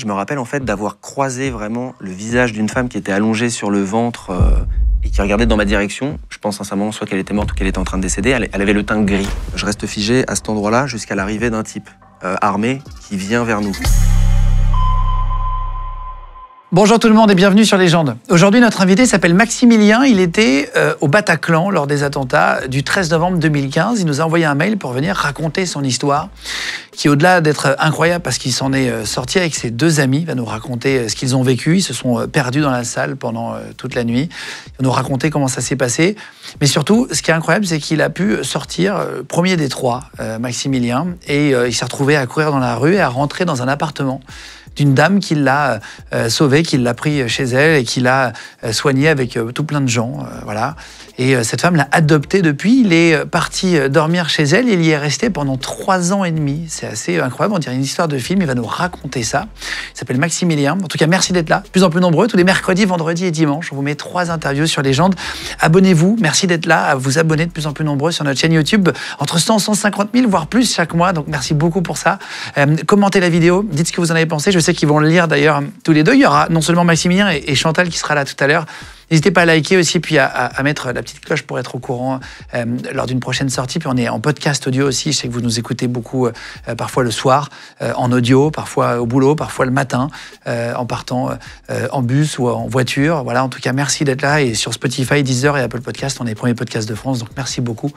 Je me rappelle en fait d'avoir croisé vraiment le visage d'une femme qui était allongée sur le ventre et qui regardait dans ma direction. Je pense sincèrement soit qu'elle était morte ou qu'elle était en train de décéder. Elle avait le teint gris. Je reste figé à cet endroit-là jusqu'à l'arrivée d'un type armé qui vient vers nous. Bonjour tout le monde et bienvenue sur Légende. Aujourd'hui, notre invité s'appelle Maximilien. Il était au Bataclan lors des attentats du 13 novembre 2015. Il nous a envoyé un mail pour venir raconter son histoire, qui au-delà d'être incroyable parce qu'il s'en est sorti avec ses deux amis, il va nous raconter ce qu'ils ont vécu. Ils se sont perdus dans la salle pendant toute la nuit. Il va nous raconter comment ça s'est passé. Mais surtout, ce qui est incroyable, c'est qu'il a pu sortir premier des trois, Maximilien, et il s'est retrouvé à courir dans la rue et à rentrer dans un appartement d'une dame qui l'a sauvé, qui l'a pris chez elle et qui l'a soigné avec tout plein de gens. Voilà. Et cette femme l'a adopté depuis. Il est parti dormir chez elle et il y est resté pendant 3 ans et demi. C'est assez incroyable, on dirait une histoire de film. Il va nous raconter ça. Il s'appelle Maximilien. En tout cas, merci d'être là. De plus en plus nombreux, tous les mercredis, vendredis et dimanches. On vous met 3 interviews sur Légende. Abonnez-vous, merci d'être là, à vous abonner de plus en plus nombreux sur notre chaîne YouTube. Entre 100 et 150 000, voire plus chaque mois. Donc merci beaucoup pour ça. Commentez la vidéo, dites ce que vous en avez pensé. Je sais qu'ils vont le lire d'ailleurs tous les deux. Il y aura non seulement Maximilien et Chantal qui sera là tout à l'heure. N'hésitez pas à liker aussi, puis à mettre la petite cloche pour être au courant lors d'une prochaine sortie. Puis on est en podcast audio aussi. Je sais que vous nous écoutez beaucoup, parfois le soir, en audio, parfois au boulot, parfois le matin, en partant en bus ou en voiture. Voilà, en tout cas, merci d'être là. Et sur Spotify, Deezer et Apple Podcast, on est les premiers podcasts de France. Donc merci beaucoup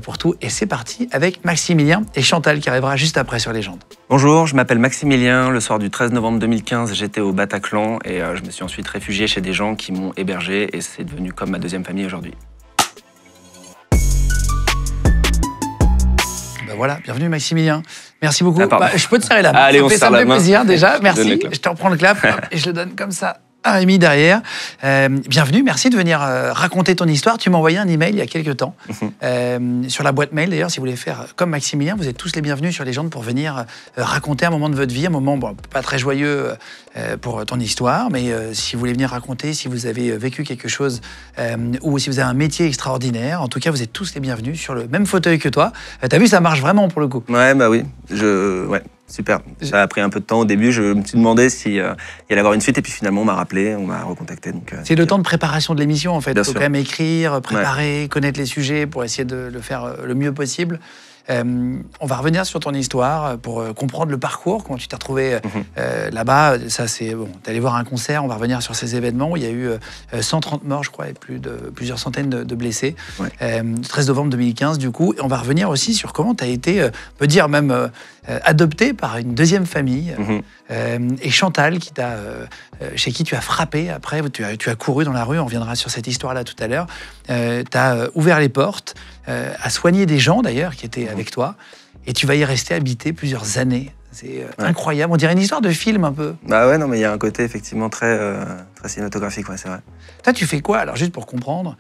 pour tout. Et c'est parti avec Maximilien et Chantal qui arrivera juste après sur Légende. Bonjour, je m'appelle Maximilien. Le soir du 13 novembre 2015, j'étais au Bataclan et je me suis ensuite réfugié chez des gens qui m'ont hébergé et c'est devenu comme ma deuxième famille aujourd'hui. Ben voilà, bienvenue Maximilien. Merci beaucoup. Je peux te serrer la main. Allez, on se serre la main. Ça me fait plaisir déjà, merci. Je te reprends le clap et je le donne comme ça à Rémi derrière. Bienvenue, merci de venir raconter ton histoire. Tu m'as envoyé un email il y a quelques temps, sur la boîte mail d'ailleurs, si vous voulez faire comme Maximilien, vous êtes tous les bienvenus sur Légende pour venir raconter un moment de votre vie, un moment pas très joyeux pour ton histoire, mais si vous voulez venir raconter, si vous avez vécu quelque chose ou si vous avez un métier extraordinaire, en tout cas vous êtes tous les bienvenus sur le même fauteuil que toi. T'as vu, ça marche vraiment pour le coup. Ouais, bah oui, ouais. Super. Ça a pris un peu de temps au début. Je me suis demandé s'il y allait avoir une suite et puis finalement on m'a rappelé, on m'a recontacté. C'est le temps de préparation de l'émission en fait. Il faut sûr. quand même écrire, préparer, connaître les sujets pour essayer de le faire le mieux possible. On va revenir sur ton histoire pour comprendre le parcours, comment tu t'es retrouvé là-bas. Ça, c'est bon. T'es allé voir un concert, on va revenir sur ces événements où il y a eu 130 morts, je crois, et plusieurs centaines de blessés. Ouais. 13 novembre 2015, du coup. Et on va revenir aussi sur comment tu as été, on peut dire même, adopté par une deuxième famille. Et Chantal, chez qui tu as frappé après, tu as couru dans la rue, on reviendra sur cette histoire-là tout à l'heure. Tu as ouvert les portes, à soigner des gens d'ailleurs qui étaient avec toi, et tu vas y rester habité plusieurs années. C'est incroyable, on dirait une histoire de film un peu. Bah ouais, non mais il y a un côté effectivement très cinématographique, ouais, c'est vrai. Toi tu fais quoi? Alors juste pour comprendre,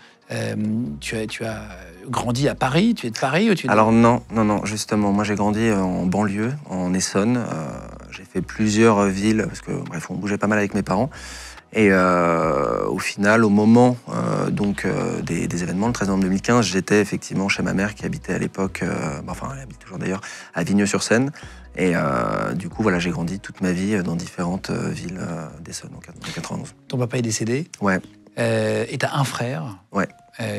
tu as grandi à Paris, tu es de Paris ou tu es de... Alors non, justement, moi j'ai grandi en banlieue, en Essonne. J'ai fait plusieurs villes, parce que bref, on bougeait pas mal avec mes parents. Et au final, au moment des événements, le 13 novembre 2015, j'étais effectivement chez ma mère qui habitait à l'époque, enfin elle habite toujours d'ailleurs, à Vigneux-sur-Seine. Et du coup, voilà, j'ai grandi toute ma vie dans différentes villes d'Essonne, en 91. Ton papa est décédé. Ouais. Et t'as un frère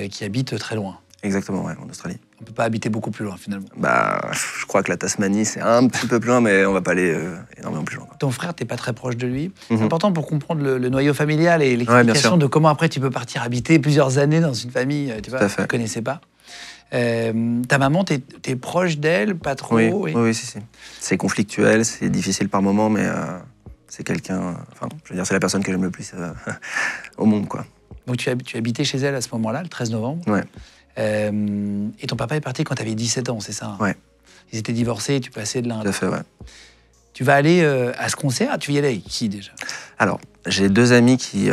qui habite très loin. Exactement, ouais, en Australie. On peut pas habiter beaucoup plus loin, finalement. Bah, je crois que la Tasmanie, c'est un petit peu plus loin, mais on va pas aller énormément plus loin. Ton frère, t'es pas très proche de lui. C'est important pour comprendre le noyau familial et l'explication de comment après tu peux partir habiter plusieurs années dans une famille, tu vois, que tu ne connaissais pas. Ta maman, t'es proche d'elle, pas trop? Oui, si. C'est conflictuel, c'est difficile par moments, mais c'est quelqu'un... Enfin, je veux dire, c'est la personne que j'aime le plus au monde, quoi. Donc tu habitais chez elle à ce moment-là, le 13 novembre. Ouais. Et ton papa est parti quand tu avais 17 ans, c'est ça? Ouais. Ils étaient divorcés et tu passais de l'un à l'autre. Tout à fait, ouais. Tu vas aller à ce concert, tu y allais avec qui déjà? Alors, j'ai 2 amis qui...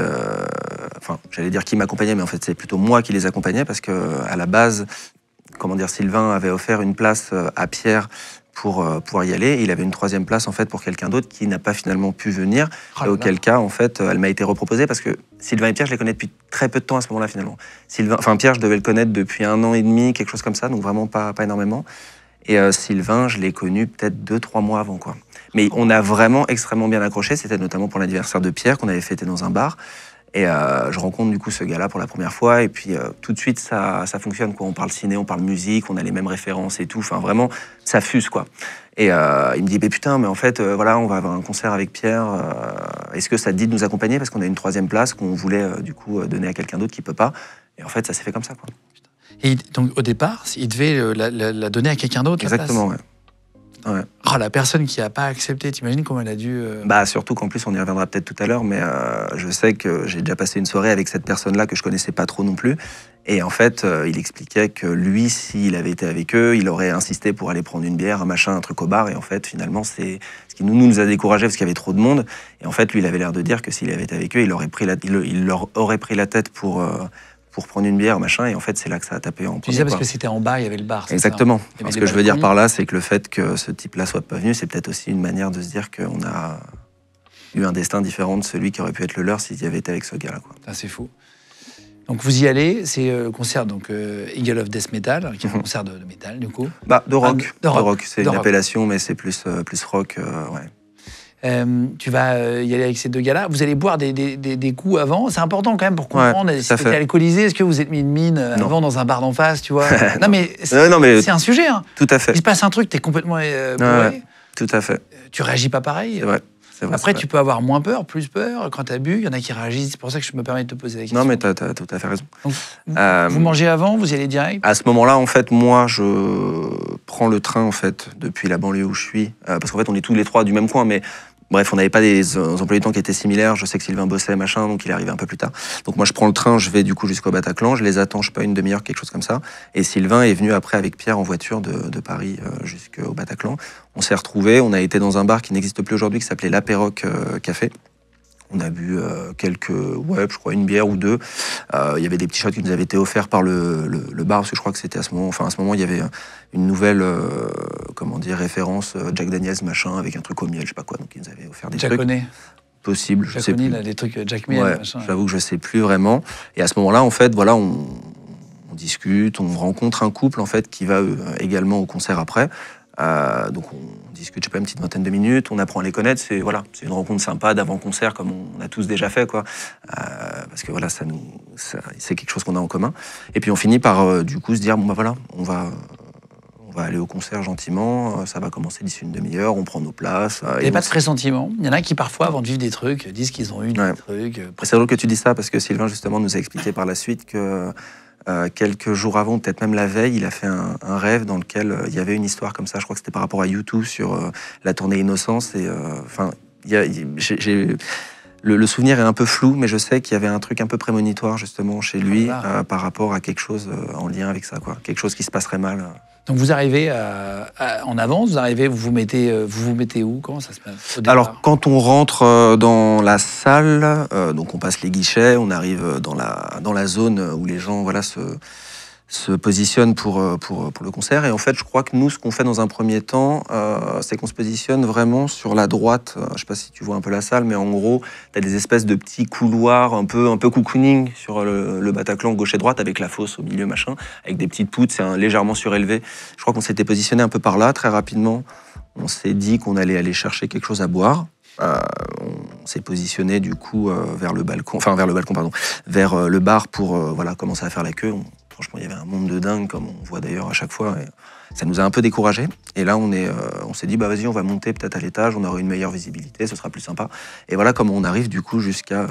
Enfin, j'allais dire qui m'accompagnaient, mais en fait, c'est plutôt moi qui les accompagnais parce qu'à la base, comment dire, Sylvain avait offert une place à Pierre pour pouvoir y aller. Il avait une 3e place en fait pour quelqu'un d'autre qui n'a pas finalement pu venir. Et auquel cas, en fait, elle m'a été reproposée parce que Sylvain et Pierre, je les connais depuis très peu de temps à ce moment-là finalement. Pierre, je devais le connaître depuis 1 an et demi, quelque chose comme ça, donc vraiment pas énormément. Et Sylvain, je l'ai connu peut-être 2-3 mois avant, quoi. Mais on a vraiment extrêmement bien accroché. C'était notamment pour l'anniversaire de Pierre qu'on avait fêté dans un bar. Et je rencontre du coup ce gars-là pour la première fois. Et puis tout de suite, ça fonctionne, quoi. On parle ciné, on parle musique, on a les mêmes références et tout. Enfin, vraiment, ça fuse, quoi. Et il me dit, putain, mais en fait, voilà, on va avoir un concert avec Pierre. Est-ce que ça te dit de nous accompagner? Parce qu'on a une 3e place qu'on voulait du coup donner à quelqu'un d'autre qui peut pas. Et en fait, ça s'est fait comme ça, quoi. Et donc, au départ, il devait la donner à quelqu'un d'autre, Exactement, ouais. Ouais. Oh, la personne qui n'a pas accepté, t'imagines comment elle a dû... Bah, surtout qu'en plus, on y reviendra peut-être tout à l'heure, mais je sais que j'ai déjà passé une soirée avec cette personne-là que je connaissais pas trop non plus. Et en fait, il expliquait que lui, s'il avait été avec eux, il aurait insisté pour aller prendre une bière, un machin, un truc au bar. Et en fait, finalement, c'est ce qui nous a découragés parce qu'il y avait trop de monde. Et en fait, lui, il avait l'air de dire que s'il avait été avec eux, il leur aurait pris la tête pour prendre une bière, machin, et en fait, c'est là que ça a tapé en premier. Tu disais parce que c'était en bas, il y avait le bar. Exactement. Ce que je veux dire par là, c'est que le fait que ce type-là soit pas venu, c'est peut-être aussi une manière de se dire qu'on a eu un destin différent de celui qui aurait pu être le leur s'il y avait été avec ce gars-là, quoi. Ah, c'est fou. Donc vous y allez, c'est le concert Eagle of Death Metal, qui est un concert de métal, du coup. Bah, de rock. De rock. C'est une appellation, mais c'est plus rock, ouais. Tu vas y aller avec ces deux gars-là. Vous allez boire des coups avant. C'est important quand même pour comprendre. Ouais, si vous êtes alcoolisé, est-ce que vous êtes mis une mine avant dans un bar d'en face, tu vois? Non, mais c'est un sujet. Hein. Tout à fait. Il se passe un truc, t'es complètement bourré. Ouais, tout à fait. Tu réagis pas pareil. C'est vrai. Après, tu peux avoir moins peur, plus peur. Quand t'as bu, il y en a qui réagissent. C'est pour ça que je me permets de te poser la question. Non, mais t'as tout à fait raison. Donc, vous mangez avant, vous y allez direct? À ce moment-là, en fait, moi, je prends le train, en fait, depuis la banlieue où je suis. Parce qu'en fait, on est tous les trois du même coin, mais... Bref, on n'avait pas des emplois du temps qui étaient similaires. Je sais que Sylvain bossait, machin, donc il est arrivé un peu plus tard. Donc moi, je prends le train, je vais du coup jusqu'au Bataclan. Je les attends, je sais pas, une demi-heure, quelque chose comme ça. Et Sylvain est venu après avec Pierre en voiture de Paris jusqu'au Bataclan. On s'est retrouvés, on a été dans un bar qui n'existe plus aujourd'hui, qui s'appelait l'Apéroc Café. On a bu je crois une bière ou deux. Il y avait des petits shots qui nous avaient été offerts par le bar, parce que je crois que c'était à ce moment, il y avait une nouvelle, référence Jack Daniels, machin, avec un truc au miel, je sais pas quoi. Donc ils nous avaient offert des trucs. Possible, je sais plus. Là, des trucs Jack Miel, ouais, machin. J'avoue que je sais plus vraiment. Et à ce moment-là, en fait, voilà, on discute, on rencontre un couple, en fait, qui va également au concert après. Donc on discute, je sais pas, une petite vingtaine de minutes, on apprend à les connaître, c'est une rencontre sympa d'avant-concert comme on a tous déjà fait, quoi. Parce que voilà, c'est quelque chose qu'on a en commun. Et puis on finit par du coup se dire, bon bah voilà, on va aller au concert gentiment, ça va commencer d'ici une demi-heure, on prend nos places. Il n'y a pas de pressentiment. Il y en a qui parfois, avant de vivre des trucs, disent qu'ils ont eu des trucs. C'est drôle que tu dis ça, parce que Sylvain justement nous a expliqué par la suite que quelques jours avant, peut-être même la veille, il a fait un rêve dans lequel il y avait une histoire comme ça. Je crois que c'était par rapport à U2 sur la tournée Innocence. Et le souvenir est un peu flou, mais je sais qu'il y avait un truc un peu prémonitoire justement chez lui par rapport à quelque chose en lien avec ça, quoi. Quelque chose qui se passerait mal. Donc vous arrivez en avance, vous vous mettez où? Comment ça se passe au départ? Alors quand on rentre dans la salle, donc on passe les guichets, on arrive dans la zone où les gens se positionnent pour le concert. Et en fait, je crois que nous, ce qu'on fait dans un premier temps, c'est qu'on se positionne vraiment sur la droite. Je sais pas si tu vois un peu la salle, mais en gros, tu as des espèces de petits couloirs un peu cocooning sur le Bataclan gauche et droite, avec la fosse au milieu, machin, avec des petites poutres, c'est légèrement surélevé. Je crois qu'on s'était positionné un peu par là, très rapidement. On s'est dit qu'on allait aller chercher quelque chose à boire. On s'est positionné du coup vers le bar pour commencer à faire la queue. Franchement, il y avait un monde de dingue, comme on voit d'ailleurs à chaque fois. Et ça nous a un peu découragés. Et là, on s'est dit, bah vas-y, on va monter peut-être à l'étage, on aura une meilleure visibilité, ce sera plus sympa. Et voilà comment on arrive du coup jusqu'à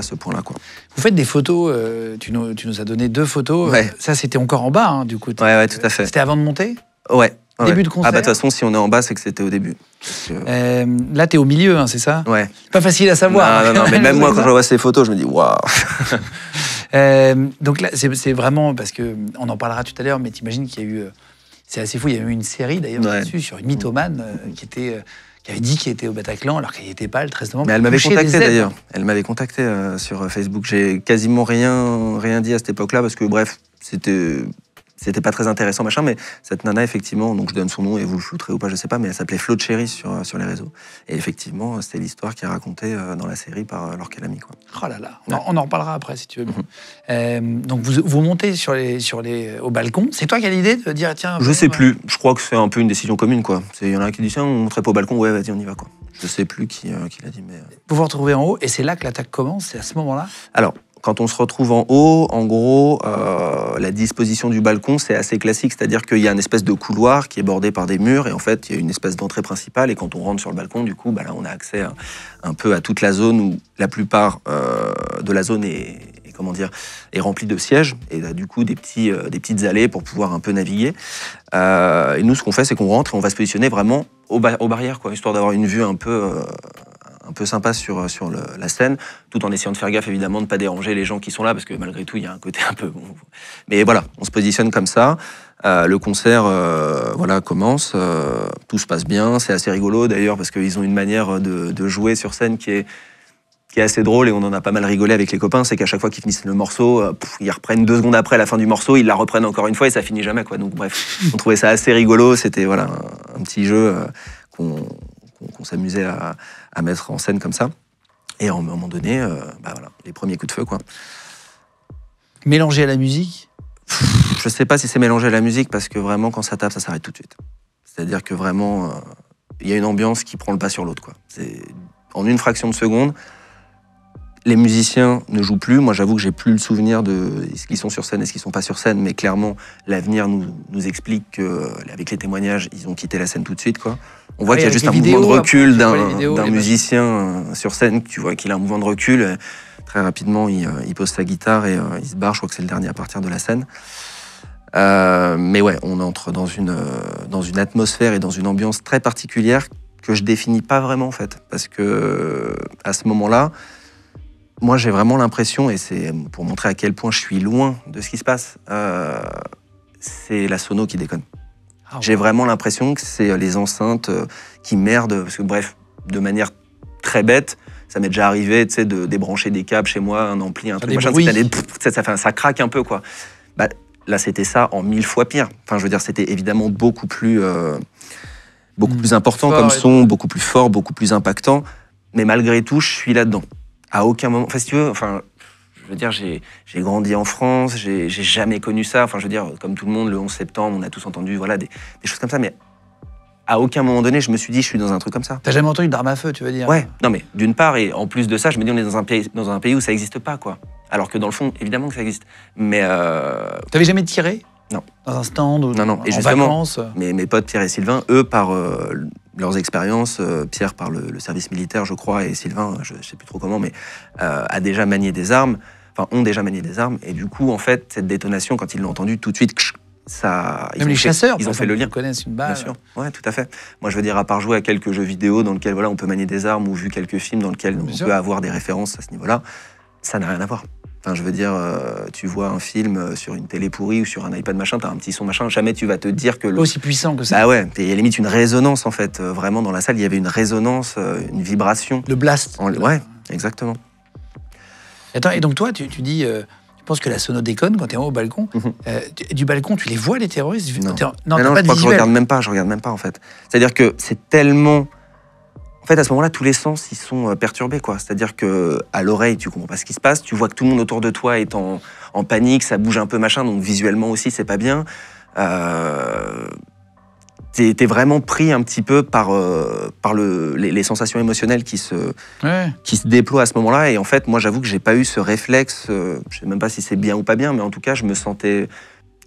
ce point-là, quoi. Vous faites des photos, tu nous as donné 2 photos. Ouais. Ça, c'était encore en bas, hein, du coup. Ouais, tout à fait. C'était avant de monter? Ouais. Début de concert? Ah bah de toute façon, si on est en bas, c'est que c'était au début. Là, t'es au milieu, hein, c'est ça? Ouais. Pas facile à savoir. Non, mais même moi, quand je vois ces photos, je me dis, waouh. Donc là, c'est vraiment, parce qu'on en parlera tout à l'heure, mais t'imagines qu'il y a eu... C'est assez fou, il y a eu une série d'ailleurs là-dessus, sur une mythomane qui avait dit qu'il était au Bataclan, alors qu'il n'y était pas le 13 novembre. Mais elle m'avait contacté d'ailleurs. Elle m'avait contacté sur Facebook. J'ai quasiment rien dit à cette époque-là, parce que bref, c'était c'était pas très intéressant, machin, mais cette nana, effectivement, donc je donne son nom et vous le flouterez ou pas, je sais pas, mais elle s'appelait Flo Cherry sur les réseaux. Et effectivement, c'était l'histoire qui est racontée dans la série par Laure Calamy, quoi. Oh là là, on en reparlera après si tu veux bien. Donc vous montez au balcon. C'est toi qui as l'idée de dire tiens. Je sais plus. Je crois que c'est un peu une décision commune, quoi. Il y en a un qui dit tiens, on monterait pas au balcon, ouais, vas-y, on y va, quoi. Je sais plus qui l'a dit, mais. Vous vous retrouvez en haut et c'est là que l'attaque commence. C'est à ce moment-là. Alors. Quand on se retrouve en haut, en gros, la disposition du balcon, c'est assez classique. C'est-à-dire qu'il y a une espèce de couloir qui est bordé par des murs. Et en fait, il y a une espèce d'entrée principale. Et quand on rentre sur le balcon, du coup, là, on a accès un peu à toute la zone où la plupart de la zone est remplie de sièges. Et là, du coup, des petites allées pour pouvoir un peu naviguer. Et nous, ce qu'on fait, c'est qu'on rentre et on va se positionner vraiment aux barrières, quoi, histoire d'avoir une vue un peu sympa sur la scène, tout en essayant de faire gaffe, évidemment, de ne pas déranger les gens qui sont là, parce que malgré tout, il y a un côté un peu... Mais voilà, on se positionne comme ça. Le concert commence, tout se passe bien, c'est assez rigolo d'ailleurs, parce qu'ils ont une manière de jouer sur scène qui est assez drôle, et on en a pas mal rigolé avec les copains, c'est qu'à chaque fois qu'ils finissent le morceau, ils reprennent 2 secondes après la fin du morceau, ils la reprennent encore une fois, et ça finit jamais, quoi. Donc bref, on trouvait ça assez rigolo, c'était un petit jeu qu'on s'amusait à mettre en scène comme ça. Et à un moment donné, les premiers coups de feu, quoi. Mélangé à la musique ? Je sais pas si c'est mélangé à la musique, parce que vraiment, quand ça tape, ça s'arrête tout de suite. C'est-à-dire que vraiment, il y a une ambiance qui prend le pas sur l'autre, quoi. En une fraction de seconde, les musiciens ne jouent plus. Moi, j'avoue que j'ai plus le souvenir de ce qu'ils sont sur scène et ce qu'ils sont pas sur scène, mais clairement, l'avenir nous explique qu'avec les témoignages, ils ont quitté la scène tout de suite, quoi. On voit qu'il y a juste un mouvement de recul d'un musicien sur scène. Tu vois qu'il a un mouvement de recul. Très rapidement, il pose sa guitare et il se barre. Je crois que c'est le dernier à partir de la scène. Mais ouais, on entre dans une atmosphère et dans une ambiance très particulière que je définis pas vraiment, en fait. Parce que à ce moment-là, moi, j'ai vraiment l'impression, et c'est pour montrer à quel point je suis loin de ce qui se passe, c'est la sono qui déconne. Ah ouais. J'ai vraiment l'impression que c'est les enceintes qui merdent, parce que bref, de manière très bête, ça m'est déjà arrivé, tu sais, de débrancher des câbles chez moi, un ampli, un truc, machin, ça craque un peu, quoi. Là, c'était ça en 1000 fois pire. Enfin, je veux dire, c'était évidemment beaucoup plus important comme son, beaucoup plus fort, beaucoup plus impactant, mais malgré tout, je suis là-dedans. À aucun moment, enfin, si tu veux, je veux dire, j'ai grandi en France, j'ai jamais connu ça. Enfin, je veux dire, comme tout le monde, le 11 septembre, on a tous entendu, des choses comme ça, mais à aucun moment donné, je me suis dit, je suis dans un truc comme ça. T'as jamais entendu d'arme à feu, tu veux dire? Ouais, non mais d'une part, et en plus de ça, je me dis, on est dans un pays où ça n'existe pas, quoi. Alors que dans le fond, évidemment que ça existe. Mais t'avais jamais tiré? Non. Dans un stand ou non. Et en justement, vacances? mes potes Pierre et Sylvain, eux, par leurs expériences, Pierre par le service militaire, je crois, et Sylvain, je sais plus trop comment, mais a déjà manié des armes, ont déjà manié des armes, et du coup, en fait, cette détonation, quand ils l'ont entendue, tout de suite, ça... Même les chasseurs, ils ont fait le lien. Ils connaissent une balle. Bien sûr, ouais, tout à fait. Moi, je veux dire, à part jouer à quelques jeux vidéo dans lesquels on peut manier des armes, ou vu quelques films dans lesquels on peut avoir des références à ce niveau-là, ça n'a rien à voir. Enfin, je veux dire, tu vois un film sur une télé pourrie ou sur un iPad machin, t'as un petit son machin, jamais tu vas te dire que... Aussi puissant que ça. Bah ouais, il y a limite une résonance, en fait. Vraiment, dans la salle, il y avait une résonance, une vibration. Le blast. Ouais, exactement. Attends, et donc toi, tu dis... tu penses que la sono déconne quand t'es en haut au balcon. Du balcon, tu les vois, les terroristes? Non, non, je crois que je regarde même pas, en fait. C'est-à-dire que c'est tellement... En fait, à ce moment-là, tous les sens, ils sont perturbés, quoi. C'est-à-dire qu'à l'oreille, tu comprends pas ce qui se passe, tu vois que tout le monde autour de toi est en panique, ça bouge un peu, machin, donc visuellement aussi, c'est pas bien. T'es vraiment pris un petit peu par les sensations émotionnelles qui se déploient à ce moment-là. Et en fait, moi, j'avoue que j'ai pas eu ce réflexe, je sais même pas si c'est bien ou pas bien, mais en tout cas, je me sentais...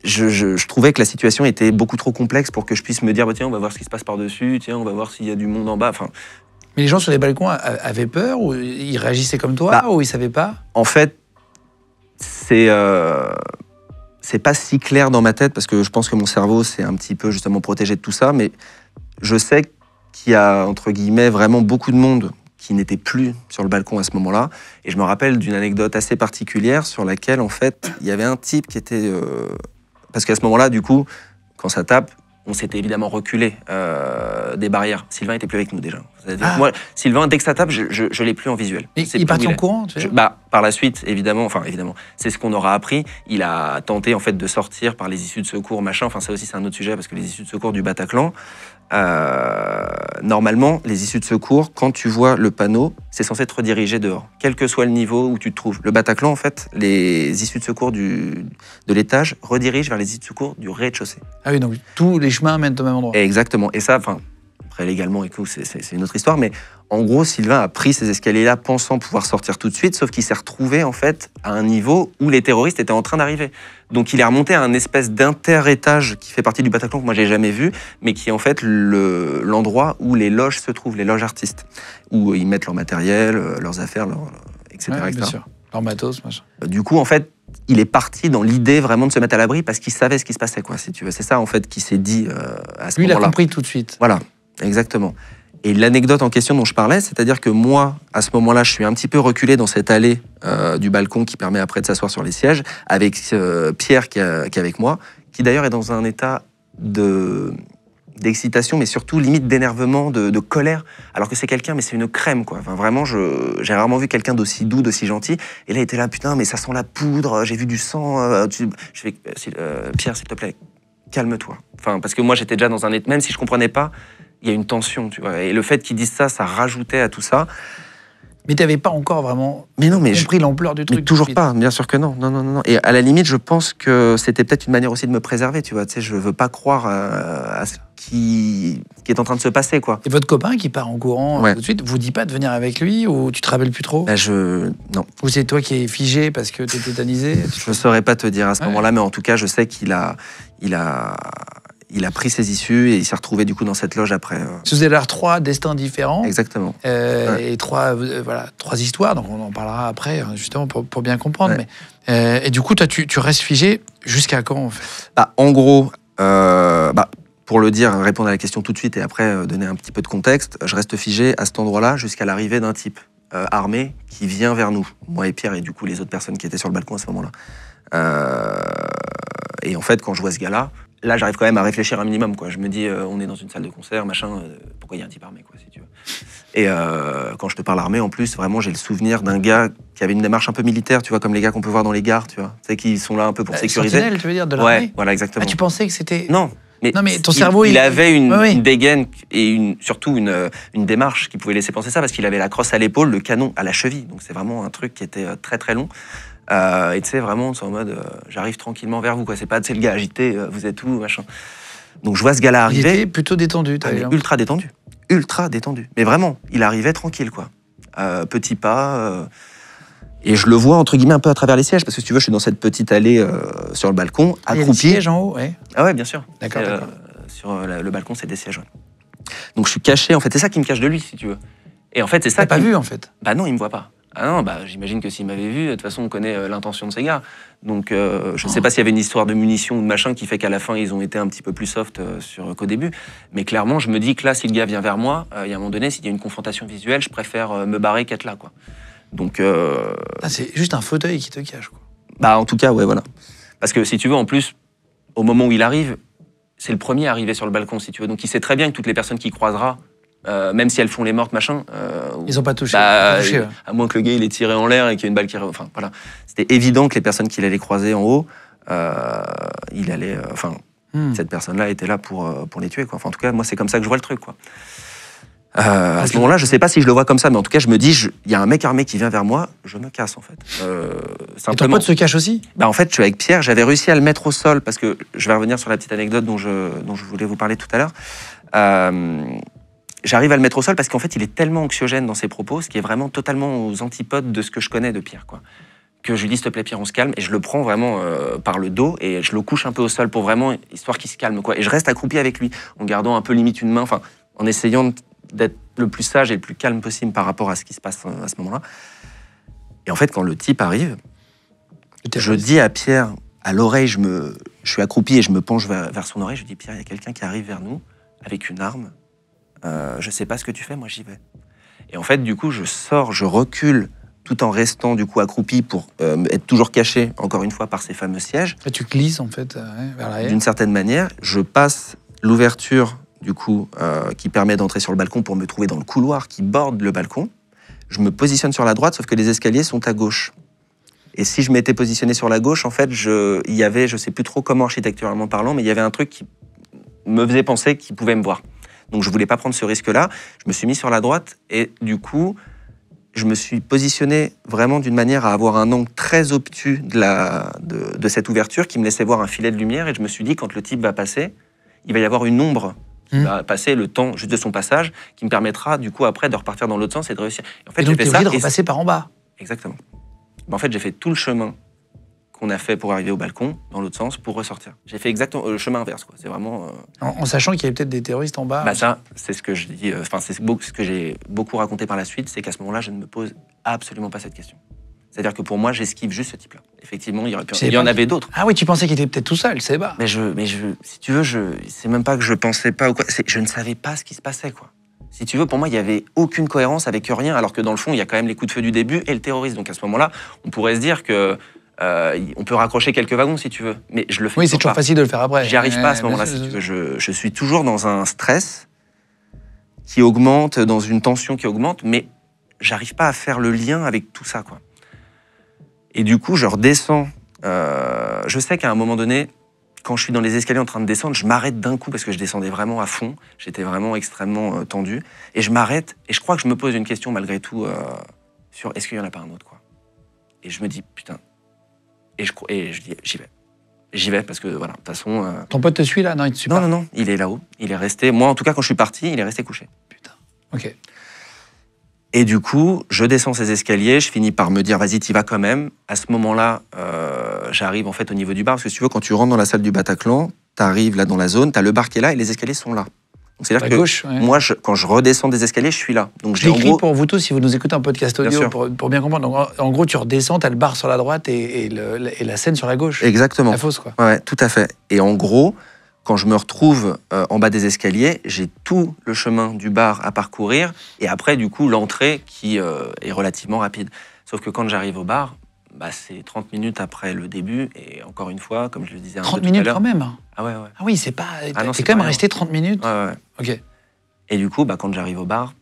Je trouvais que la situation était beaucoup trop complexe pour que je puisse me dire, tiens, on va voir ce qui se passe par-dessus, tiens, on va voir s'il y a du monde en bas, enfin... Mais les gens sur les balcons avaient peur, ou ils réagissaient comme toi, ou ils savaient pas? En fait, c'est pas si clair dans ma tête, parce que je pense que mon cerveau s'est un petit peu justement protégé de tout ça, mais je sais qu'il y a, entre guillemets, vraiment beaucoup de monde qui n'était plus sur le balcon à ce moment-là. Et je me rappelle d'une anecdote assez particulière sur laquelle, en fait, il y avait un type qui était... Parce qu'à ce moment-là, du coup, quand ça tape, on s'était évidemment reculé des barrières. Sylvain était plus avec nous déjà. Moi, Sylvain, dès que ça tape, je l'ai plus en visuel. Il part en courant, tu sais. par la suite, évidemment, c'est ce qu'on aura appris. Il a tenté en fait de sortir par les issues de secours, machin. Enfin, ça aussi, c'est un autre sujet parce que les issues de secours du Bataclan, normalement, les issues de secours, quand tu vois le panneau, c'est censé te rediriger dehors, quel que soit le niveau où tu te trouves. Le Bataclan, en fait, les issues de secours de l'étage redirigent vers les issues de secours du rez-de-chaussée. Ah oui, donc tous les chemins mènent au même endroit. Exactement. Et ça, enfin, après légalement et tout, c'est une autre histoire, mais en gros, Sylvain a pris ces escaliers-là pensant pouvoir sortir tout de suite, sauf qu'il s'est retrouvé en fait à un niveau où les terroristes étaient en train d'arriver. Donc il est remonté à un espèce d'inter-étage qui fait partie du Bataclan que moi j'ai jamais vu, mais qui est en fait l'endroit où les loges se trouvent, les loges artistes, où ils mettent leur matériel, leurs affaires, etc. Ouais, bien sûr. Leur matos, machin. Du coup, en fait, il est parti dans l'idée vraiment de se mettre à l'abri parce qu'il savait ce qui se passait, quoi, si tu veux. C'est ça en fait qui s'est dit à ce Lui, moment-là. il a compris tout de suite. Voilà. Exactement. Et l'anecdote en question dont je parlais, c'est-à-dire que moi, à ce moment-là, je suis un petit peu reculé dans cette allée du balcon qui permet après de s'asseoir sur les sièges, avec Pierre qui est avec moi, qui d'ailleurs est dans un état d'excitation, mais surtout limite d'énervement, de colère, alors que c'est quelqu'un, mais c'est une crème, quoi. Enfin, vraiment, j'ai rarement vu quelqu'un d'aussi doux, d'aussi gentil. Et là, il était là, putain, mais ça sent la poudre, j'ai vu du sang. Je fais, Pierre, s'il te plaît, calme-toi. Enfin, parce que moi, j'étais déjà dans un état, même si je comprenais pas, il y a une tension, tu vois. Et le fait qu'ils disent ça, ça rajoutait à tout ça. Mais tu n'avais pas encore vraiment compris l'ampleur du truc. Mais toujours pas, bien sûr que non. Non. Et à la limite, je pense que c'était peut-être une manière aussi de me préserver, tu vois. Tu sais, je veux pas croire à ce qui est en train de se passer, quoi. Et votre copain qui part en courant tout de suite, vous dit pas de venir avec lui ou tu te rappelles plus trop? Non. Ou c'est toi qui es figé parce que tu es tétanisé? Je saurais pas te dire à ce moment-là, mais en tout cas, je sais qu'il a pris ses issues et il s'est retrouvé du coup dans cette loge après. Vous avez l'air 3 destins différents. Exactement. Et 3 histoires, donc on en parlera après, justement, pour bien comprendre. Ouais. Mais, et du coup, toi, tu restes figé jusqu'à quand, en fait? En gros, pour le dire, répondre à la question tout de suite et après donner un petit peu de contexte, je reste figé à cet endroit-là jusqu'à l'arrivée d'un type armé qui vient vers nous, moi et Pierre et du coup les autres personnes qui étaient sur le balcon à ce moment-là. Et en fait, quand je vois ce gars-là, là, j'arrive quand même à réfléchir un minimum, quoi. Je me dis, on est dans une salle de concert, machin, pourquoi il y a un type armé, quoi, si tu veux. Et quand je te parle armé, en plus, vraiment, j'ai le souvenir d'un gars qui avait une démarche un peu militaire, tu vois, comme les gars qu'on peut voir dans les gares, tu vois. Tu sais, qui sont là un peu pour sécuriser. Sentinelle, tu veux dire, de l'armée? Ouais, voilà, exactement. Ah, tu pensais que c'était... Non, mais ton cerveau, il avait une dégaine dégaine et surtout une démarche qui pouvait laisser penser ça, parce qu'il avait la crosse à l'épaule, le canon à la cheville. Donc c'est vraiment un truc qui était très très long. Et tu sais, vraiment, c'est en mode, j'arrive tranquillement vers vous, quoi. C'est pas, c'est le gars agité, vous êtes où, machin. Donc je vois ce gars-là arriver. Il était plutôt détendu, ultra détendu. Ultra détendu. Mais vraiment, il arrivait tranquille, quoi. Petit pas. Et je le vois, entre guillemets, un peu à travers les sièges, parce que si tu veux, je suis dans cette petite allée sur le balcon, accroupi. Il y a des sièges en haut, ouais. Ah ouais, bien sûr. D'accord. Sur le balcon, c'est des sièges, ouais. Donc je suis caché, en fait, c'est ça qui me cache de lui, si tu veux. Et en fait, c'est ça. T'as pas vu, en fait? Bah non, il me voit pas. Ah non, j'imagine que s'il m'avait vu, de toute façon, on connaît l'intention de ces gars. Donc, je ne sais pas s'il y avait une histoire de munitions ou de machin qui fait qu'à la fin, ils ont été un petit peu plus soft qu'au début. Mais clairement, je me dis que là, si le gars vient vers moi, il y a un moment donné, s'il y a une confrontation visuelle, je préfère me barrer qu'être là, quoi. Donc, c'est juste un fauteuil qui te cache, quoi. En tout cas, ouais, voilà. Parce que si tu veux, en plus, au moment où il arrive, c'est le premier à arriver sur le balcon, si tu veux. Donc, il sait très bien que toutes les personnes qu'il croisera, même si elles font les mortes, machin. Ils n'ont pas touché. Ouais. À moins que le gars il ait tiré en l'air et qu'il y ait une balle qui. Enfin, voilà. C'était évident que les personnes qu'il allait croiser en haut, il allait. Cette personne-là était là pour les tuer, quoi. Enfin, en tout cas, moi, c'est comme ça que je vois le truc, quoi. À ce moment-là, je sais pas si je le vois comme ça, mais en tout cas, je me dis, il y a un mec armé qui vient vers moi, je me casse, en fait. Et ton pote se cache aussi? En fait, je suis avec Pierre, j'avais réussi à le mettre au sol, parce que je vais revenir sur la petite anecdote dont je voulais vous parler tout à l'heure. J'arrive à le mettre au sol parce qu'en fait, il est tellement anxiogène dans ses propos, ce qui est vraiment totalement aux antipodes de ce que je connais de Pierre, quoi. Que je lui dis, s'il te plaît, Pierre, on se calme, et je le prends vraiment par le dos, et je le couche un peu au sol pour vraiment, histoire qu'il se calme, quoi. Et je reste accroupi avec lui, en gardant un peu limite une main, enfin, en essayant d'être le plus sage et le plus calme possible par rapport à ce qui se passe à ce moment-là. Et en fait, quand le type arrive, je dis à Pierre, à l'oreille, je suis accroupi et je me penche vers son oreille, je dis, Pierre, il y a quelqu'un qui arrive vers nous, avec une arme. Je sais pas ce que tu fais, moi j'y vais. Et en fait, du coup, je sors, je recule, tout en restant du coup accroupi pour être toujours caché, encore une fois, par ces fameux sièges. Et tu glisses en fait vers l'arrière. D'une certaine manière, je passe l'ouverture du coup qui permet d'entrer sur le balcon pour me trouver dans le couloir qui borde le balcon. je me positionne sur la droite, sauf que les escaliers sont à gauche. Et si je m'étais positionné sur la gauche, en fait, il y avait, je sais plus trop comment architecturalement parlant, mais il y avait un truc qui me faisait penser qu'il pouvait me voir. Donc je voulais pas prendre ce risque-là. Je me suis mis sur la droite et du coup, je me suis positionné vraiment d'une manière à avoir un angle très obtus de cette ouverture qui me laissait voir un filet de lumière. Et je me suis dit, quand le type va passer, il va y avoir une ombre qui va passer le temps juste de son passage, qui me permettra du coup après de repartir dans l'autre sens et de réussir. Et en fait, donc tu es obligé de repasser par en bas. Exactement. En fait, j'ai fait tout le chemin qu'on a fait pour arriver au balcon, dans l'autre sens, pour ressortir. J'ai fait exactement le chemin inverse, quoi. C'est vraiment... En sachant qu'il y avait peut-être des terroristes en bas. Bah ça, c'est ce que je dis. Enfin, c'est ce que j'ai beaucoup raconté par la suite, c'est qu'à ce moment-là, je ne me pose absolument pas cette question. C'est-à-dire que pour moi, j'esquive juste ce type-là. Effectivement, il y en avait d'autres. Ah oui, tu pensais qu'il était peut-être tout seul, c'est pas. Mais si tu veux, c'est même pas que je pensais pas ou quoi. Je ne savais pas ce qui se passait, quoi. Si tu veux, pour moi, il n'y avait aucune cohérence avec rien, alors que dans le fond, il y a quand même les coups de feu du début et le terroriste. Donc à ce moment-là, on pourrait se dire que on peut raccrocher quelques wagons si tu veux. Mais je le fais pas. Oui, c'est toujours facile de le faire après. J'y arrive pas à ce moment-là, si tu veux. Je suis toujours dans un stress qui augmente, dans une tension qui augmente, mais j'arrive pas à faire le lien avec tout ça, quoi. Et du coup, je redescends. Je sais qu'à un moment donné, quand je suis dans les escaliers en train de descendre, je m'arrête d'un coup parce que je descendais vraiment à fond. J'étais vraiment extrêmement tendu. Et je m'arrête et je crois que je me pose une question malgré tout sur est-ce qu'il y en a pas un autre, quoi. Et je me dis putain. Et je dis j'y vais. J'y vais parce que voilà, de toute façon. Ton pote te suit là? Non, il te suit pas. Non, il est là-haut. Il est resté. Moi, en tout cas, quand je suis parti, il est resté couché. Putain. Ok. Et du coup, je descends ces escaliers, je finis par me dire, vas-y, t'y vas quand même. À ce moment-là, j'arrive en fait au niveau du bar, parce que si tu veux, quand tu rentres dans la salle du Bataclan, t'arrives là dans la zone, t'as le bar qui est là et les escaliers sont là. Donc c'est-à-dire que gauche, ouais. moi, quand je redescends des escaliers, je suis là. Donc j'ai écrit pour vous tous, si vous nous écoutez un podcast audio, pour bien comprendre. Donc, en gros, tu redescends, t'as le bar sur la droite et la scène sur la gauche. Exactement. La fosse, quoi. Ouais, tout à fait. Et en gros, quand je me retrouve en bas des escaliers, j'ai tout le chemin du bar à parcourir et après, du coup, l'entrée qui est relativement rapide. Sauf que quand j'arrive au bar, bah, c'est 30 minutes après le début et encore une fois, comme je le disais un peu tout à l'heure... 30 minutes quand même. Ah ouais. Ah oui, c'est pas... Ah non, t'es quand même resté 30 minutes. Ouais. Ok. Et du coup, bah, quand j'arrive au bar,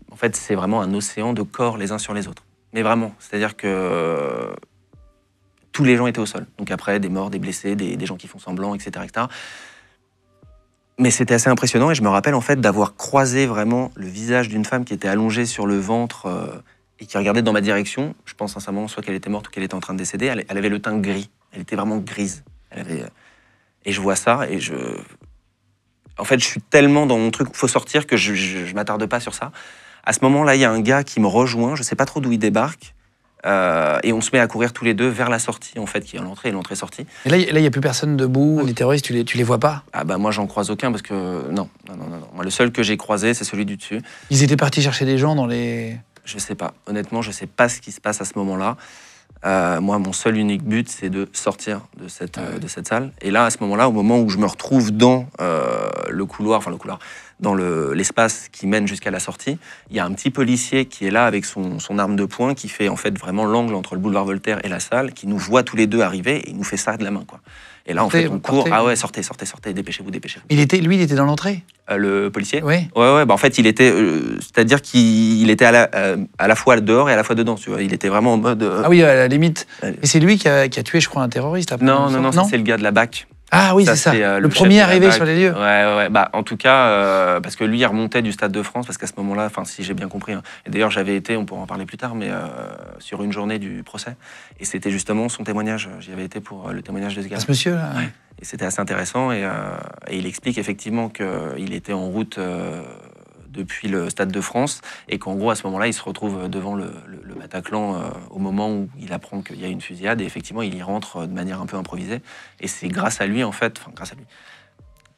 en fait, c'est vraiment un océan de corps les uns sur les autres. Mais vraiment, c'est-à-dire que tous les gens étaient au sol. Donc après, des morts, des blessés, des gens qui font semblant, etc. etc. Mais c'était assez impressionnant et je me rappelle en fait d'avoir croisé vraiment le visage d'une femme qui était allongée sur le ventre et qui regardait dans ma direction. Je pense sincèrement soit qu'elle était morte ou qu'elle était en train de décéder. Elle avait le teint gris. Elle était vraiment grise. Et je vois ça et en fait, je suis tellement dans mon truc, il faut sortir que je m'attarde pas sur ça. À ce moment-là, il y a un gars qui me rejoint, je sais pas trop d'où il débarque, et on se met à courir tous les deux vers la sortie, en fait, qui est l'entrée et l'entrée-sortie. Et là, il y a plus personne debout. Les terroristes, tu les vois pas? Ah bah moi, j'en croise aucun parce que non. Moi, le seul que j'ai croisé, c'est celui du dessus. Ils étaient partis chercher des gens dans les... Je sais pas. Honnêtement, je sais pas ce qui se passe à ce moment-là. Moi, mon seul unique but, c'est de sortir de cette salle. Et là, à ce moment-là, au moment où je me retrouve dans le couloir, dans l'espace qui mène jusqu'à la sortie, il y a un petit policier qui est là avec son arme de poing, qui fait en fait vraiment l'angle entre le boulevard Voltaire et la salle, qui nous voit tous les deux arriver et il nous fait ça de la main, quoi. Et là, en fait, on court. Ah ouais, sortez, dépêchez-vous. Lui, il était dans l'entrée? Le policier? Oui. Ouais, bah en fait, il était... c'est-à-dire qu'il était à la fois dehors et à la fois dedans, tu vois. Il était vraiment en mode... Ah oui, à la limite. Et c'est lui qui a tué, je crois, un terroriste après. Non, ça, c'est le gars de la BAC. Ah oui, c'est ça. Le premier arrivé sur les lieux. Ouais. Bah, en tout cas, parce que lui, il remontait du Stade de France, parce qu'à ce moment-là, enfin, si j'ai bien compris, hein, et d'ailleurs, j'avais été, on pourra en parler plus tard, mais sur une journée du procès, et c'était justement son témoignage. J'y avais été pour le témoignage de ce gars. Ce monsieur-là. Ouais. Et c'était assez intéressant, et il explique effectivement qu'il était en route depuis le Stade de France, et qu'en gros, à ce moment-là, il se retrouve devant le Bataclan au moment où il apprend qu'il y a une fusillade, et effectivement, il y rentre de manière un peu improvisée. Et c'est grâce à lui, en fait,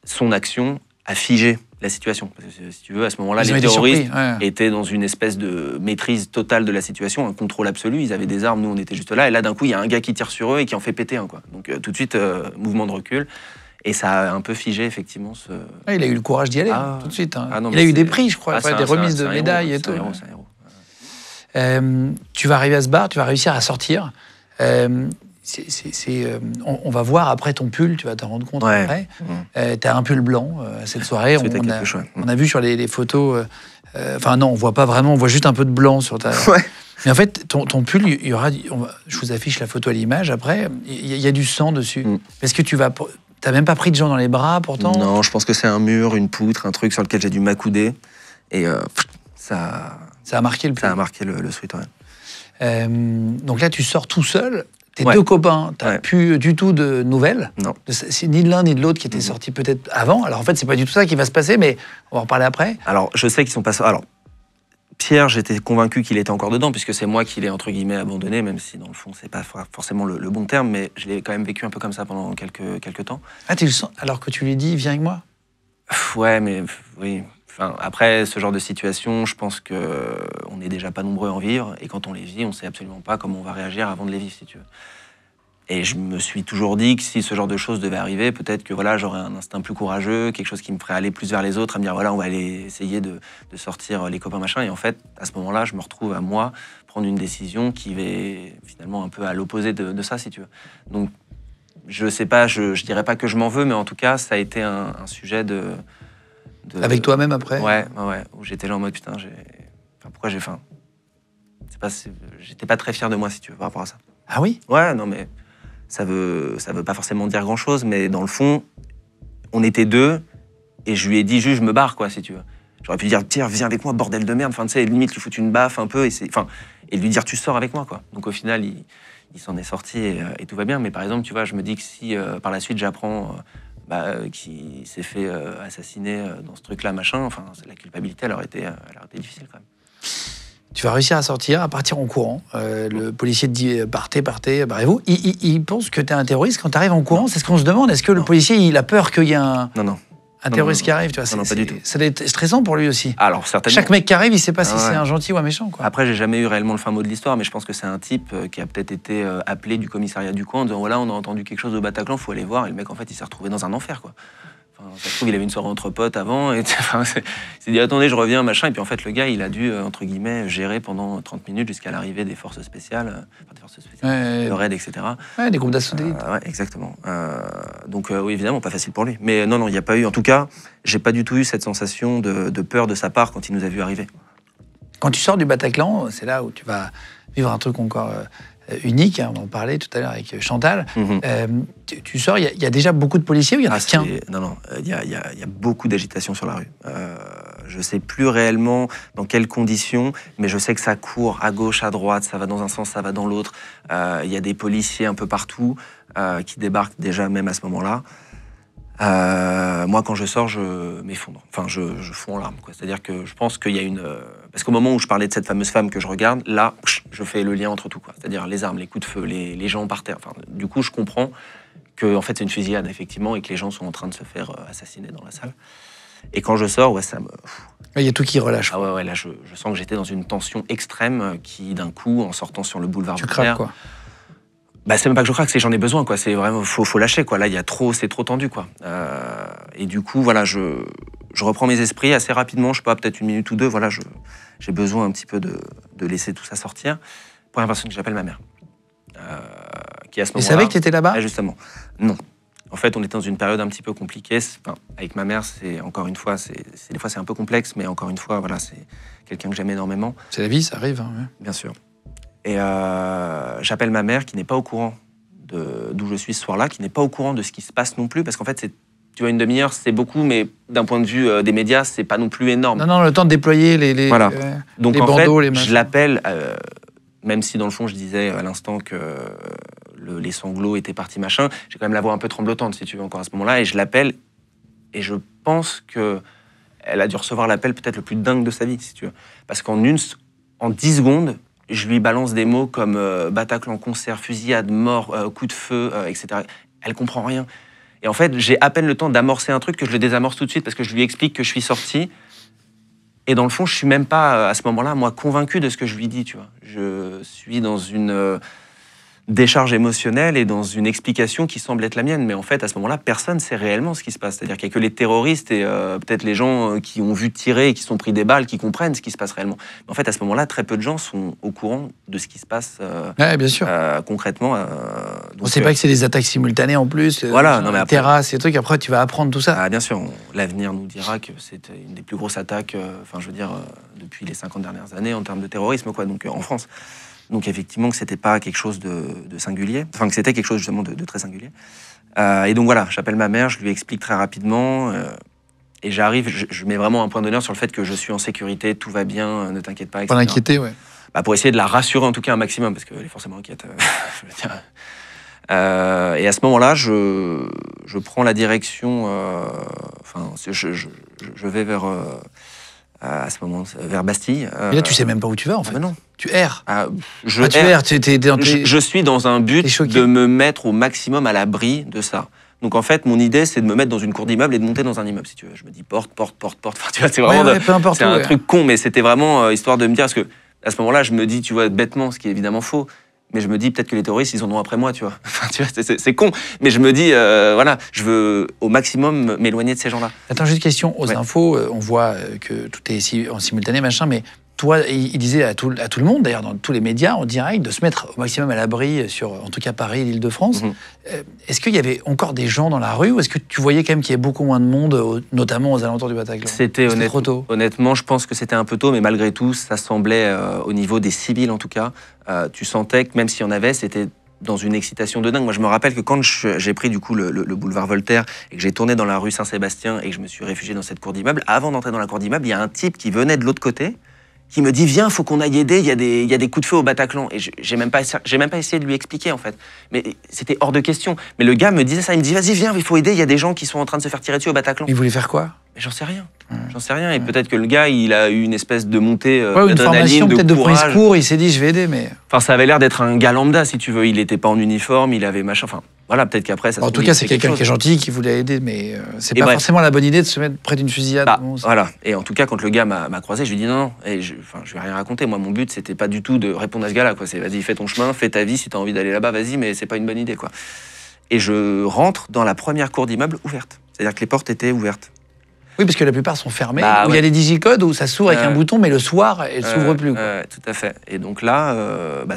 son action a figé la situation. Parce que, si tu veux, à ce moment-là, les terroristes étaient dans une espèce de maîtrise totale de la situation, un contrôle absolu. Ils avaient des armes, nous, on était juste là. Et là, d'un coup, il y a un gars qui tire sur eux et qui en fait péter un, quoi. Donc, tout de suite, mouvement de recul. Et ça a un peu figé, effectivement, il a eu le courage d'y aller, tout de suite. Hein. Non, il a eu des prix, je crois, des remises de médailles et tout. C'est un héros. Tu vas arriver à ce bar, tu vas réussir à sortir. On va voir après ton pull, tu vas t'en rendre compte après. Tu as un pull blanc cette soirée. On a vu sur les photos Enfin non, on voit pas vraiment, on voit juste un peu de blanc sur ta... Ouais. Mais en fait, ton pull, il y aura, je vous affiche la photo à l'image après, il y a du sang dessus. Est-ce que t'as même pas pris de gens dans les bras pourtant? Non, je pense que c'est un mur, une poutre, un truc sur lequel j'ai dû m'accouder. Et ça a marqué le pull. Ça a marqué le sweat, ouais. Donc là, tu sors tout seul. Tes Ouais. deux copains, t'as Ouais. plus du tout de nouvelles. Non. C'est ni de l'un ni de l'autre qui était sorti peut-être avant. Alors en fait, c'est pas du tout ça qui va se passer, mais on va en reparler après. Alors, je sais qu'ils sont pas... Alors, Pierre, j'étais convaincu qu'il était encore dedans, puisque c'est moi qui l'ai, entre guillemets, abandonné, même si, dans le fond, c'est pas forcément le bon terme, mais je l'ai quand même vécu un peu comme ça pendant quelques temps. Ah, tu le sens alors que tu lui dis, viens avec moi? Ouais, mais oui. Enfin, après, ce genre de situation, je pense qu'on n'est déjà pas nombreux à en vivre, et quand on les vit, on sait absolument pas comment on va réagir avant de les vivre, si tu veux. Et je me suis toujours dit que si ce genre de choses devait arriver, peut-être que voilà, j'aurais un instinct plus courageux, quelque chose qui me ferait aller plus vers les autres, à me dire voilà, on va aller essayer de sortir les copains machin. Et en fait, à ce moment-là, je me retrouve à moi prendre une décision qui va finalement un peu à l'opposé de ça, si tu veux. Donc, je sais pas, je dirais pas que je m'en veux, mais en tout cas, ça a été un sujet de Avec toi-même après? Ouais, où j'étais là en mode putain, pourquoi j'ai faim. J'étais pas très fier de moi, si tu veux, par rapport à ça. Ah oui? Ouais, non mais ça veut pas forcément dire grand-chose, mais dans le fond, on était deux, et je lui ai dit juste, je me barre, quoi, si tu veux. J'aurais pu dire, Pierre, viens avec moi, bordel de merde, enfin, tu sais, limite, lui foutre une baffe un peu, et lui dire, tu sors avec moi, quoi. Donc au final, il s'en est sorti, et tout va bien. Mais par exemple, tu vois, je me dis que si, par la suite, j'apprends qu'il s'est fait assassiner dans ce truc-là, machin, enfin, la culpabilité, elle aurait été difficile, quand même. Tu vas réussir à sortir, à partir en courant. Le policier te dit partez, barrez-vous. Il pense que tu es un terroriste quand tu arrives en courant. C'est ce qu'on se demande. Est-ce que le policier il a peur qu'il y ait un terroriste qui arrive, tu vois? Non, pas du tout. Ça doit être stressant pour lui aussi. Alors, certainement. Chaque mec qui arrive, il sait pas si c'est un gentil ou un méchant, quoi. Après, j'ai jamais eu réellement le fin mot de l'histoire, mais je pense que c'est un type qui a peut-être été appelé du commissariat du coin en disant voilà, on a entendu quelque chose au Bataclan, faut aller voir. Et le mec, en fait, il s'est retrouvé dans un enfer, quoi. Enfin, ça se trouve, il avait une soirée entre potes avant, et il s'est dit attendez, je reviens, machin. Et puis en fait, le gars, il a dû, entre guillemets, gérer pendant 30 minutes jusqu'à l'arrivée des forces spéciales, le raid, etc. Ouais, des groupes d'assaut d'élite. Ouais, exactement. Donc, oui, évidemment, pas facile pour lui. Mais non, il n'y a pas eu, en tout cas, j'ai pas du tout eu cette sensation de peur de sa part quand il nous a vu arriver. Quand tu sors du Bataclan, c'est là où tu vas vivre un truc encore unique, hein, on en parlait tout à l'heure avec Chantal. Tu sors, il y a déjà beaucoup de policiers ou il y en a qu'un? Non, il y a beaucoup d'agitation sur la rue. Je sais plus réellement dans quelles conditions, mais je sais que ça court à gauche, à droite, ça va dans un sens, ça va dans l'autre. Il y a des policiers un peu partout qui débarquent déjà même à ce moment-là. Moi, quand je sors, je m'effondre. Enfin, je fonds en larmes, quoi. C'est-à-dire que je pense qu'il y a une... Parce qu'au moment où je parlais de cette fameuse femme que je regarde, là, je fais le lien entre tout, quoi. C'est-à-dire les armes, les coups de feu, les gens par terre. Enfin, du coup, je comprends que en fait, c'est une fusillade, effectivement, et que les gens sont en train de se faire assassiner dans la salle. Et quand je sors, ouais, ça me... Il y a tout qui relâche. Ah ouais, là, je sens que j'étais dans une tension extrême qui, d'un coup, en sortant sur le boulevard... Tu craques, quoi. Bah, c'est même pas que je craque, c'est que j'en ai besoin, quoi. C'est vraiment, faut lâcher, quoi. Là, c'est trop tendu, quoi. Et du coup, voilà, je reprends mes esprits assez rapidement, je sais pas, peut-être une minute ou deux, voilà, j'ai besoin un petit peu de laisser tout ça sortir. Première personne que j'appelle ma mère. Qui à ce moment-là... Tu savais que tu étais là-bas? Justement, non. En fait, on était dans une période un petit peu compliquée. Enfin, avec ma mère, c'est encore une fois, des fois c'est un peu complexe, mais encore une fois, voilà, c'est quelqu'un que j'aime énormément. C'est la vie, ça arrive. Hein, ouais. Bien sûr. Et j'appelle ma mère qui n'est pas au courant d'où je suis ce soir-là, qui n'est pas au courant de ce qui se passe non plus, parce qu'en fait, tu vois, une demi-heure, c'est beaucoup, mais d'un point de vue des médias, c'est pas non plus énorme. Non, le temps de déployer les voilà. Donc, les en bandeaux, fait, les machins. je l'appelle, même si dans le fond, je disais à l'instant que les sanglots étaient partis, machin, j'ai quand même la voix un peu tremblotante, si tu veux, encore à ce moment-là, et je l'appelle, et je pense que elle a dû recevoir l'appel peut-être le plus dingue de sa vie, si tu veux. Parce qu'en 10 secondes, je lui balance des mots comme Bataclan, concert, fusillade, mort, coup de feu, etc. Elle comprend rien. Et en fait, j'ai à peine le temps d'amorcer un truc que je le désamorce tout de suite parce que je lui explique que je suis sorti. Et dans le fond, je suis même pas, à ce moment-là, moi, convaincu de ce que je lui dis, tu vois. Je suis dans décharge émotionnelle et dans une explication qui semble être la mienne. Mais en fait, à ce moment-là, personne ne sait réellement ce qui se passe. C'est-à-dire qu'il n'y a que les terroristes et peut-être les gens qui ont vu tirer et qui sont pris des balles qui comprennent ce qui se passe réellement. Mais en fait, à ce moment-là, très peu de gens sont au courant de ce qui se passe ouais, bien sûr. Concrètement. On ne sait pas que c'est des attaques simultanées en plus. Voilà, non, mais après, terrasses et trucs. Après, tu vas apprendre tout ça. Ah, bien sûr, l'avenir nous dira que c'était une des plus grosses attaques, depuis les 50 dernières années en termes de terrorisme, quoi, donc en France. Donc effectivement que c'était pas quelque chose de singulier, enfin que c'était quelque chose justement de très singulier. Et donc voilà, j'appelle ma mère, je lui explique très rapidement, et j'arrive, je mets vraiment un point d'honneur sur le fait que je suis en sécurité, tout va bien, ne t'inquiète pas, etc. Pas l'inquiéter, ouais. Bah, pour essayer de la rassurer en tout cas un maximum, parce qu'elle est forcément inquiète. Je veux dire. Et à ce moment-là, je prends la direction, je vais vers... à ce moment, vers Bastille. Mais là, tu sais même pas où tu vas, en fait. Ah, non. Tu erres. Tu erres. Je suis dans un but de me mettre au maximum à l'abri de ça. Donc en fait, mon idée, c'est de me mettre dans une cour d'immeuble et de monter dans un immeuble, si tu veux. Je me dis porte. Enfin, tu vois, c'est vraiment c'est un truc con, mais c'était vraiment histoire de me dire, parce que à ce moment-là, je me dis, tu vois, bêtement, ce qui est évidemment faux, mais je me dis peut-être que les terroristes, ils en ont après moi, tu vois. Enfin, tu vois, c'est con, mais je me dis, voilà, je veux au maximum m'éloigner de ces gens-là. Attends, juste une question. Aux infos, on voit que tout est ici en simultané, machin, mais toi, il disait à tout le monde, d'ailleurs, dans tous les médias, en direct, de se mettre au maximum à l'abri sur, en tout cas, Paris, l'Île-de-France. Est-ce qu'il y avait encore des gens dans la rue, ou est-ce que tu voyais quand même qu'il y avait beaucoup moins de monde, notamment aux alentours du Bataclan? C'était trop tôt. Honnêtement, je pense que c'était un peu tôt, mais malgré tout, ça semblait, au niveau des civils en tout cas, tu sentais que même s'il y en avait, c'était dans une excitation de dingue. Moi, je me rappelle que quand j'ai pris du coup le boulevard Voltaire et que j'ai tourné dans la rue Saint-Sébastien et que je me suis réfugié dans cette cour d'immeuble, avant d'entrer dans la cour d'immeuble, il y a un type qui venait de l'autre côté, qui me dit viens, faut qu'on aille aider, il y a des coups de feu au Bataclan. Et j'ai même pas essayé de lui expliquer en fait. Mais c'était hors de question. Mais le gars me disait ça, il me dit vas-y viens, il faut aider, il y a des gens qui sont en train de se faire tirer dessus au Bataclan. Il voulait faire quoi? Mais j'en sais rien. J'en sais rien. Et peut-être que le gars, il a eu une espèce de montée une formation peut-être de prise court, il s'est dit je vais aider, mais... Enfin, ça avait l'air d'être un gars lambda, si tu veux. Il n'était pas en uniforme, il avait machin... Enfin, voilà, peut-être qu'après... En tout cas, c'est quelqu'un qui est gentil, qui voulait aider, mais c'est pas forcément la bonne idée de se mettre près d'une fusillade. Voilà. Et en tout cas, quand le gars m'a croisé, je lui ai dit non. Et je lui ai rien raconté. Moi, mon but, c'était pas du tout de répondre à ce gars-là, quoi. C'est vas-y, fais ton chemin, fais ta vie, si t'as envie d'aller là-bas, vas-y, mais c'est pas une bonne idée, quoi. Et je rentre dans la première cour d'immeuble ouverte. C'est-à-dire que les portes étaient ouvertes. Oui, parce que la plupart sont fermés. Il y a les digicodes où ça s'ouvre avec un bouton, mais le soir, elle ne s'ouvre plus. Tout à fait. Et donc là,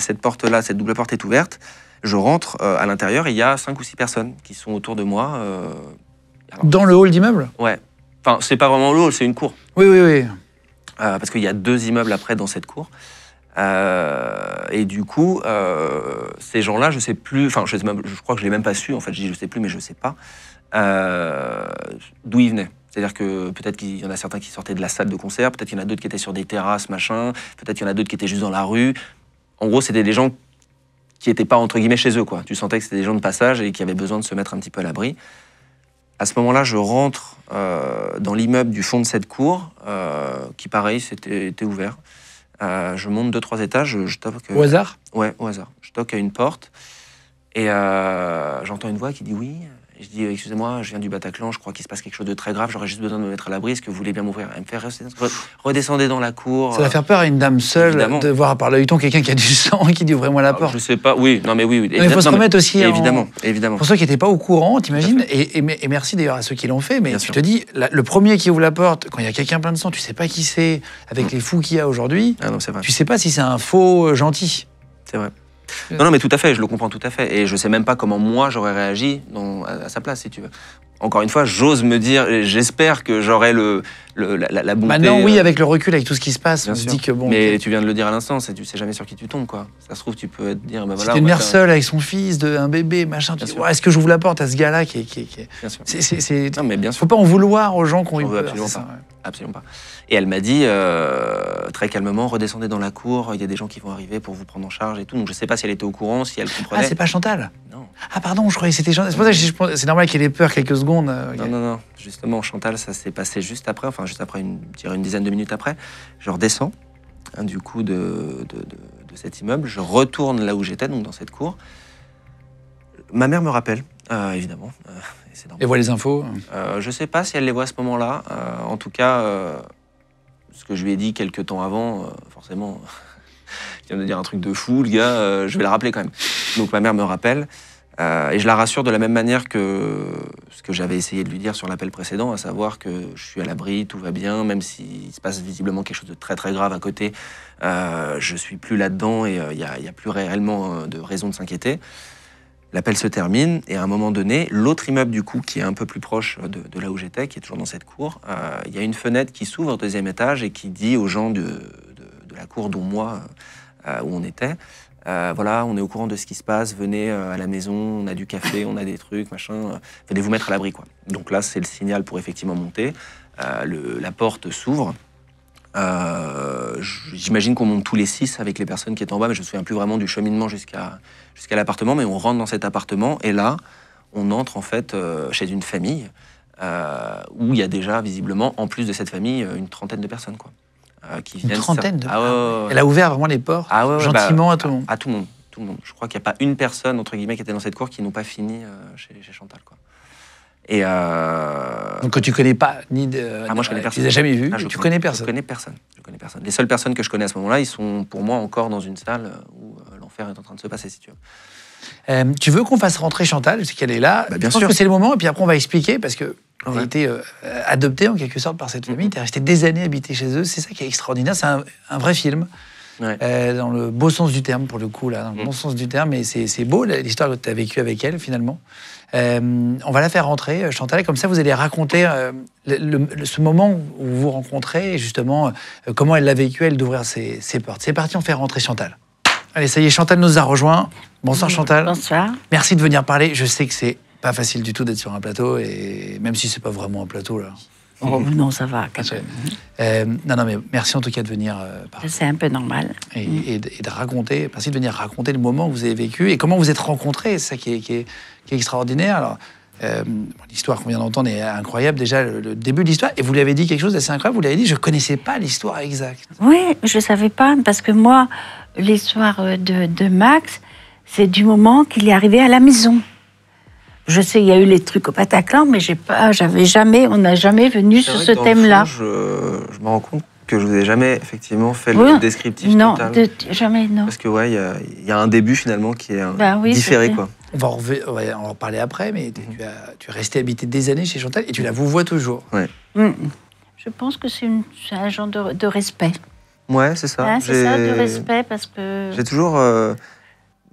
cette porte-là, cette double porte est ouverte. Je rentre à l'intérieur, il y a 5 ou 6 personnes qui sont autour de moi. Dans le hall d'immeuble? Ouais. Enfin, c'est pas vraiment le hall, c'est une cour. Oui. Parce qu'il y a 2 immeubles après dans cette cour. Et du coup, ces gens-là, je sais plus. Enfin, je crois que je l'ai même pas su. En fait, je dis je sais plus, mais je sais pas d'où ils venaient. C'est-à-dire que peut-être qu'il y en a certains qui sortaient de la salle de concert, peut-être qu'il y en a d'autres qui étaient sur des terrasses, machin, peut-être qu'il y en a d'autres qui étaient juste dans la rue. En gros, c'était des gens qui n'étaient pas, entre guillemets, chez eux, quoi. Tu sentais que c'était des gens de passage et qui avaient besoin de se mettre un petit peu à l'abri. À ce moment-là, je rentre dans l'immeuble du fond de cette cour, qui, pareil, était ouvert. Je monte 2-3 étages, je toque... Au hasard? Ouais, au hasard. Je toque à une porte et j'entends une voix qui dit oui. Et je dis, excusez-moi, je viens du Bataclan, je crois qu'il se passe quelque chose de très grave, j'aurais juste besoin de me mettre à l'abri, est-ce que vous voulez bien m'ouvrir? Elle me fait redescendez dans la cour. Ça va faire peur à une dame seule, évidemment, de voir par l'œilleton quelqu'un qui a du sang et qui dit ouvrez-moi la porte. Je sais pas, oui, non mais oui. Il faut se remettre aussi évidemment. Pour ceux qui n'étaient pas au courant, t'imagines, et merci d'ailleurs à ceux qui l'ont fait, mais tu te dis, le premier qui ouvre la porte, quand il y a quelqu'un plein de sang, tu sais pas qui c'est, avec les fous qu'il y a aujourd'hui, tu sais pas si c'est un faux gentil. C'est vrai. Non, mais tout à fait, je le comprends tout à fait. Et je sais même pas comment moi j'aurais réagi à sa place, si tu veux. Encore une fois, j'ose me dire, j'espère que j'aurai la bonté. Maintenant, oui, avec le recul, avec tout ce qui se passe, on se dit que bon. Mais tu viens de le dire à l'instant, tu sais jamais sur qui tu tombes, quoi. Ça se trouve, tu peux te dire, bah voilà. C'était une mère seule avec son fils, un bébé, machin. Tu dis, est-ce que j'ouvre la porte à ce gars-là qui Bien sûr. Non, mais bien sûr. Faut pas en vouloir aux gens qui ont eu peur. Absolument pas. Absolument pas. Et elle m'a dit, très calmement, redescendez dans la cour, il y a des gens qui vont arriver pour vous prendre en charge et tout. Donc je sais pas si elle était au courant, si elle comprenait. Ah, c'est pas Chantal? Non. Ah, pardon, je croyais que c'était Chantal. C'est pour ça que c'est normal qu'elle ait peur quelques secondes. Non. Justement, Chantal, ça s'est passé juste après, une dizaine de minutes après. Je redescends, du coup, de cet immeuble. Je retourne là où j'étais, donc dans cette cour. Ma mère me rappelle, évidemment. Elle voit les infos? Je sais pas si elle les voit à ce moment-là. En tout cas, ce que je lui ai dit quelques temps avant, forcément, il vient de dire un truc de fou, le gars, je vais le rappeler quand même. Donc ma mère me rappelle. Et je la rassure de la même manière que ce que j'avais essayé de lui dire sur l'appel précédent, à savoir que je suis à l'abri, tout va bien, même s'il se passe visiblement quelque chose de très très grave à côté, je suis plus là-dedans et il y a plus réellement de raison de s'inquiéter. L'appel se termine et à un moment donné, l'autre immeuble du coup, qui est un peu plus proche de là où j'étais, qui est toujours dans cette cour, il y a une fenêtre qui s'ouvre au deuxième étage et qui dit aux gens de la cour, dont moi, où on était, voilà, on est au courant de ce qui se passe, venez à la maison, on a du café, on a des trucs, machin, venez vous mettre à l'abri, quoi. Donc là, c'est le signal pour effectivement monter. La porte s'ouvre. J'imagine qu'on monte tous les 6 avec les personnes qui étaient en bas, mais je me souviens plus vraiment du cheminement jusqu'à l'appartement, mais on rentre dans cet appartement, et là, on entre en fait chez une famille où il y a déjà, visiblement, en plus de cette famille, une trentaine de personnes, quoi. Qui viennent. Une trentaine de personnes. Elle a ouvert vraiment les portes, gentiment, à tout le monde. À tout le monde. Tout le monde. Je crois qu'il n'y a pas une personne, entre guillemets, qui était dans cette cour qui n'ont pas fini chez Chantal, quoi. Et donc que tu connais pas, ni de. Moi je connais personne. Tu les as jamais vus, tu connais personne. Je connais personne. Les seules personnes que je connais à ce moment-là, ils sont pour moi encore dans une salle où l'enfer est en train de se passer, si tu veux. Tu veux qu'on fasse rentrer Chantal, parce qu'elle est là. Bien je pense sûr. que c'est le moment, et puis après on va expliquer, parce que tu as été adopté en quelque sorte par cette famille, tu es resté des années habité chez eux, c'est ça qui est extraordinaire, c'est un vrai film. Ouais. Dans le beau sens du terme, pour le coup, là, dans le bon sens du terme, mais c'est beau l'histoire que tu as vécue avec elle, finalement. On va la faire rentrer, Chantal, comme ça vous allez raconter ce moment où vous vous rencontrez, et justement, comment elle l'a vécu, elle, d'ouvrir ses portes. C'est parti, on fait rentrer Chantal. Allez, ça y est, Chantal nous a rejoints. Bonsoir Chantal. Bonsoir. Merci de venir parler. Je sais que c'est pas facile du tout d'être sur un plateau, et même si c'est pas vraiment un plateau, là. Oh, non, ça va. Non, mais merci en tout cas de venir parler. C'est un peu normal. Et de raconter, merci de venir raconter le moment que vous avez vécu et comment vous êtes rencontrés. C'est ça qui est extraordinaire. Alors, l'histoire qu'on vient d'entendre est incroyable. Déjà, le début de l'histoire. Et vous lui avez dit quelque chose d'assez incroyable. Vous lui avez dit, je connaissais pas l'histoire exacte. Oui, je savais pas, parce que moi, l'histoire de Max, c'est du moment qu'il est arrivé à la maison. Je sais, il y a eu les trucs au Bataclan, mais on n'a jamais venu sur ce thème-là. Je me rends compte que je vous ai jamais effectivement fait le descriptif total. Non, jamais, non. Parce que il y a un début finalement qui est différé, quoi. On va en reparler après, mais tu es resté habité des années chez Chantal et tu la vous vois toujours. Ouais. Je pense que c'est un genre de respect. Ouais, c'est ça. C'est ça, de respect, parce que... J'ai toujours...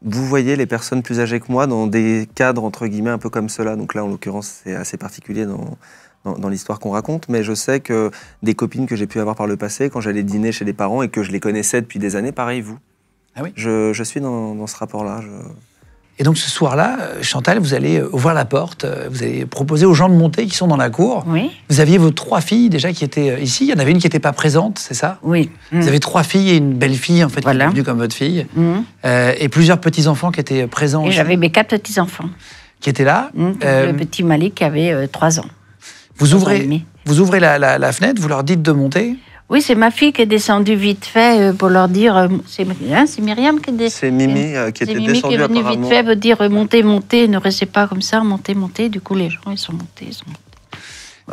Vous voyez les personnes plus âgées que moi dans des cadres, entre guillemets, un peu comme cela. Donc là, en l'occurrence, c'est assez particulier dans l'histoire qu'on raconte. Mais je sais que des copines que j'ai pu avoir par le passé, quand j'allais dîner chez des parents et que je les connaissais depuis des années, pareil, vous. Ah oui. Je suis dans ce rapport-là. Et donc ce soir-là, Chantal, vous allez ouvrir la porte, vous allez proposer aux gens de monter qui sont dans la cour. Oui. Vous aviez vos 3 filles déjà qui étaient ici. Il y en avait une qui n'était pas présente, c'est ça? Oui. Vous avez 3 filles et une belle-fille, en fait, qui est venue comme votre fille. Et plusieurs petits-enfants qui étaient présents. Et j'avais mes 4 petits-enfants. Qui étaient là. Le petit Malik qui avait 3 ans. Vous ouvrez la fenêtre, vous leur dites de monter. Oui, c'est ma fille qui est descendue vite fait pour leur dire... c'est Myriam qui est descendue. C'est Mimi qui était Mimi descendue qui est venue apparemment. vite fait veut dire montez, montez, ne restez pas comme ça, montez, montez. Du coup, les gens, ils sont montés.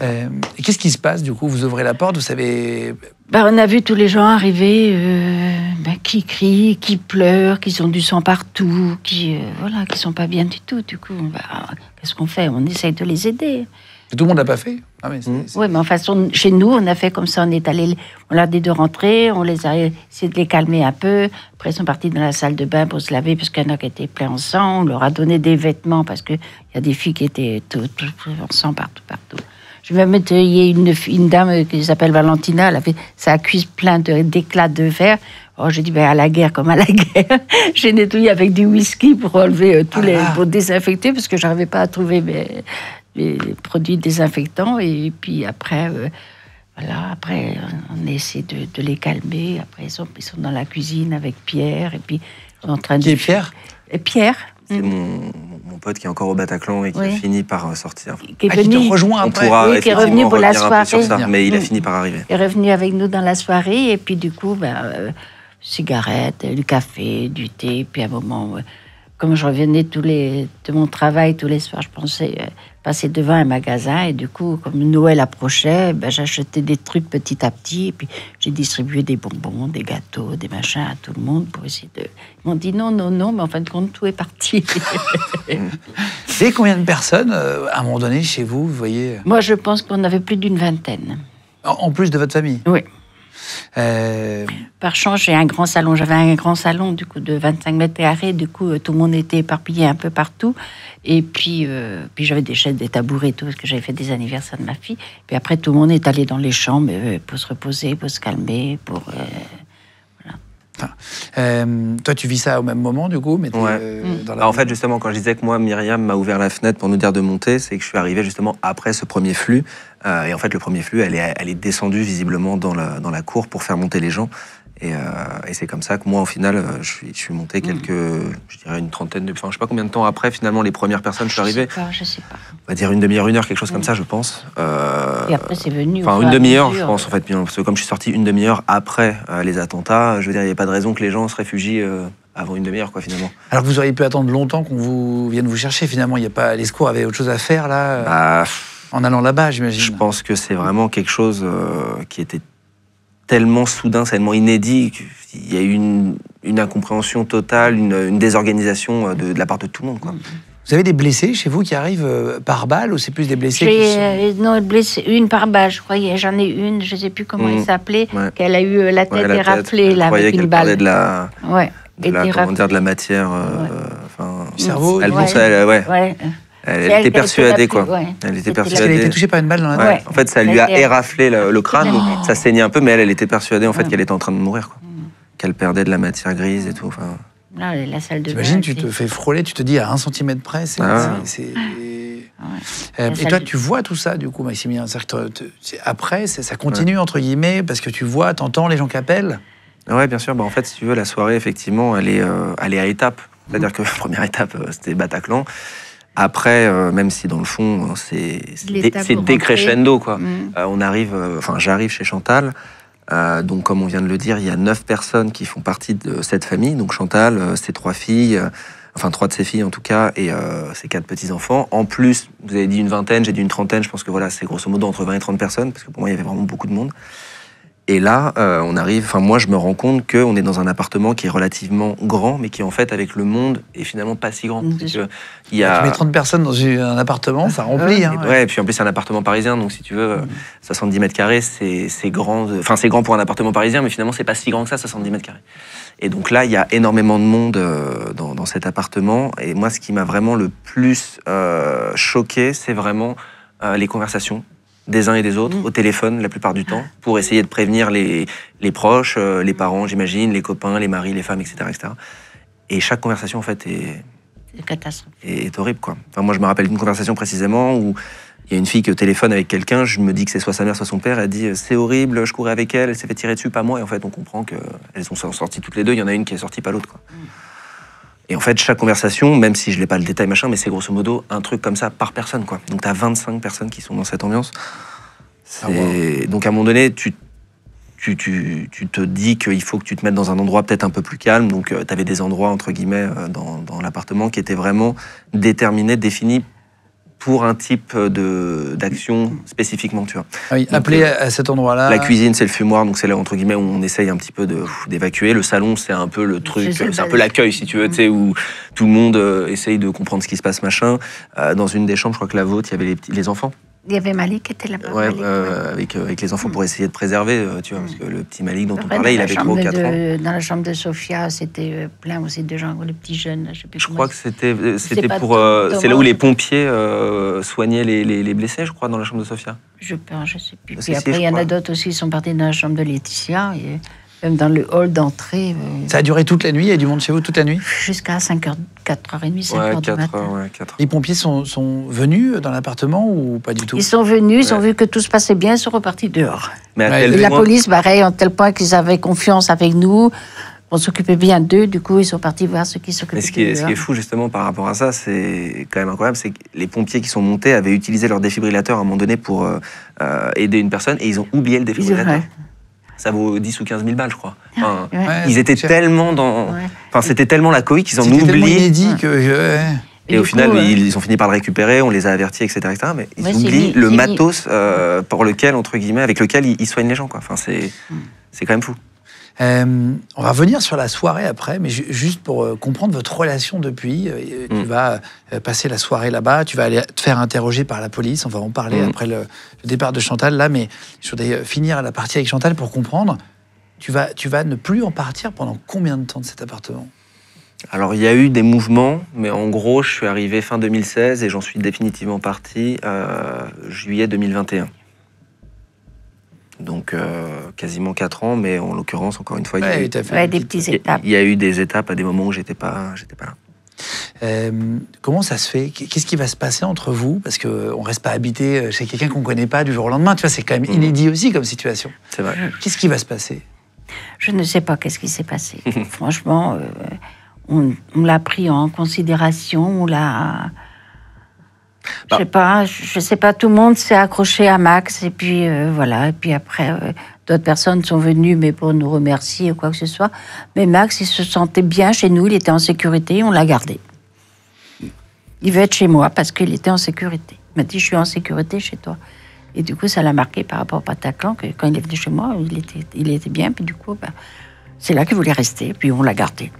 Et qu'est-ce qui se passe, du coup? Vous ouvrez la porte, vous savez... On a vu tous les gens arriver, qui crient, qui pleurent, qui ont du sang partout, qui sont pas bien du tout. Du coup, qu'est-ce qu'on fait? On essaye de les aider. Tout le monde l'a pas fait. Oui, mais en façon, chez nous, on a fait comme ça. On leur a dit de rentrer, on les a essayé de les calmer un peu. Après, ils sont partis dans la salle de bain pour se laver, parce qu'il y en a qui étaient pleins en sang. On leur a donné des vêtements, parce qu'il y a des filles qui étaient tout en sang partout. Je vais mettre, il y a une dame qui s'appelle Valentina, elle avait sa cuisse plein d'éclats de verre. Oh, j'ai dit, à la guerre comme à la guerre. J'ai nettoyé avec du whisky pour enlever pour désinfecter, parce que je n'arrivais pas à trouver les produits désinfectants. Et puis après, après on essaie de les calmer. Après, ils sont dans la cuisine avec Pierre. Et puis, ils sont en train de... Qui est Pierre? Et Pierre. C'est mon pote qui est encore au Bataclan et qui a fini par sortir. Qui te rejoint après. Qui est revenu pour la soirée. Sur ça, mais il a fini par arriver. Il est revenu avec nous dans la soirée. Et puis, du coup, cigarettes, du café, du thé. Puis à un moment... comme je revenais de mon travail tous les soirs, je pensais passer devant un magasin. Et du coup, comme Noël approchait, j'achetais des trucs petit à petit. Et puis, j'ai distribué des bonbons, des gâteaux, des machins à tout le monde pour essayer de... Ils m'ont dit non, mais en fin de compte, tout est parti. Et combien de personnes, à un moment donné, chez vous, vous voyez? Moi, je pense qu'on avait plus d'une vingtaine. En plus de votre famille? Oui. Par chance, j'ai un grand salon. J'avais un grand salon du coup de 25 mètres carrés. Du coup, tout le monde était éparpillé un peu partout. Et puis j'avais des chaises, des tabourets et tout, parce que j'avais fait des anniversaires de ma fille. Puis après, tout le monde est allé dans les chambres pour se reposer, pour se calmer, pour... toi, tu vis ça au même moment, du coup, mais en fait, justement, quand je disais que moi, Myriam m'a ouvert la fenêtre pour nous dire de monter, c'est que je suis arrivé justement après ce premier flux. Et en fait, le premier flux, elle est descendue visiblement dans la cour pour faire monter les gens. Et c'est comme ça que moi, au final, je suis monté je dirais une trentaine de... Enfin, je sais pas combien de temps après, finalement, les premières personnes, je suis arrivé. Je sais pas. On va dire une demi-heure, une heure, quelque chose comme ça, je pense. Et après, c'est venu... Enfin, une demi-heure, je pense, en fait. Parce que comme je suis sorti une demi-heure après les attentats, je veux dire, il n'y avait pas de raison que les gens se réfugient avant une demi-heure, quoi, finalement. Alors que vous auriez pu attendre longtemps qu'on vienne vous chercher, finalement. Il y a pas... Les secours avaient autre chose à faire, là, en allant là-bas, j'imagine. Je pense que c'est vraiment quelque chose qui était tellement soudain, tellement inédit, qu'il y a eu une incompréhension totale, une désorganisation de la part de tout le monde, quoi. Vous avez des blessés chez vous qui arrivent par balle, ou c'est plus des blessés qui sont... Non, une par balle, je croyais. J'en ai une, je ne sais plus comment elle s'appelait, qu'elle a eu la tête éraflée là, avec une balle. De la matière... du cerveau. Elle pensait, elle était persuadée, quoi. Elle était persuadée. Parce qu'elle a été touchée par une balle dans la tête. Ouais. En fait, ça lui a éraflé le crâne, donc ça saignait un peu, mais elle était persuadée en fait qu'elle était en train de mourir, quoi. Qu'elle perdait de la matière grise et tout. Enfin... Là, la salle de bain. T'imagines, tu te fais frôler, tu te dis à 1 cm près, et toi, tu vois tout ça, du coup, Maximilien. Après, ça continue, entre guillemets, parce que tu vois, t'entends les gens qui appellent. Ouais, bien sûr. En fait, si tu veux, la soirée, effectivement, elle est à étapes. C'est-à-dire que la première étape, c'était Bataclan. Après, même si dans le fond, c'est décrescendo, quoi. J'arrive chez Chantal. Donc, comme on vient de le dire, il y a 9 personnes qui font partie de cette famille. Donc, Chantal, ses 3 filles, 3 de ses filles en tout cas, et ses 4 petits-enfants. En plus, vous avez dit une vingtaine, j'ai dit une trentaine. Je pense que voilà, c'est grosso modo entre 20 et 30 personnes, parce que pour moi, il y avait vraiment beaucoup de monde. Et là, moi, je me rends compte qu'on est dans un appartement qui est relativement grand, mais qui, en fait, avec le monde, est finalement pas si grand. Tu mets 30 personnes dans un appartement, ça remplit. Et puis en plus, c'est un appartement parisien, donc si tu veux, 70 mètres carrés, c'est grand. Enfin, c'est grand pour un appartement parisien, mais finalement, c'est pas si grand que ça, 70 mètres carrés. Et donc là, il y a énormément de monde dans cet appartement. Et moi, ce qui m'a vraiment le plus choqué, c'est vraiment les conversations des uns et des autres, au téléphone la plupart du temps, pour essayer de prévenir les proches, les parents, j'imagine, les copains, les maris, les femmes, etc., etc. Et chaque conversation, en fait, est horrible, quoi. Enfin, moi, je me rappelle d'une conversation précisément où il y a une fille qui est au téléphone avec quelqu'un, je me dis que c'est soit sa mère, soit son père, elle dit « c'est horrible, je courais avec elle, elle s'est fait tirer dessus, pas moi ». Et en fait, on comprend qu'elles sont sorties toutes les deux, il y en a une qui est sortie, pas l'autre, quoi. Et en fait, chaque conversation, même si je n'ai pas le détail, machin, mais c'est grosso modo un truc comme ça par personne, quoi. Donc, tu as 25 personnes qui sont dans cette ambiance. Donc, à un moment donné, tu te dis qu'il faut que tu te mettes dans un endroit peut-être un peu plus calme. Donc, tu avais des endroits, entre guillemets, dans l'appartement qui étaient vraiment déterminés, définis pour un type d'action spécifiquement, tu vois. Ah oui, appelé à cet endroit-là. La cuisine, c'est le fumoir, donc c'est là, entre guillemets, où on essaye un petit peu d'évacuer. Le salon, c'est un peu le truc, c'est un peu l'accueil, si tu veux, tu sais, où tout le monde essaye de comprendre ce qui se passe, machin. Dans une des chambres, je crois que la vôtre, il y avait les enfants. Il y avait Malik qui était là-bas. Avec les enfants pour essayer de préserver, tu vois, parce que le petit Malik dont on parlait, il avait 3 ou 4 ans. Dans la chambre de Sophia, c'était plein aussi de gens, les petits jeunes. Je crois que c'était pour... c'est là où les pompiers soignaient les blessés, je crois, dans la chambre de Sophia. Je sais plus. Puis après, il y en a d'autres aussi qui sont partis dans la chambre de Laetitia, et même dans le hall d'entrée. Ça a duré toute la nuit? Il y a du monde chez vous toute la nuit? Jusqu'à 5h30, 5h du matin. 4 heures. Les pompiers sont venus dans l'appartement ou pas du tout? Ils sont venus, ils ont vu que tout se passait bien, ils sont repartis dehors. Mais et la police, pareil, en tel point qu'ils avaient confiance avec nous, on s'occupait bien d'eux, du coup, ils sont partis voir ceux qui s'occupaient d'eux. Ce qui est fou, justement, par rapport à ça, c'est quand même incroyable, c'est que les pompiers qui sont montés avaient utilisé leur défibrillateur à un moment donné pour aider une personne, et ils ont oublié le défibrillateur. ça vaut 10 ou 15 000 balles, je crois. Enfin, Ouais. ils étaient tellement dans... Enfin, c'était tellement la cohue qu'ils en oublient. C'était tellement inédit que... Et au final, ils ont fini par le récupérer, on les a avertis, etc. Mais ils Ouais, oublient le matos pour lequel, entre guillemets, avec lequel ils soignent les gens, quoi. Enfin, c'est quand même fou. On va revenir sur la soirée après, mais juste pour comprendre votre relation depuis. Tu vas passer la soirée là-bas, tu vas aller te faire interroger par la police. On va en parler après le départ de Chantal, là, mais je voudrais finir la partie avec Chantal pour comprendre. Tu vas ne plus en partir pendant combien de temps de cet appartement ? Alors, il y a eu des mouvements, mais en gros, je suis arrivé fin 2016 et j'en suis définitivement parti juillet 2021. Donc, quasiment 4 ans, mais en l'occurrence, encore une fois, il y a eu des petites étapes. Il y a eu des étapes à des moments où j'étais pas là. Comment ça se fait ? Qu'est-ce qui va se passer entre vous ? Parce qu'on ne reste pas habité chez quelqu'un qu'on ne connaît pas du jour au lendemain. Tu vois, c'est quand même inédit aussi comme situation. C'est vrai. Qu'est-ce qui va se passer ? Je ne sais pas qu'est-ce qui s'est passé. Franchement, on l'a pris en considération, on l'a... Je sais pas, tout le monde s'est accroché à Max, et puis voilà, et puis après, d'autres personnes sont venues, mais pour nous remercier ou quoi que ce soit. Mais Max, il se sentait bien chez nous, il était en sécurité, on l'a gardé. Il veut être chez moi parce qu'il était en sécurité. Il m'a dit, je suis en sécurité chez toi. Et du coup, ça l'a marqué par rapport au Bataclan, que quand il est venu chez moi, il était bien, puis du coup, c'est là qu'il voulait rester, puis on l'a gardé.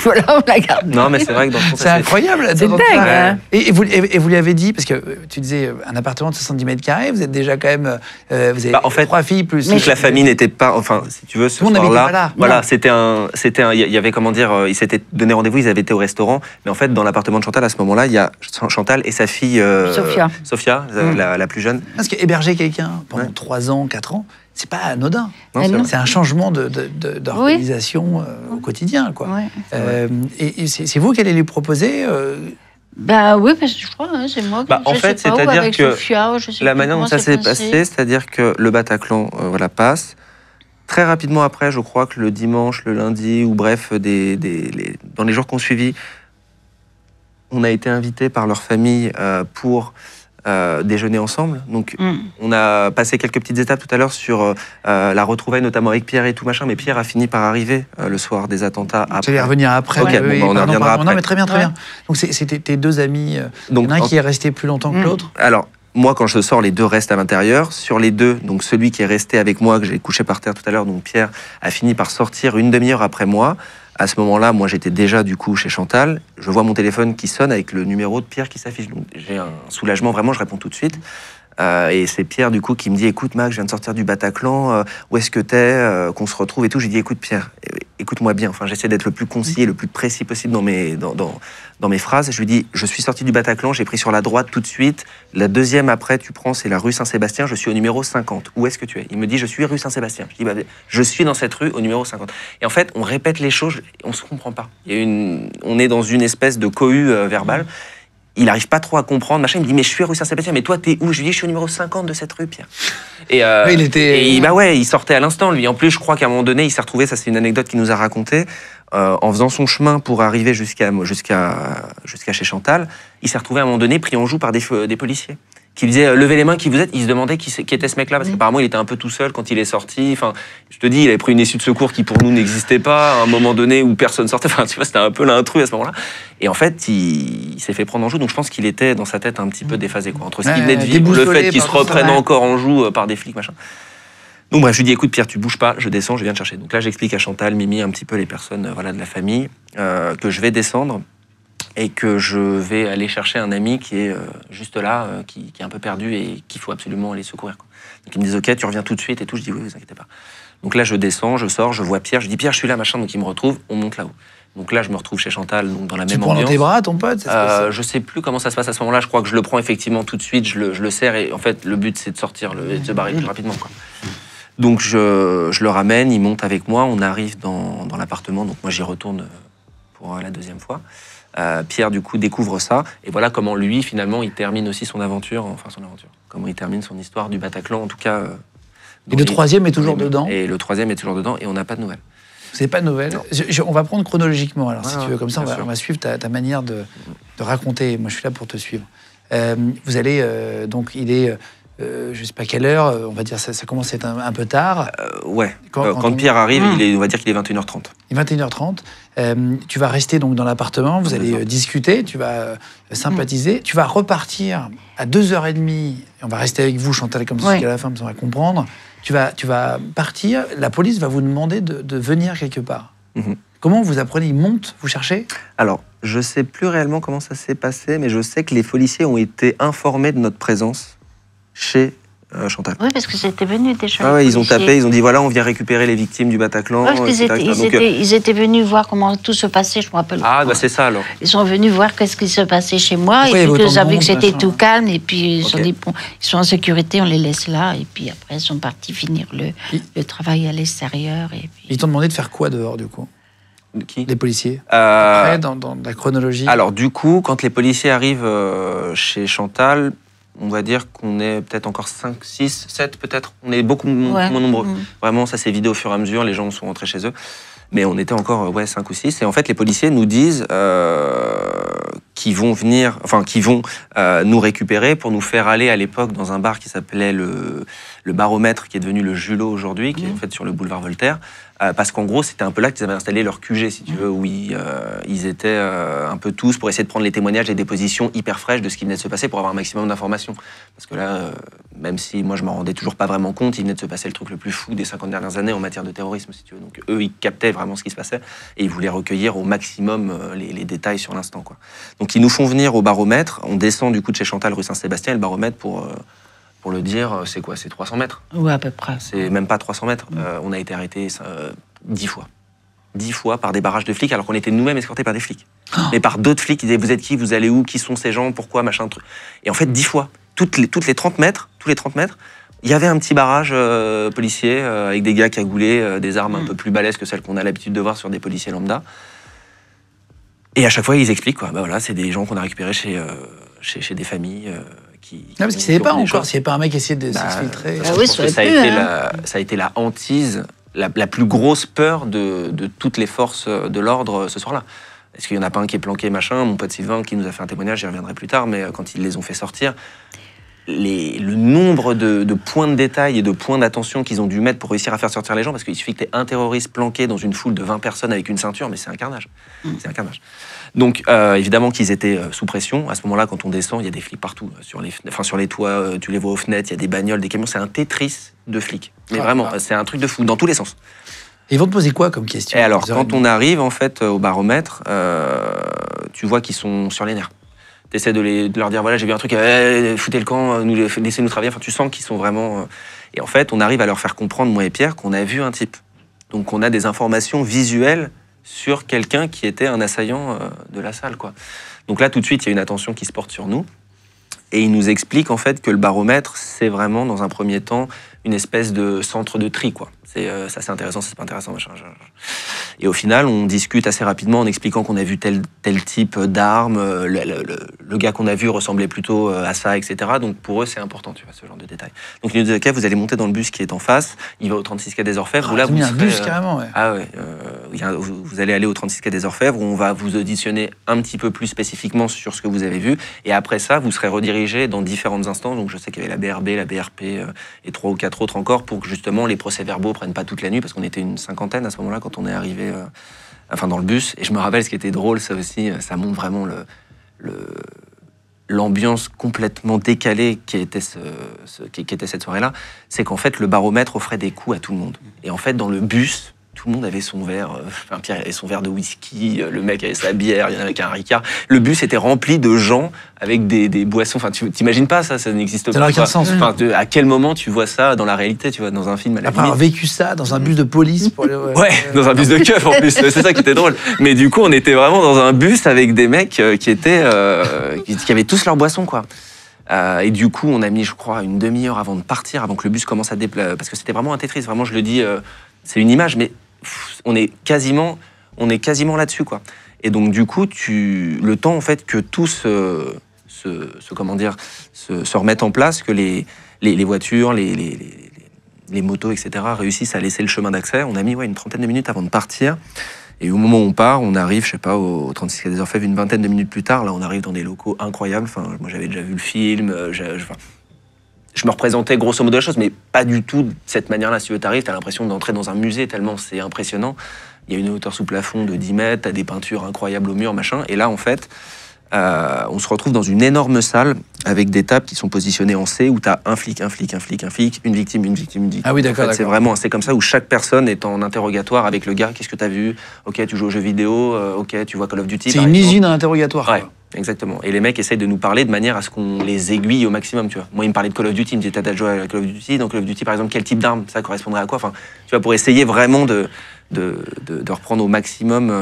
Voilà, on la garde. Non, mais c'est vrai que dans son c'est incroyable. C'est dingue. Hein. Et vous lui avez dit, parce que tu disais un appartement de 70 mètres carrés, vous êtes déjà quand même. Vous avez en fait, 3 filles plus. Toute la famille n'était pas. Enfin, si tu veux, ce soir-là. Voilà, il y avait, comment dire, ils s'étaient donné rendez-vous, ils avaient été au restaurant. Mais en fait, dans l'appartement de Chantal, à ce moment-là, il y a Chantal et sa fille. Sophia, la plus jeune. Parce qu'héberger quelqu'un pendant 3 ans, 4 ans, c'est pas anodin. Non, c'est un changement d'organisation au quotidien, quoi. Ouais. Et c'est vous qui allez lui proposer oui, parce que je crois, c'est moi. En fait, c'est-à-dire que Sophia, la manière dont ça s'est passé, c'est-à-dire que le Bataclan passe. Très rapidement après, je crois que le dimanche, le lundi, ou bref, dans les jours qu'on suivit, on a été invités par leur famille pour déjeuner ensemble. Donc, on a passé quelques petites étapes tout à l'heure sur la retrouvaille, notamment avec Pierre et tout machin, mais Pierre a fini par arriver le soir des attentats. Vous allez revenir après. Ok, on en reviendra après. Non, mais très bien, très bien. Donc, c'était tes 2 amis. Donc, il y en a un qui est resté plus longtemps que l'autre. Alors, moi, quand je sors, les 2 restent à l'intérieur. Sur les 2, donc celui qui est resté avec moi, que j'ai couché par terre tout à l'heure, donc Pierre, a fini par sortir une demi-heure après moi. À ce moment-là, moi, j'étais déjà du coup chez Chantal. Je vois mon téléphone qui sonne avec le numéro de Pierre qui s'affiche. Donc, j'ai un soulagement, vraiment, je réponds tout de suite. Et c'est Pierre, du coup, qui me dit « Écoute, Max, je viens de sortir du Bataclan, où est-ce que t'es qu'on se retrouve et tout ?» J'ai dit « Écoute, Pierre, écoute-moi bien. » Enfin, j'essaie d'être le plus concis et le plus précis possible dans mes phrases. Je lui dis « Je suis sorti du Bataclan, j'ai pris sur la droite tout de suite. La deuxième après, tu prends, c'est la rue Saint-Sébastien. Je suis au numéro 50. Où est-ce que tu es ?» Il me dit « Je suis rue Saint-Sébastien. » Je dis « Je suis dans cette rue au numéro 50. » Et en fait, on répète les choses, on ne se comprend pas. On est dans une espèce de cohue verbale. Il n'arrive pas trop à comprendre, machin. Il me dit, mais je suis rue Saint-Sébastien, mais toi, t'es où? Je lui dis, je suis au numéro 50 de cette rue, Pierre. Et, il sortait à l'instant, lui. En plus, je crois qu'à un moment donné, il s'est retrouvé, ça c'est une anecdote qu'il nous a racontée, en faisant son chemin pour arriver jusqu'à chez Chantal, il s'est retrouvé à un moment donné pris en joue par des policiers qui lui disaient, levez les mains, qui vous êtes? Il se demandait qui était ce mec-là, parce qu'apparemment, il était un peu tout seul quand il est sorti. Enfin, je te dis, il avait pris une issue de secours qui, pour nous, n'existait pas, à un moment donné où personne sortait. Enfin, tu vois, c'était un peu l'intrus à ce moment-là. Et en fait, il s'est fait prendre en joue. Donc, je pense qu'il était, dans sa tête, un petit peu déphasé, quoi. Entre ce qu'il venait de vivre, le fait qu'il se reprenne encore en joue par des flics, machin. Donc, bref, je lui dis, écoute, Pierre, tu bouges pas, je descends, je viens te chercher. Donc là, j'explique à Chantal, Mimi, un petit peu les personnes de la famille, que je vais descendre et que je vais aller chercher un ami qui est juste là, qui est un peu perdu et qu'il faut absolument aller secourir, quoi. Donc ils me disent, ok, tu reviens tout de suite et tout. Je dis, oui, vous inquiétez pas. Donc là, je descends, je sors, je vois Pierre, je dis, Pierre, je suis là, machin. Donc il me retrouve, on monte là-haut. Donc là, je me retrouve chez Chantal, donc dans la même ambiance. Tu prends dans tes bras, ton pote? Je sais plus comment ça se passe à ce moment-là. Je crois que je le prends effectivement tout de suite, je le serre et en fait, le but, c'est de sortir, de se barrer plus rapidement, quoi. Donc je le ramène, il monte avec moi, on arrive dans l'appartement. Donc moi, j'y retourne pour la deuxième fois. Pierre, du coup, découvre ça. Et voilà comment lui, finalement, il termine aussi son aventure. Comment il termine son histoire du Bataclan, en tout cas. Et le troisième est toujours dedans? Et le troisième est toujours dedans et on n'a pas de nouvelles. Vous n'avez pas de nouvelles? On va prendre chronologiquement, alors, si tu veux. Comme ça, on va suivre ta manière de raconter. Moi, je suis là pour te suivre. Vous allez... donc, il est je sais pas quelle heure, on va dire ça commence à être un peu tard. Ouais, quand Pierre arrive, on va dire qu'il est 21h30. Il est 21h30. Tu vas rester donc dans l'appartement, vous allez discuter, tu vas sympathiser. Tu vas repartir à 2h30, et on va rester avec vous, Chantal, comme ça, jusqu'à la fin, on va comprendre. Tu vas partir, la police va vous demander de venir quelque part. Comment vous apprenez? Ils montent, vous cherchez? Alors, je ne sais plus réellement comment ça s'est passé, mais je sais que les policiers ont été informés de notre présence chez Chantal. Oui, parce que c'était venu déjà. Ah ouais, ils ont tapé, ils ont dit voilà, on vient récupérer les victimes du Bataclan. Ouais, parce ils étaient venus voir comment tout se passait, je me rappelle. Ah, bah c'est ça alors. Ils sont venus voir qu'est-ce qui se passait chez moi, Pourquoi et puis ils avaient que c'était machin. tout calme, et puis ils ont dit bon, ils sont en sécurité, on les laisse là, et puis après ils sont partis finir le travail à l'extérieur. Et puis... Ils t'ont demandé de faire quoi dehors, du coup? Qui? Les policiers. Après, dans la chronologie. Alors, du coup, quand les policiers arrivent chez Chantal, on va dire qu'on est peut-être encore 5, 6, 7 peut-être. On est beaucoup moins nombreux. Vraiment, ça s'est vidé au fur et à mesure, les gens sont rentrés chez eux. Mais on était encore 5 ou 6. Et en fait, les policiers nous disent qu'ils vont venir, enfin, qu'ils vont nous récupérer pour nous faire aller à l'époque dans un bar qui s'appelait le Baromètre, qui est devenu le Julot aujourd'hui, qui est en fait sur le boulevard Voltaire. Parce qu'en gros, c'était un peu là qu'ils avaient installé leur QG, si tu veux, où ils étaient un peu tous pour essayer de prendre les témoignages et des positions hyper fraîches de ce qui venait de se passer pour avoir un maximum d'informations. Parce que là, même si moi je m'en rendais toujours pas vraiment compte, il venait de se passer le truc le plus fou des 50 dernières années en matière de terrorisme, si tu veux. Donc eux, ils captaient vraiment ce qui se passait et ils voulaient recueillir au maximum les détails sur l'instant, quoi. Donc ils nous font venir au Baromètre. On descend du coup de chez Chantal, rue Saint-Sébastien, et le Baromètre, pour le dire, c'est quoi? C'est 300 mètres. Oui, à peu près. C'est même pas 300 mètres. On a été arrêtés 10 fois. 10 fois par des barrages de flics, alors qu'on était nous-mêmes escortés par des flics. Mais par d'autres flics qui disaient, vous êtes qui? Vous allez où? Qui sont ces gens? Pourquoi? Machin, truc. Et en fait, 10 fois. Toutes les 30 mètres, tous les 30 mètres, il y avait un petit barrage policier avec des gars cagoulés, des armes un peu plus balèzes que celles qu'on a l'habitude de voir sur des policiers lambda. Et à chaque fois, ils expliquent, quoi. Bah voilà, c'est des gens qu'on a récupérés chez des familles qui... Non, parce qu'ils ne savaient pas encore s'il n'y avait pas un mec qui essayait de s'exfiltrer. Ah oui, ça a été la hantise, la plus grosse peur de toutes les forces de l'ordre ce soir-là. Est-ce qu'il n'y en a pas un qui est planqué, machin? Mon pote Sylvain qui nous a fait un témoignage, j'y reviendrai plus tard, mais quand ils les ont fait sortir, le nombre de points de détail et de points d'attention qu'ils ont dû mettre pour réussir à faire sortir les gens, parce qu'il suffit que tu aies un terroriste planqué dans une foule de 20 personnes avec une ceinture, mais c'est un carnage. C'est un carnage. Donc, évidemment qu'ils étaient sous pression. À ce moment-là, quand on descend, il y a des flics partout. Sur les toits, tu les vois aux fenêtres, il y a des bagnoles, des camions. C'est un Tetris de flics. Mais vraiment, c'est un truc de fou, dans tous les sens. Et ils vont te poser quoi comme question? Et alors, quand on arrive, en fait, au Baromètre, tu vois qu'ils sont sur les nerfs. Tu essaies de leur dire, voilà, j'ai vu un truc, foutez le camp, laissez-nous travailler. Enfin, tu sens qu'ils sont vraiment... Et en fait, on arrive à leur faire comprendre, moi et Pierre, qu'on a vu un type. Donc, on a des informations visuelles sur quelqu'un qui était un assaillant de la salle, quoi. Donc là, tout de suite, il y a une attention qui se porte sur nous. Et il nous explique, en fait, que le Baromètre, c'est vraiment, dans un premier temps, une espèce de centre de tri, quoi. Ça, c'est intéressant, c'est pas intéressant, machin. Et au final, on discute assez rapidement en expliquant qu'on a vu tel type d'arme. Le gars qu'on a vu ressemblait plutôt à ça, etc. Donc pour eux, c'est important, tu vois, ce genre de détails. Donc ils nous disent, OK, vous allez monter dans le bus qui est en face. Il va au 36 quai des Orfèvres. Là, vous serez, un bus carrément, ouais. Ah ouais. Vous allez aller au 36 quai des Orfèvres où on va vous auditionner un petit peu plus spécifiquement sur ce que vous avez vu. Et après ça, vous serez redirigé dans différentes instances. Donc je sais qu'il y avait la BRB, la BRP et 3 ou 4 autres encore pour que justement les procès-verbaux prennent pas toute la nuit parce qu'on était une cinquantaine à ce moment-là quand on est arrivé dans le bus. Et je me rappelle ce qui était drôle, ça aussi, ça montre vraiment l'ambiance complètement décalée qui était cette soirée-là, c'est qu'en fait le Baromètre offrait des coups à tout le monde. Et en fait dans le bus, tout le monde avait son verre, Pierre avait son verre de whisky, le mec avait sa bière, il y en avait avec un Ricard. Le bus était rempli de gens avec des boissons. Enfin, tu t'imagines pas ça n'existe pas. Ça n'a aucun sens. Enfin, à quel moment tu vois ça dans la réalité, tu vois, dans un film à la limite. Avoir vécu ça dans un bus de police pour aller... Ouais, dans un bus de keuf en plus, c'est ça qui était drôle. Mais du coup, on était vraiment dans un bus avec des mecs qui avaient tous leurs boissons, quoi. Et du coup, on a mis, je crois, une demi-heure avant de partir, avant que le bus commence à déplacer. Parce que c'était vraiment un Tetris, vraiment, je le dis, c'est une image, mais on est quasiment là-dessus, quoi. Et donc, du coup, le temps, en fait, que tout se remettent en place, que les voitures, les motos, etc., réussissent à laisser le chemin d'accès, on a mis une trentaine de minutes avant de partir. Et au moment où on part, on arrive, je sais pas, au 36 quai des Orfèvres, une vingtaine de minutes plus tard. Là, on arrive dans des locaux incroyables. Enfin, moi, j'avais déjà vu le film. je me représentais grosso modo la chose, mais pas du tout de cette manière-là. Si tu veux, t'arrives, t'as l'impression d'entrer dans un musée tellement c'est impressionnant. Il y a une hauteur sous plafond de 10 mètres, t'as des peintures incroyables au mur, machin. Et là, en fait, on se retrouve dans une énorme salle avec des tables qui sont positionnées en C où tu as un flic, une victime, une victime. Ah oui, d'accord. En fait, c'est vraiment un C comme ça où chaque personne est en interrogatoire avec le gars. Qu'est-ce que tu as vu? Ok, tu joues aux jeux vidéo. Ok, tu vois Call of Duty. C'est une usine à interrogatoire. Ouais, quoi. exactement. Et les mecs essayent de nous parler de manière à ce qu'on les aiguille au maximum. Tu vois. Moi, ils me parlaient de Call of Duty. Ils me disaient, t'as joué à Call of Duty. Dans Call of Duty, par exemple, quel type d'arme ça correspondrait à quoi? Enfin, tu vois, pour essayer vraiment de reprendre au maximum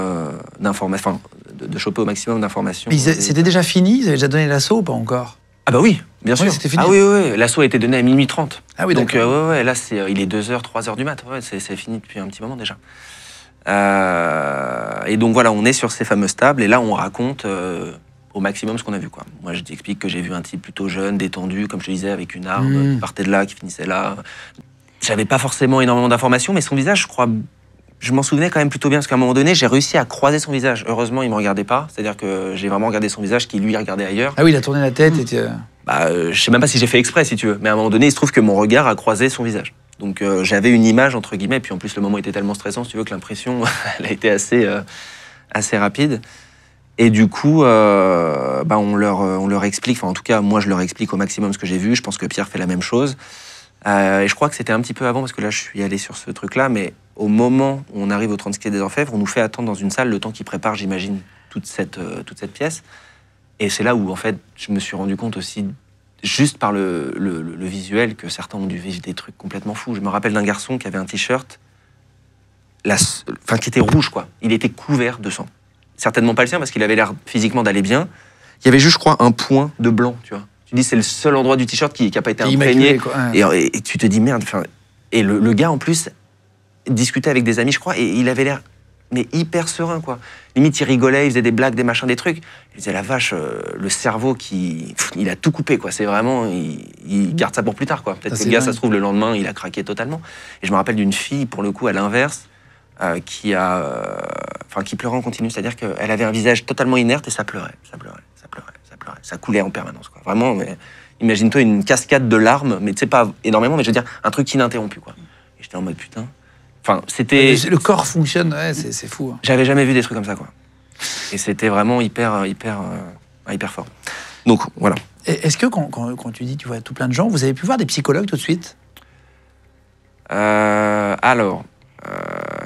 d'informations. Enfin, de choper au maximum d'informations. C'était déjà fini? Ils avaient déjà donné l'assaut ou pas encore? Ah bah oui, bien sûr. C'était fini. Ah oui. L'assaut a été donné à minuit 30. Ah oui, donc d'accord. là, il est 2h, 3h du mat. Ouais, c'est fini depuis un petit moment déjà. Et donc voilà, on est sur ces fameuses tables et là, on raconte au maximum ce qu'on a vu, quoi. Moi, je t'explique que j'ai vu un type plutôt jeune, détendu, comme je te disais, avec une arme, qui partait de là, qui finissait là. J'avais pas forcément énormément d'informations, mais son visage, je crois... Je m'en souvenais quand même plutôt bien, parce qu'à un moment donné, j'ai réussi à croiser son visage. Heureusement, il ne me regardait pas. C'est-à-dire que j'ai vraiment regardé son visage, qui lui regardait ailleurs. Ah oui, il a tourné la tête et... Je sais même pas si j'ai fait exprès, si tu veux. Mais à un moment donné, il se trouve que mon regard a croisé son visage. Donc j'avais une image, entre guillemets. Puis en plus, le moment était tellement stressant, si tu veux, que l'impression, elle a été assez rapide. Et du coup, on leur explique, enfin en tout cas, moi, je leur explique au maximum ce que j'ai vu. Je pense que Pierre fait la même chose. Et je crois que c'était un petit peu avant, parce que là, je suis allé sur ce truc-là, mais au moment où on arrive au 30 quai des Orfèvres, on nous fait attendre dans une salle le temps qu'ils préparent, j'imagine, toute cette pièce. Et c'est là où, en fait, je me suis rendu compte aussi, juste par le visuel, que certains ont dû vivre des trucs complètement fous. Je me rappelle d'un garçon qui avait un t-shirt, qui était rouge, quoi. Il était couvert de sang. Certainement pas le sien, parce qu'il avait l'air physiquement d'aller bien. Il y avait juste, je crois, un point de blanc, tu vois. Tu dis, c'est le seul endroit du t-shirt qui n'a pas été imprégné. Et tu te dis, merde. Et le gars, en plus, discutait avec des amis, je crois, et il avait l'air hyper serein, quoi. Limite, il rigolait, il faisait des blagues, des machins, des trucs. Il disait, la vache, le cerveau, il a tout coupé, quoi. C'est vraiment... Il garde ça pour plus tard, quoi. Peut-être que le gars, ça se trouve, le lendemain, il a craqué totalement. Et je me rappelle d'une fille, pour le coup, à l'inverse, qui pleurait en continu. C'est-à-dire qu'elle avait un visage totalement inerte et ça pleurait. Ça coulait en permanence, quoi. Vraiment, mais imagine-toi une cascade de larmes, mais tu sais, pas énormément, mais je veux dire, un truc ininterrompu, quoi. Et j'étais en mode, putain... Enfin, c'était... Le corps fonctionne, ouais, c'est fou. Hein. J'avais jamais vu des trucs comme ça, quoi. Et c'était vraiment hyper fort. Donc, voilà. Est-ce que quand tu dis tu vois tout plein de gens, vous avez pu voir des psychologues tout de suite?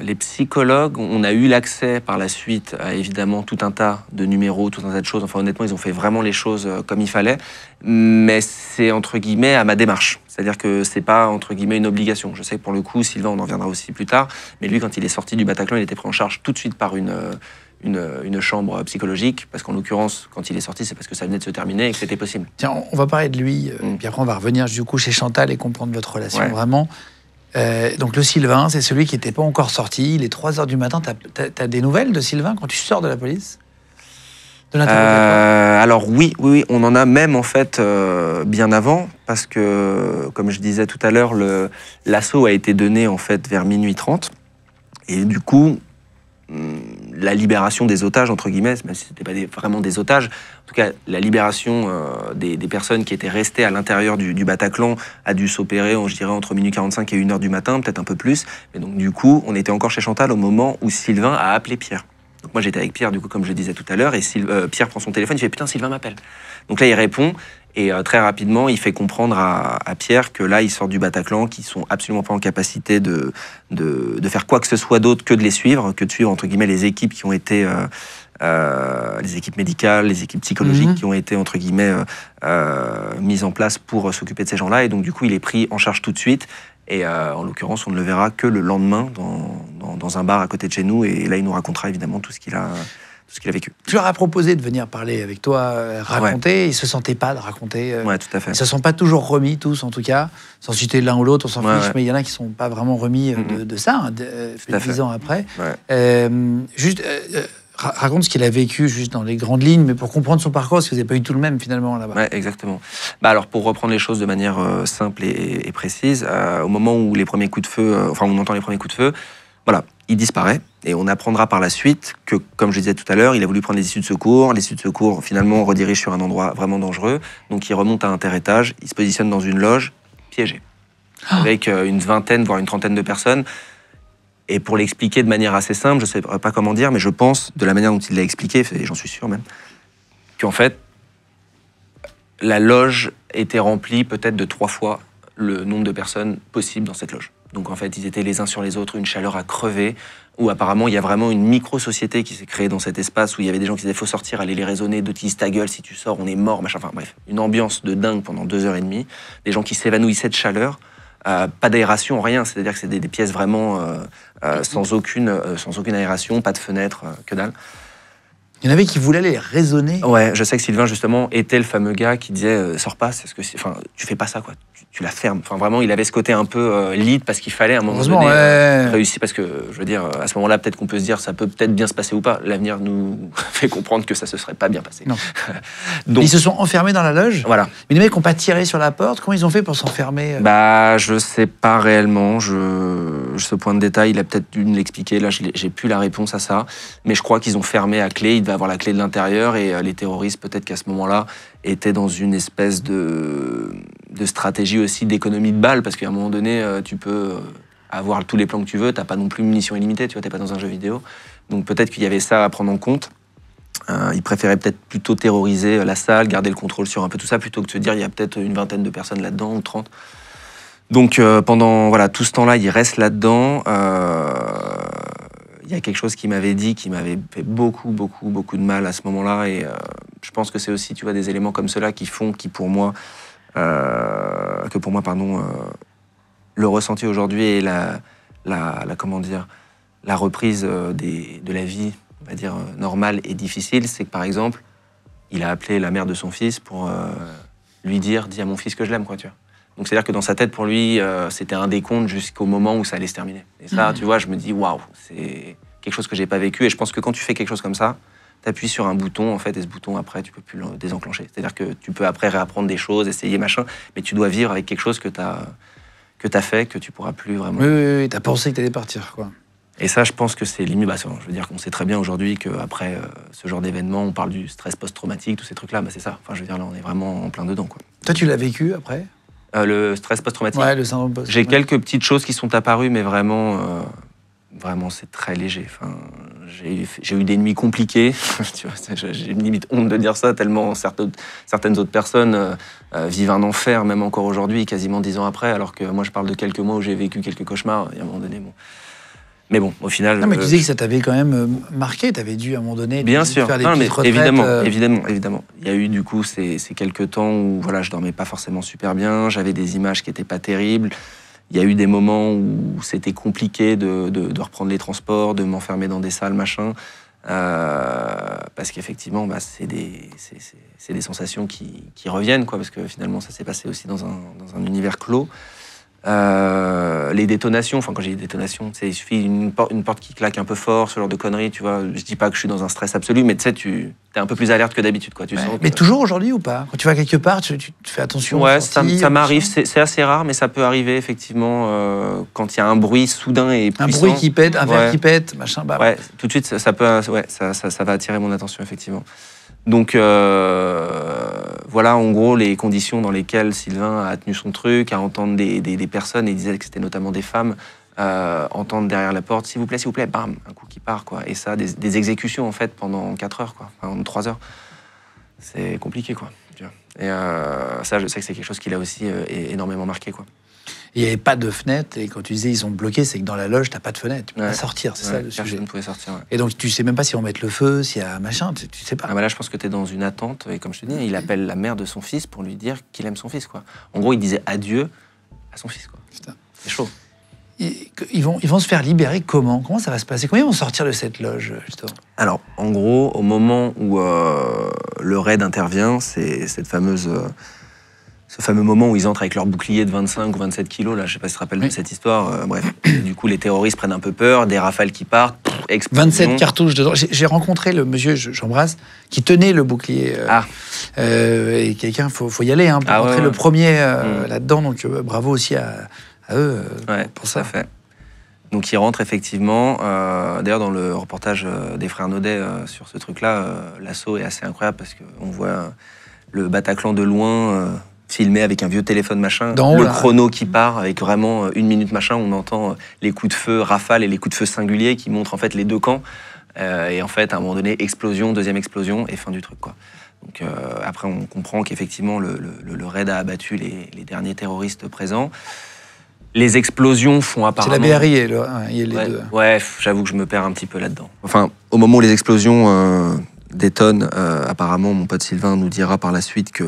Les psychologues, on a eu l'accès par la suite à évidemment tout un tas de numéros, tout un tas de choses. Enfin, honnêtement, ils ont fait vraiment les choses comme il fallait. Mais c'est entre guillemets à ma démarche. C'est-à-dire que c'est pas entre guillemets une obligation. Je sais que pour le coup, Sylvain, on en viendra aussi plus tard. Mais lui, quand il est sorti du Bataclan, il était pris en charge tout de suite par une chambre psychologique. Parce qu'en l'occurrence, quand il est sorti, c'est parce que ça venait de se terminer et que c'était possible. Tiens, on va parler de lui. Puis après, on va revenir du coup chez Chantal et comprendre votre relation vraiment. Donc le Sylvain, c'est celui qui n'était pas encore sorti. Il est 3h du matin. T'as des nouvelles de Sylvain quand tu sors de la police? De l'interrogatoire? Alors oui, on en a même en fait bien avant, parce que, comme je disais tout à l'heure, l'assaut a été donné en fait vers minuit 30. Et du coup, la libération des otages, entre guillemets, même si ce n'était pas vraiment des otages, en tout cas, la libération des personnes qui étaient restées à l'intérieur du Bataclan a dû s'opérer, je dirais, entre minuit 45 et 1h du matin, peut-être un peu plus. Mais donc, du coup, on était encore chez Chantal au moment où Sylvain a appelé Pierre. Donc moi, j'étais avec Pierre, du coup, comme je le disais tout à l'heure, et Pierre prend son téléphone, il fait « Putain, Sylvain m'appelle ». Donc là, il répond, et très rapidement, il fait comprendre à Pierre que là, ils sortent du Bataclan, qu'ils sont absolument pas en capacité de faire quoi que ce soit d'autre que de les suivre, que de suivre, entre guillemets, les équipes qui ont été... les équipes médicales, les équipes psychologiques qui ont été, entre guillemets, mises en place pour s'occuper de ces gens-là. Et donc, du coup, il est pris en charge tout de suite. Et en l'occurrence, on ne le verra que le lendemain dans un bar à côté de chez nous. Et là, il nous racontera évidemment tout ce qu'il a vécu. Tu leur as proposé de venir parler avec toi, raconter. Ouais. Ils ne se sentaient pas de raconter. Ouais, tout à fait. Ils ne se sont pas toujours remis, tous, en tout cas. Sans citer l'un ou l'autre, on s'en fiche. Mais il y en a qui ne sont pas vraiment remis de ça, plus de 10 ans après. Ouais. Raconte ce qu'il a vécu juste dans les grandes lignes, mais pour comprendre son parcours, parce que vous n'avez pas eu tout le même finalement là-bas. Ouais, exactement. Alors pour reprendre les choses de manière simple et précise, au moment où les premiers coups de feu, on entend les premiers coups de feu, voilà, il disparaît. Et on apprendra par la suite que, comme je disais tout à l'heure, il a voulu prendre les issues de secours. Les issues de secours, finalement, redirigent sur un endroit vraiment dangereux. Donc, il remonte à un terre-étage. Il se positionne dans une loge piégée. Avec une vingtaine, voire une trentaine de personnes. Et pour l'expliquer de manière assez simple, je ne sais pas comment dire, mais je pense, de la manière dont il l'a expliqué, et j'en suis sûr même, qu'en fait, la loge était remplie peut-être de 3 fois le nombre de personnes possibles dans cette loge. Donc en fait, ils étaient les uns sur les autres, une chaleur à crever, où apparemment, il y a vraiment une micro-société qui s'est créée dans cet espace, où il y avait des gens qui disaient « faut sortir, allez les raisonner, d'autres qui disent ta gueule, si tu sors, on est mort », machin, enfin bref. Une ambiance de dingue pendant 2h30, des gens qui s'évanouissaient de chaleur, pas d'aération, rien, c'est-à-dire que c'est des pièces vraiment sans aucune aération, pas de fenêtre, que dalle. Il y en avait qui voulaient les raisonner. Ouais, je sais que Sylvain, justement, était le fameux gars qui disait sors pas, tu fais pas ça, quoi. Tu la fermes. Enfin, vraiment, il avait ce côté un peu lead parce qu'il fallait à un moment donné réussir. Parce que, je veux dire, à ce moment-là, peut-être qu'on peut se dire ça peut peut-être bien se passer ou pas. L'avenir nous fait comprendre que ça se serait pas bien passé. Non. Donc, ils se sont enfermés dans la loge. Voilà. Mais les mecs n'ont pas tiré sur la porte. Comment ils ont fait pour s'enfermer? Bah, je sais pas réellement. Ce point de détail, il a peut-être dû me l'expliquer. Là, j'ai plus la réponse à ça. Mais je crois qu'ils ont fermé à clé. Il devait avoir la clé de l'intérieur et les terroristes, peut-être qu'à ce moment-là, étaient dans une espèce de stratégie aussi d'économie de balles, parce qu'à un moment donné, tu peux avoir tous les plans que tu veux, t'as pas non plus munitions illimitées, tu vois, t'es pas dans un jeu vidéo. Donc peut-être qu'il y avait ça à prendre en compte. Ils préféraient peut-être plutôt terroriser la salle, garder le contrôle sur un peu tout ça, plutôt que de se dire il y a peut-être une vingtaine de personnes là-dedans, ou 30. Donc pendant tout ce temps-là, il reste là-dedans. Il y a quelque chose qui m'avait dit, qui m'avait fait beaucoup de mal à ce moment-là. Et je pense que c'est aussi, tu vois, des éléments comme ceux-là qui font que pour moi, le ressenti aujourd'hui et comment dire, la reprise de la vie, on va dire, normale et difficile, c'est que, par exemple, il a appelé la mère de son fils pour lui dire « dis à mon fils que je l'aime », quoi, tu vois. Donc c'est-à-dire que dans sa tête, pour lui, c'était un décompte jusqu'au moment où ça allait se terminer. Et ça, tu vois, je me dis, waouh, c'est quelque chose que j'ai pas vécu. Et je pense que quand tu fais quelque chose comme ça, t'appuies sur un bouton, en fait, et ce bouton, après, tu peux plus le désenclencher. C'est-à-dire que tu peux après réapprendre des choses, essayer, machin, mais tu dois vivre avec quelque chose que t'as fait, que tu pourras plus vraiment... Oui, t'as pensé que t'allais partir, quoi. Et ça, je pense que c'est limite... je veux dire qu'on sait très bien aujourd'hui qu'après ce genre d'événement, on parle du stress post-traumatique, tous ces trucs-là, c'est ça. Enfin, je veux dire, là, on est vraiment en plein dedans, quoi. Toi, tu l'as vécu, après? Le stress post-traumatique. Ouais, le syndrome post-traumatique. J'ai quelques petites choses qui sont apparues, mais vraiment, c'est très léger. Enfin, j'ai eu des nuits compliquées. Tu vois, j'ai une limite honte de dire ça, tellement certaines autres personnes vivent un enfer, même encore aujourd'hui, quasiment 10 ans après, alors que moi, je parle de quelques mois où j'ai vécu quelques cauchemars. Et à un moment donné, bon. Mais bon, au final... Non, mais tu disais que ça t'avait quand même marqué. T'avais dû, à un moment donné, bien sûr. faire des petites retraites. Évidemment. Il y a eu, du coup, ces quelques temps où voilà, je dormais pas forcément super bien, j'avais des images qui étaient pas terribles. Il y a eu des moments où c'était compliqué de reprendre les transports, de m'enfermer dans des salles, machin. Parce qu'effectivement, c'est des sensations qui reviennent, quoi, parce que finalement, ça s'est passé aussi dans un univers clos. Les détonations, enfin quand j'ai des détonations, il suffit une porte qui claque un peu fort, ce genre de conneries, tu vois. Je dis pas que je suis dans un stress absolu, mais tu sais, tu es un peu plus alerte que d'habitude, quoi. Tu sens mais toujours aujourd'hui ou pas? Quand tu vas quelque part, tu fais attention? Ouais, ça m'arrive, c'est assez rare, mais ça peut arriver effectivement quand il y a un bruit soudain et puissant. Un bruit qui pète, un verre qui pète, machin. Bah. Ouais, tout de suite, ça va attirer mon attention, effectivement. Donc voilà en gros les conditions dans lesquelles Sylvain a tenu son truc, à entendre des personnes, et il disait que c'était notamment des femmes, entendre derrière la porte s'il vous plaît, bam, un coup qui part, quoi. Et ça, des exécutions en fait pendant 4 heures, quoi, enfin, 3 heures. C'est compliqué, quoi. Et ça, je sais que c'est quelque chose qui l'a aussi énormément marqué, quoi. Il n'y avait pas de fenêtre, et quand tu disais ils sont bloqués, c'est que dans la loge, t'as pas de fenêtre, tu peux pas sortir, c'est ça le sujet. Personne ne pouvait sortir, ouais. Et donc tu sais même pas si on met le feu, s'il y a machin, tu sais pas. Ah bah là, je pense que tu es dans une attente, et comme je te dis, il appelle la mère de son fils pour lui dire qu'il aime son fils, quoi. En gros, il disait adieu à son fils, quoi. Putain. C'est chaud. Ils vont se faire libérer comment? Comment ça va se passer? Comment ils vont sortir de cette loge, justement? Alors, en gros, au moment où le raid intervient, c'est ce fameux moment où ils entrent avec leur bouclier de 25 ou 27 kilos, là, je sais pas si tu te rappelles de cette histoire, bref. Du coup, les terroristes prennent un peu peur, des rafales qui partent, explosion. 27 cartouches dedans. J'ai rencontré le monsieur, j'embrasse, qui tenait le bouclier. Et quelqu'un, faut y aller, hein, pour rentrer le premier là-dedans, donc bravo aussi à eux pour ça. Tout à fait. Donc il rentre effectivement. D'ailleurs, dans le reportage des frères Naudet sur ce truc-là, l'assaut est assez incroyable parce qu'on voit le Bataclan de loin, filmé avec un vieux téléphone machin, le chrono qui part avec vraiment 1 minute machin. On entend les coups de feu rafales et les coups de feu singuliers qui montrent en fait les deux camps. Et en fait, à un moment donné, explosion, deuxième explosion et fin du truc, quoi. Donc après, on comprend qu'effectivement, le raid a abattu les derniers terroristes présents. Les explosions font apparemment... C'est la BRI et les deux. Ouais, j'avoue que je me perds un petit peu là-dedans. Enfin, au moment où les explosions détonnent, apparemment, mon pote Sylvain nous dira par la suite que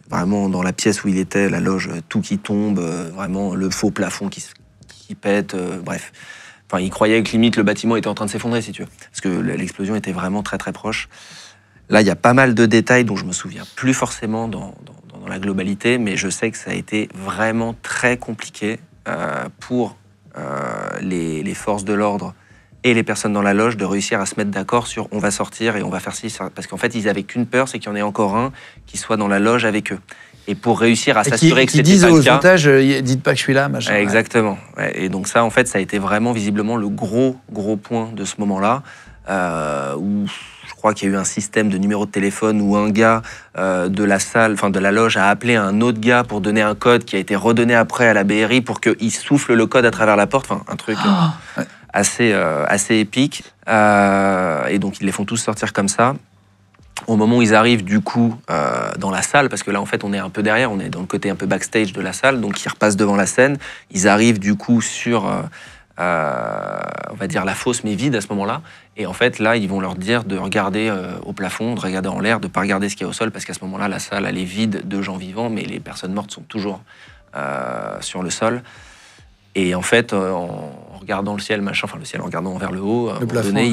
vraiment, dans la pièce où il était, la loge, tout qui tombe, vraiment le faux plafond qui pète, bref. Enfin, il croyait que limite le bâtiment était en train de s'effondrer, si tu veux. Parce que l'explosion était vraiment très très proche. Là, il y a pas mal de détails dont je me souviens plus forcément dans la globalité, mais je sais que ça a été vraiment très compliqué pour les forces de l'ordre et les personnes dans la loge de réussir à se mettre d'accord sur on va sortir et on va faire ci. Parce qu'en fait, ils n'avaient qu'une peur, c'est qu'il y en ait encore un qui soit dans la loge avec eux. Et pour réussir à s'assurer que c'était pas le cas... Ils disent aux otages, dites pas que je suis là, machin. Exactement. Ouais. Et donc ça, en fait, ça a été vraiment visiblement le gros point de ce moment-là, où je crois qu'il y a eu un système de numéro de téléphone où un gars de la salle, enfin de la loge, a appelé un autre gars pour donner un code qui a été redonné après à la BRI pour qu'il souffle le code à travers la porte. Enfin, un truc assez épique. Et donc, ils les font tous sortir comme ça. Au moment où ils arrivent du coup dans la salle, parce que là en fait on est un peu derrière, on est dans le côté un peu backstage de la salle, donc ils repassent devant la scène, ils arrivent du coup sur, on va dire la fosse mais vide à ce moment-là, et en fait là ils vont leur dire de regarder au plafond, de regarder en l'air, de pas regarder ce qu'il y a au sol, parce qu'à ce moment-là la salle elle est vide de gens vivants, mais les personnes mortes sont toujours sur le sol. Et en fait en regardant le ciel, machin, enfin le ciel en regardant vers le haut, à un moment donné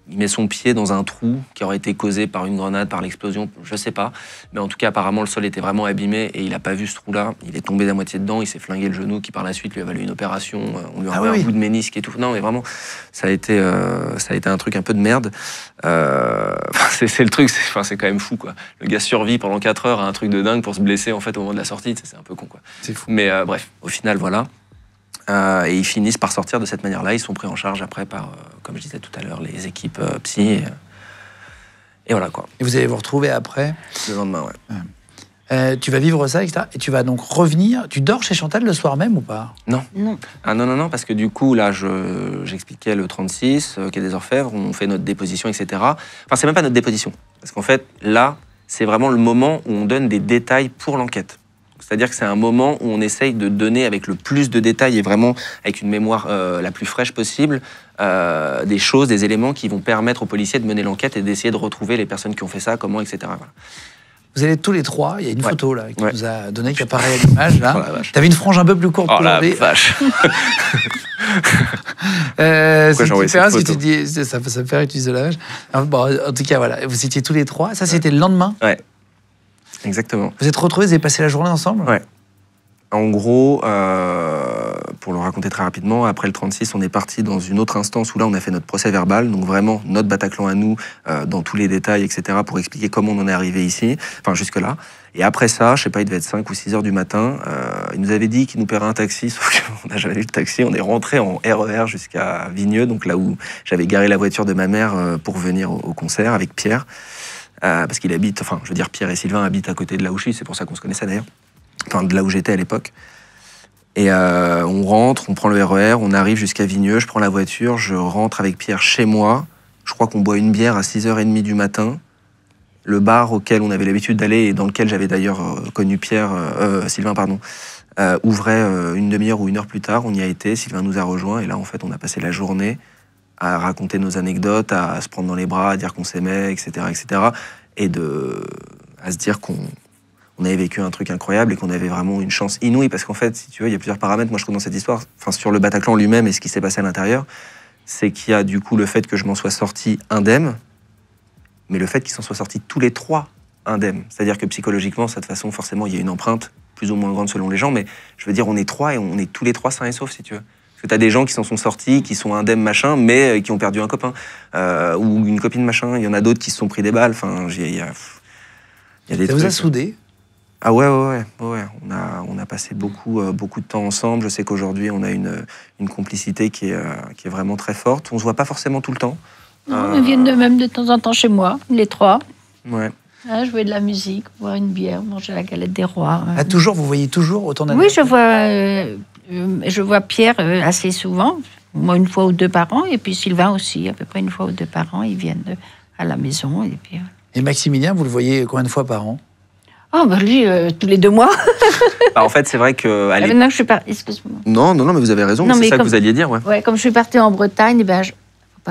il met son pied dans un trou qui aurait été causé par une grenade, par l'explosion, je sais pas. Mais en tout cas, apparemment, le sol était vraiment abîmé et il n'a pas vu ce trou-là. Il est tombé à moitié dedans, il s'est flingué le genou, qui par la suite lui a valu une opération. On lui a enlevé un bout de ménisque et tout. Non, mais vraiment, ça a été un truc un peu de merde. C'est le truc, c'est quand même fou, quoi. Le gars survit pendant 4 heures à un truc de dingue pour se blesser en fait au moment de la sortie. C'est un peu con, quoi. C'est fou. Mais bref, au final, voilà. Et ils finissent par sortir de cette manière-là. Ils sont pris en charge après par, comme je disais tout à l'heure, les équipes psy. Et voilà, quoi. Et vous allez vous retrouver après. Le lendemain, ouais. Tu vas vivre ça, etc. Et tu vas donc revenir. Tu dors chez Chantal le soir même ou pas? Non. Non. Ah non, parce que du coup, là, j'expliquais le 36, quai des Orfèvres, on fait notre déposition, etc. Enfin, c'est même pas notre déposition. Parce qu'en fait, là, c'est vraiment le moment où on donne des détails pour l'enquête. C'est-à-dire que c'est un moment où on essaye de donner avec le plus de détails et vraiment avec une mémoire la plus fraîche possible des choses, des éléments qui vont permettre aux policiers de mener l'enquête et d'essayer de retrouver les personnes qui ont fait ça, comment, etc. Voilà. Vous allez tous les trois, il y a une photo là qui nous a donné, qui apparaît à l'image là. Oh, t'avais une frange un peu plus courte pour l'enlever. Oh la vache. C'est différent ce que tu dis, ça me fait rire que tu dises de la vache. Bon, en tout cas, voilà, vous étiez tous les trois. Ça, c'était le lendemain. Ouais. Exactement. Vous êtes retrouvés, vous avez passé la journée ensemble? Ouais. En gros, pour le raconter très rapidement, après le 36, on est parti dans une autre instance où là, on a fait notre procès verbal, donc vraiment notre Bataclan à nous, dans tous les détails, etc., pour expliquer comment on en est arrivé ici, enfin jusque-là. Et après ça, je sais pas, il devait être 5 ou 6 heures du matin, il nous avait dit qu'il nous paierait un taxi, sauf qu'on n'a jamais eu le taxi. On est rentré en RER jusqu'à Vigneux, donc là où j'avais garé la voiture de ma mère pour venir au concert avec Pierre. Parce qu'il habite, enfin, je veux dire, Pierre et Sylvain habitent à côté de là où je suis, c'est pour ça qu'on se connaissait d'ailleurs. Enfin, de là où j'étais à l'époque. Et on rentre, on prend le RER, on arrive jusqu'à Vigneux, je prends la voiture, je rentre avec Pierre chez moi. Je crois qu'on boit une bière à 6h30 du matin. Le bar auquel on avait l'habitude d'aller et dans lequel j'avais d'ailleurs connu Sylvain, ouvrait une demi-heure ou 1 heure plus tard. On y a été, Sylvain nous a rejoints et là, en fait, on a passé la journée à raconter nos anecdotes, à se prendre dans les bras, à dire qu'on s'aimait, etc., et à se dire qu'on avait vécu un truc incroyable et qu'on avait vraiment une chance inouïe, parce qu'en fait, si tu veux, il y a plusieurs paramètres, moi je trouve, dans cette histoire, enfin, sur le Bataclan lui-même et ce qui s'est passé à l'intérieur, c'est qu'il y a du coup le fait que je m'en sois sorti indemne, mais le fait qu'ils s'en soient sortis tous les 3 indemnes. C'est-à-dire que psychologiquement, de toute façon, forcément, il y a une empreinte plus ou moins grande selon les gens, mais je veux dire, on est 3 et on est tous les 3 sains et saufs, si tu veux. Parce que t'as des gens qui s'en sont sortis, qui sont indemnes, machin, mais qui ont perdu un copain. Ou une copine, machin. Il y en a d'autres qui se sont pris des balles. Enfin, il y a des trucs. Ça vous a soudé? Ah ouais. On a passé beaucoup de temps ensemble. Je sais qu'aujourd'hui, on a une complicité qui est vraiment très forte. On se voit pas forcément tout le temps. Non, ils viennent même de temps en temps chez moi, les trois. Ouais. Jouer de la musique, boire une bière, manger la galette des rois. Ah, toujours, vous voyez toujours autant d'amis? Oui, je vois Pierre assez souvent, moi une fois ou deux par an, et puis Sylvain aussi, à peu près une fois ou deux par an, ils viennent à la maison. Et puis... Et Maximilien, vous le voyez combien de fois par an? Oh, bah lui, tous les 2 mois. Bah, en fait, c'est vrai que... Maintenant que je suis partie... Excuse-moi. Non, mais vous avez raison, c'est ça que vous alliez dire. Ouais, comme je suis partie en Bretagne,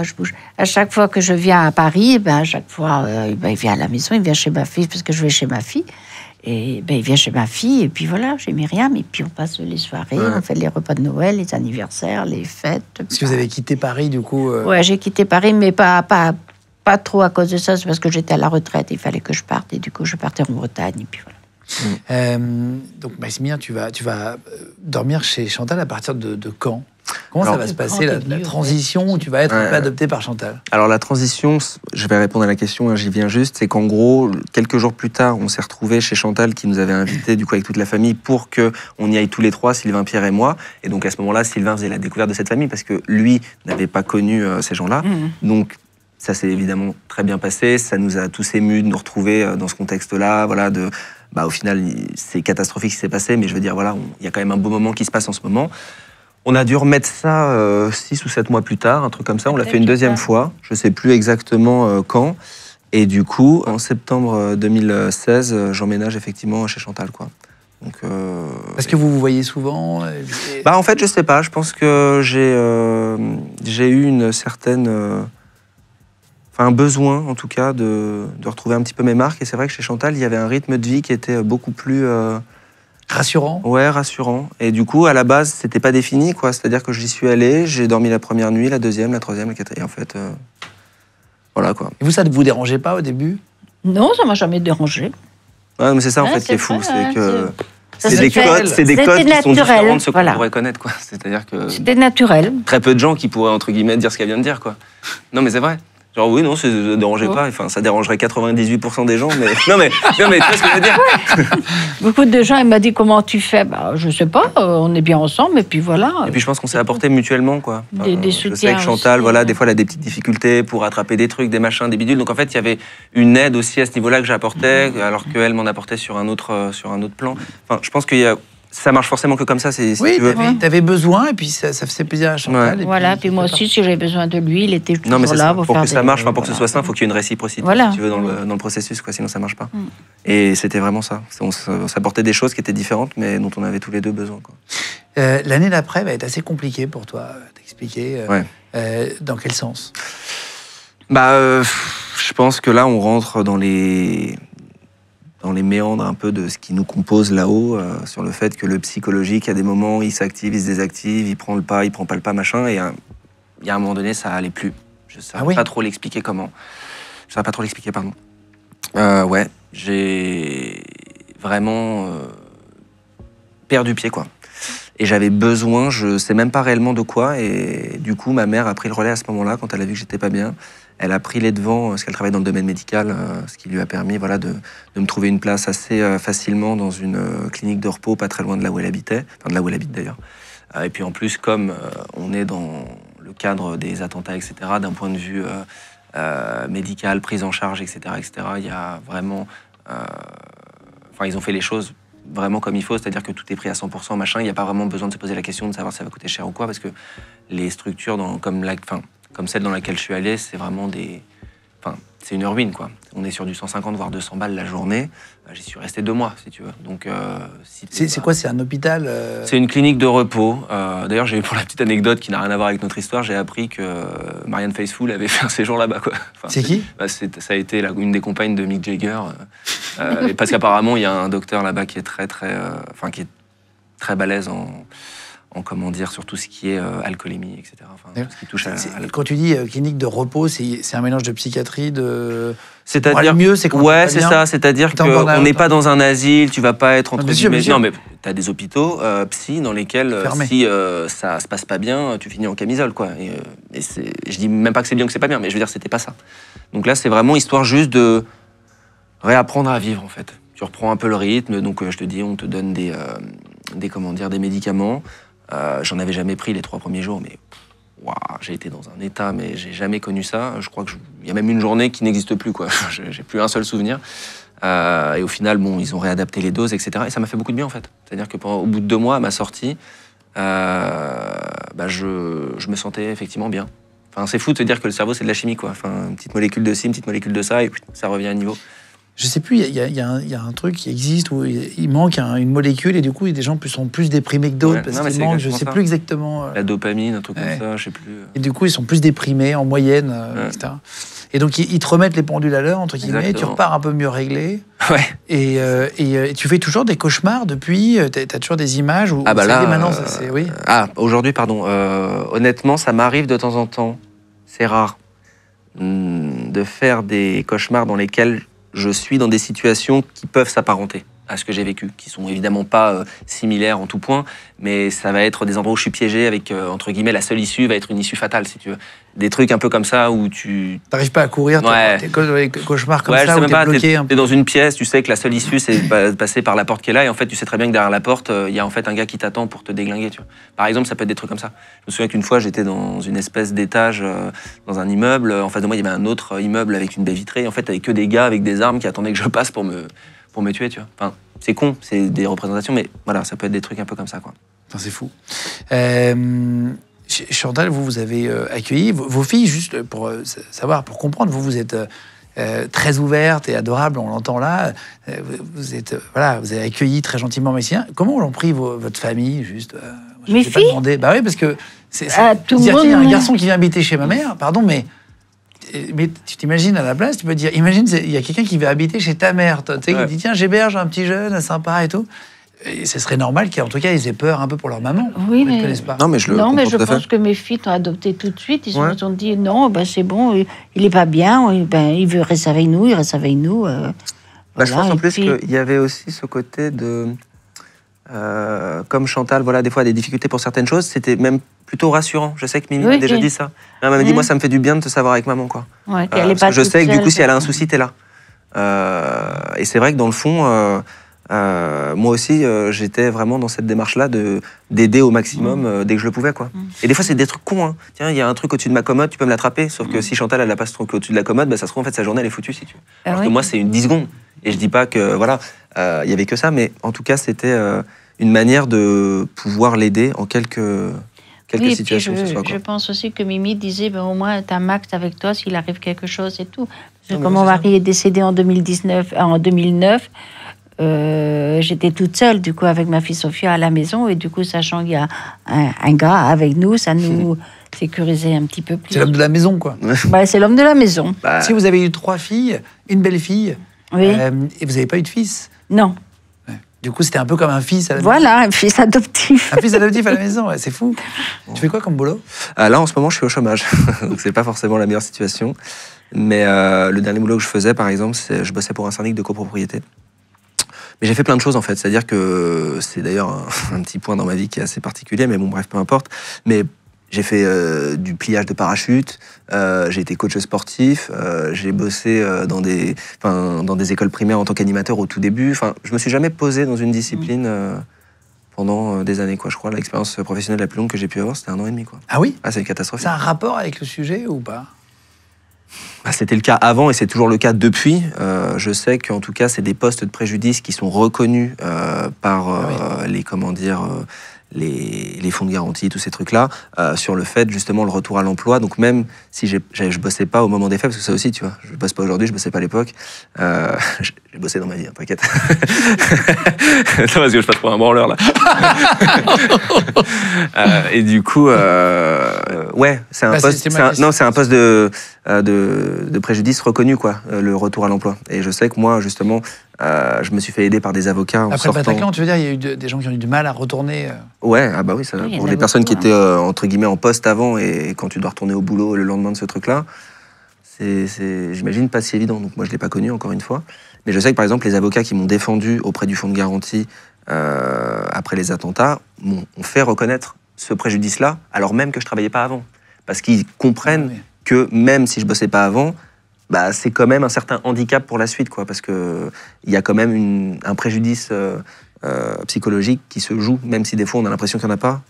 je bouge. À chaque fois que je viens à Paris, à chaque fois, il vient à la maison, il vient chez ma fille, parce que je vais chez ma fille. Et il vient chez ma fille, et puis voilà, j'ai Myriam, et puis on passe les soirées, on fait les repas de Noël, les anniversaires, les fêtes. Est-ce que vous avez quitté Paris, du coup Ouais, j'ai quitté Paris, mais pas trop à cause de ça, c'est parce que j'étais à la retraite, il fallait que je parte, et du coup, je partais en Bretagne, et puis voilà. Donc, Maximilien, tu vas dormir chez Chantal à partir de quand? Comment ça va se passer, la transition où tu vas être un peu adopté par Chantal? Alors, la transition, je vais répondre à la question, j'y viens juste, c'est qu'en gros, quelques jours plus tard, on s'est retrouvés chez Chantal, qui nous avait invités, du coup, avec toute la famille, pour qu'on y aille tous les trois, Sylvain, Pierre et moi. Et donc, à ce moment-là, Sylvain faisait la découverte de cette famille, parce que lui n'avait pas connu ces gens-là. Donc, ça s'est évidemment très bien passé. Ça nous a tous émus de nous retrouver dans ce contexte-là. Voilà, au final, c'est catastrophique ce qui s'est passé, mais je veux dire, voilà, il y a quand même un beau moment qui se passe en ce moment. On a dû remettre ça 6 ou 7 mois plus tard, un truc comme ça. On l'a fait une deuxième fois. Je ne sais plus exactement quand. Et du coup, en septembre 2016, j'emménage effectivement chez Chantal, quoi. Donc, est-ce que vous vous voyez souvent? En fait, je sais pas. Je pense que j'ai eu une certaine... un besoin, en tout cas, de retrouver un petit peu mes marques. Et c'est vrai que chez Chantal, il y avait un rythme de vie qui était beaucoup plus... rassurant? Ouais, rassurant. Et du coup, à la base, c'était pas défini, quoi. C'est-à-dire que j'y suis allé, j'ai dormi la première nuit, la deuxième, la troisième, la quatrième. En fait, voilà, quoi. Et vous, ça ne vous dérangeait pas au début? Non, ça m'a jamais dérangé. Ouais, mais c'est ça, en fait, qui est fou. C'est que... C'est des codes qui sont différents de ce qu'on pourrait connaître, quoi. C'est-à-dire que... C'était naturel. Très peu de gens qui pourraient, entre guillemets, dire ce qu'elle vient de dire, quoi. Non, mais c'est vrai. Genre, oui, non, ça ne dérangeait pas. Enfin, ça dérangerait 98% des gens, mais... Non, mais tu vois ce que je veux dire. Beaucoup de gens, ils m'ont dit, comment tu fais? Je sais pas, on est bien ensemble, et puis voilà. Et puis, je pense qu'on s'est apporté mutuellement, quoi. Des soutiens. Je sais que Chantal, voilà, des fois, elle a des petites difficultés pour attraper des trucs, des machins, des bidules. Donc, en fait, il y avait une aide aussi à ce niveau-là que j'apportais, alors qu'elle m'en apportait sur un autre plan. Enfin, je pense qu'il y a... Ça marche forcément que comme ça, si oui, tu veux. Tu avais besoin, et puis ça faisait plaisir à Chantal. Ouais. Et voilà, puis moi aussi, si j'avais besoin de lui, il était toujours là ça. pour que faire ça marche, pour que ce soit sain, il faut qu'il y ait une réciprocité, si tu veux, dans le processus, quoi, sinon ça marche pas. Et c'était vraiment ça. On s'apportait des choses qui étaient différentes, mais dont on avait tous les deux besoin, quoi. L'année d'après va être assez compliquée pour toi d'expliquer. Dans quel sens? Je pense que là, on rentre dans les méandres un peu de ce qui nous compose là-haut, sur le fait que le psychologique, à des moments, il s'active, il se désactive, il prend le pas, il prend pas le pas, machin, et il y a un moment donné, ça allait plus. Je ne saurais pas trop l'expliquer comment. Je ne saurais pas trop l'expliquer, pardon. Ouais, j'ai vraiment perdu pied, quoi. Et j'avais besoin, je sais même pas réellement de quoi, et du coup, ma mère a pris le relais à ce moment-là, quand elle a vu que j'étais pas bien. Elle a pris les devants, parce qu'elle travaille dans le domaine médical, ce qui lui a permis, voilà, de me trouver une place assez facilement dans une clinique de repos, pas très loin de là où elle habitait, enfin de là où elle habite d'ailleurs. Et puis en plus, comme on est dans le cadre des attentats, etc., d'un point de vue médical, prise en charge, etc., il y a vraiment... Enfin, ils ont fait les choses vraiment comme il faut, c'est-à-dire que tout est pris à 100%, machin, il n'y a pas vraiment besoin de se poser la question de savoir si ça va coûter cher ou quoi, parce que les structures, comme celle dans laquelle je suis allé, c'est vraiment c'est une ruine, quoi. On est sur du 150 voire 200 balles la journée. J'y suis resté 2 mois, si tu veux. Donc, c'est quoi? C'est un hôpital C'est une clinique de repos. D'ailleurs, pour la petite anecdote qui n'a rien à voir avec notre histoire, j'ai appris que Marianne Faithfull avait fait un séjour là-bas, quoi. Enfin, c'est qui? Ça a été une des compagnes de Mick Jagger. Parce qu'apparemment, il y a un docteur là-bas qui est qui est très balèze en comment dire, sur tout ce qui est alcoolémie, etc. Enfin, tout ce qui touche à quand tu dis clinique de repos, c'est un mélange de psychiatrie, C'est-à-dire mieux, c'est quand ouais, c'est ça. C'est-à-dire qu'on n'est pas dans un asile, tu vas pas être entre guillemets. Non, mais tu as des hôpitaux psy dans lesquels si ça se passe pas bien, tu finis en camisole, quoi. Et je dis même pas que c'est bien ou que c'est pas bien, mais je veux dire, c'était pas ça. Donc là, c'est vraiment histoire juste de réapprendre à vivre, en fait. tu reprends un peu le rythme. Donc, je te dis, on te donne des médicaments. J'en avais jamais pris les 3 premiers jours, mais waouh, j'ai été dans un état, mais j'ai jamais connu ça. Je crois qu'il y a même une journée qui n'existe plus, quoi. J'ai plus un seul souvenir. Et au final, bon, ils ont réadapté les doses, etc. Et ça m'a fait beaucoup de bien, en fait. C'est-à-dire qu'au bout de 2 mois, à ma sortie, je me sentais effectivement bien. Enfin, c'est fou de te dire que le cerveau, c'est de la chimie, quoi. Enfin, une petite molécule de ci, une petite molécule de ça, et ça revient à niveau. Je sais plus, il y a un truc qui existe où il manque une molécule et du coup, des gens sont plus déprimés que d'autres parce qu'il manque, je sais plus exactement. La dopamine, un truc comme ça, je sais plus. Et du coup, ils sont plus déprimés en moyenne, etc. Et donc, ils te remettent les pendules à l'heure, entre guillemets, tu repars un peu mieux réglé. Ouais. Et tu fais toujours des cauchemars depuis. T'as toujours des images où maintenant, c'est oui. Aujourd'hui, pardon. Honnêtement, ça m'arrive de temps en temps. C'est rare de faire des cauchemars dans lesquels je suis dans des situations qui peuvent s'apparenter à ce que j'ai vécu, qui sont évidemment pas similaires en tout point, mais ça va être des endroits où je suis piégé avec, entre guillemets, la seule issue va être une issue fatale, si tu veux. Des trucs un peu comme ça où tu... T'arrives pas à courir, tes cauchemars comme ça, où t'es bloqué. T'es dans une pièce, tu sais que la seule issue, c'est passer par la porte qui est là, et en fait, tu sais très bien que derrière la porte, il y a en fait un gars qui t'attend pour te déglinguer, tu vois. Par exemple, ça peut être des trucs comme ça. Je me souviens qu'une fois, j'étais dans une espèce d'étage, dans un immeuble. En face de moi, il y avait un autre immeuble avec une baie vitrée. Et en fait, avec que des gars avec des armes qui attendaient que je passe pour me tuer, tu vois. Enfin, c'est con, c'est des représentations, mais voilà, ça peut être des trucs un peu comme ça, quoi. C'est fou. Chantal, vous avez accueilli vos filles, juste pour savoir, pour comprendre, vous êtes très ouverte et adorable, on l'entend là. Vous avez accueilli très gentiment Maximilien. Comment l'ont pris votre famille, juste Mes filles Bah oui, parce que tout le monde. Il y a un garçon qui vient habiter chez ma mère, pardon, mais tu t'imagines à la place, tu peux dire, imagine, il y a quelqu'un qui va habiter chez ta mère, tu sais, qui dit, tiens, j'héberge un petit jeune sympa et tout. Et ce serait normal qu'en tout cas, ils aient peur un peu pour leur maman. Oui, mais... connaissent pas. Non, mais je pense que mes filles t'ont adopté tout de suite. Ils se sont dit, non, c'est bon, il est pas bien, il veut rester avec nous, il reste avec nous. Je pense en plus qu'il y avait aussi ce côté de... comme Chantal, voilà, des fois, a des difficultés pour certaines choses, c'était même plutôt rassurant. Je sais que Mimi m'a déjà dit ça. Elle m'a dit, moi, ça me fait du bien de te savoir avec maman, quoi. Ouais, parce que je sais que du coup, si elle a un souci, t'es là. Et c'est vrai que dans le fond... moi aussi, j'étais vraiment dans cette démarche-là d'aider au maximum dès que je le pouvais, quoi. Et des fois, c'est des trucs cons, hein. Tiens, il y a un truc au-dessus de ma commode, tu peux me l'attraper. Sauf que si Chantal, elle n'a pas ce truc au-dessus de la commode, ça se trouve, en fait, sa journée, elle est foutue, si tu veux. Alors que moi, c'est une 10 secondes. Et je dis pas que, voilà, il y avait que ça, mais en tout cas, c'était une manière de pouvoir l'aider en quelques situations que ce soit, quoi. Je pense aussi que Mimi disait, au moins, t'as Max avec toi s'il arrive quelque chose et tout. Parce que comme mon mari est décédé en 2009, j'étais toute seule, du coup, avec ma fille Sophia à la maison. Et du coup, sachant qu'il y a un gars avec nous, ça nous sécurisait un petit peu plus. C'est l'homme de la maison, quoi. C'est l'homme de la maison. Si vous avez eu 3 filles, une belle fille, et vous n'avez pas eu de fils. Non. Du coup, c'était un peu comme un fils à la maison. Voilà, un fils adoptif. Un fils adoptif à la maison, c'est fou. Tu fais quoi comme boulot ? Là, en ce moment, je suis au chômage. Donc, c'est pas forcément la meilleure situation. Mais le dernier boulot que je faisais, par exemple, je bossais pour un syndic de copropriété. Mais j'ai fait plein de choses, en fait. C'est-à-dire que c'est d'ailleurs un petit point dans ma vie qui est assez particulier, mais bon, bref, peu importe. Mais j'ai fait du pliage de parachute, j'ai été coach sportif, j'ai bossé dans des écoles primaires en tant qu'animateur au tout début. Enfin, je me suis jamais posé dans une discipline pendant des années, quoi. Je crois l'expérience professionnelle la plus longue que j'ai pu avoir, c'était 1 an et demi, quoi. Ah oui ? C'est une catastrophe. Ça a un rapport avec le sujet ou pas ? C'était le cas avant et c'est toujours le cas depuis. Je sais qu'en tout cas, c'est des postes de préjudice qui sont reconnus par les fonds de garantie, tous ces trucs-là, sur le fait, justement, le retour à l'emploi. Donc même si je bossais pas au moment des faits, parce que ça aussi, tu vois, je bosse pas aujourd'hui, je bossais pas à l'époque. J'ai bossé dans ma vie, hein, t'inquiète. Non, parce que je passe pour un branleur, là. Et du coup, ouais, c'est un poste, c'est un poste de préjudice reconnu, quoi, le retour à l'emploi. Et je sais que moi, justement, je me suis fait aider par des avocats. Après le Bataclan, tu veux dire, il y a eu des gens qui ont eu du mal à retourner. Ouais, ah bah oui, ça, pour des personnes qui étaient entre guillemets en poste avant et quand tu dois retourner au boulot le lendemain de ce truc-là, c'est j'imagine pas si évident. Donc moi je l'ai pas connu encore une fois, mais je sais que par exemple les avocats qui m'ont défendu auprès du fonds de garantie après les attentats m'ont fait reconnaître ce préjudice-là, alors même que je travaillais pas avant, parce qu'ils comprennent que même si je bossais pas avant, c'est quand même un certain handicap pour la suite, quoi, parce qu'il y a quand même un préjudice psychologique qui se joue, même si des fois on a l'impression qu'il n'y en a pas.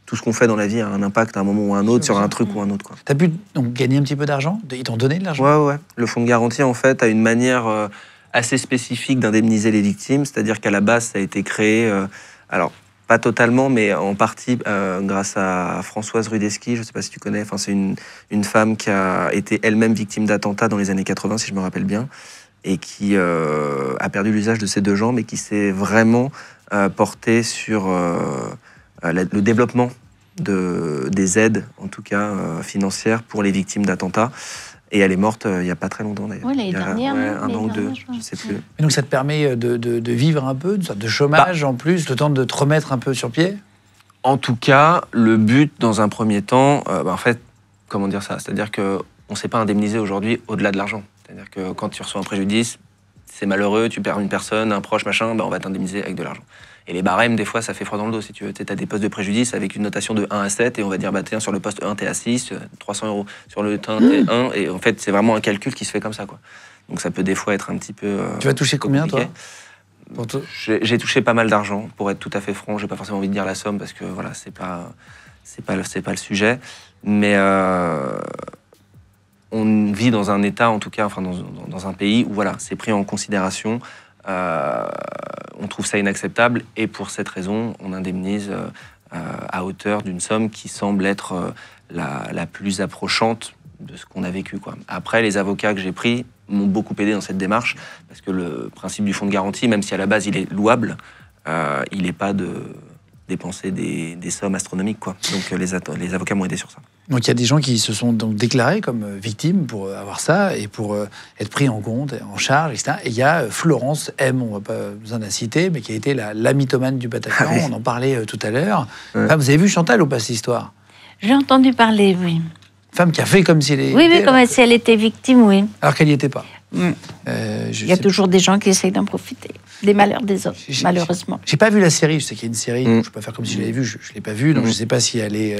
Tout ce qu'on fait dans la vie a un impact à un moment ou à un autre sur un truc ou un autre, quoi. T'as pu donc gagner un petit peu d'argent? Ils t'ont donné de l'argent? Ouais. Le fonds de garantie, en fait, a une manière assez spécifique d'indemniser les victimes, c'est-à-dire qu'à la base, ça a été créé, alors pas totalement, mais en partie grâce à Françoise Rudetsky, je ne sais pas si tu connais, enfin, c'est une femme qui a été elle-même victime d'attentats dans les années 80, si je me rappelle bien, et qui a perdu l'usage de ses deux jambes et qui s'est vraiment portée sur le développement des aides, en tout cas financières, pour les victimes d'attentats. Et elle est morte il n'y a pas très longtemps, d'ailleurs. Oui, l'année dernière. Un an ou deux, je ne sais plus. Et donc ça te permet de vivre un peu, une sorte de chômage en plus, le temps de te remettre un peu sur pied? En tout cas, le but, dans un premier temps, en fait, comment dire ça? C'est-à-dire qu'on ne s'est pas indemnisé aujourd'hui au-delà de l'argent. C'est-à-dire que quand tu reçois un préjudice, c'est malheureux, tu perds une personne, un proche, machin, on va t'indemniser avec de l'argent. Et les barèmes, des fois, ça fait froid dans le dos, si tu veux. Tu as des postes de préjudice avec une notation de 1 à 7, et on va dire, tiens, sur le poste 1, t'es à 6, 300 €. Sur le 1, t'es 1, et en fait, c'est vraiment un calcul qui se fait comme ça, quoi. Donc ça peut des fois être un petit peu... Tu vas toucher combien, toi? J'ai touché pas mal d'argent, pour être tout à fait franc. J'ai pas forcément envie de dire la somme, parce que voilà, c'est pas le sujet. Mais on vit dans un état, en tout cas, enfin dans un pays où voilà, c'est pris en considération. On trouve ça inacceptable, et pour cette raison, on indemnise à hauteur d'une somme qui semble être la plus approchante de ce qu'on a vécu, quoi. Après, les avocats que j'ai pris m'ont beaucoup aidé dans cette démarche, parce que le principe du fonds de garantie, même si à la base il est louable, il n'est pas de dépenser des sommes astronomiques, quoi. Donc les avocats m'ont aidé sur ça. Donc il y a des gens qui se sont donc déclarés comme victimes pour avoir ça et pour être pris en compte, en charge, etc. Et il y a Florence M, on ne va pas besoin de la citer, mais qui a été la mythomane du Bataclan. Ah oui. On en parlait tout à l'heure. Ouais. Enfin, vous avez vu Chantal ou pas, cette histoire? J'ai entendu parler, oui. Femme qui a fait comme si elle était... Oui, comme si elle était victime, oui. Alors qu'elle n'y était pas. Il y a toujours des gens qui essayent d'en profiter. Des malheurs des autres, malheureusement. J'ai pas vu la série, je sais qu'il y a une série, donc je peux pas faire comme si je l'avais vue, je l'ai pas vue, donc je sais pas si elle est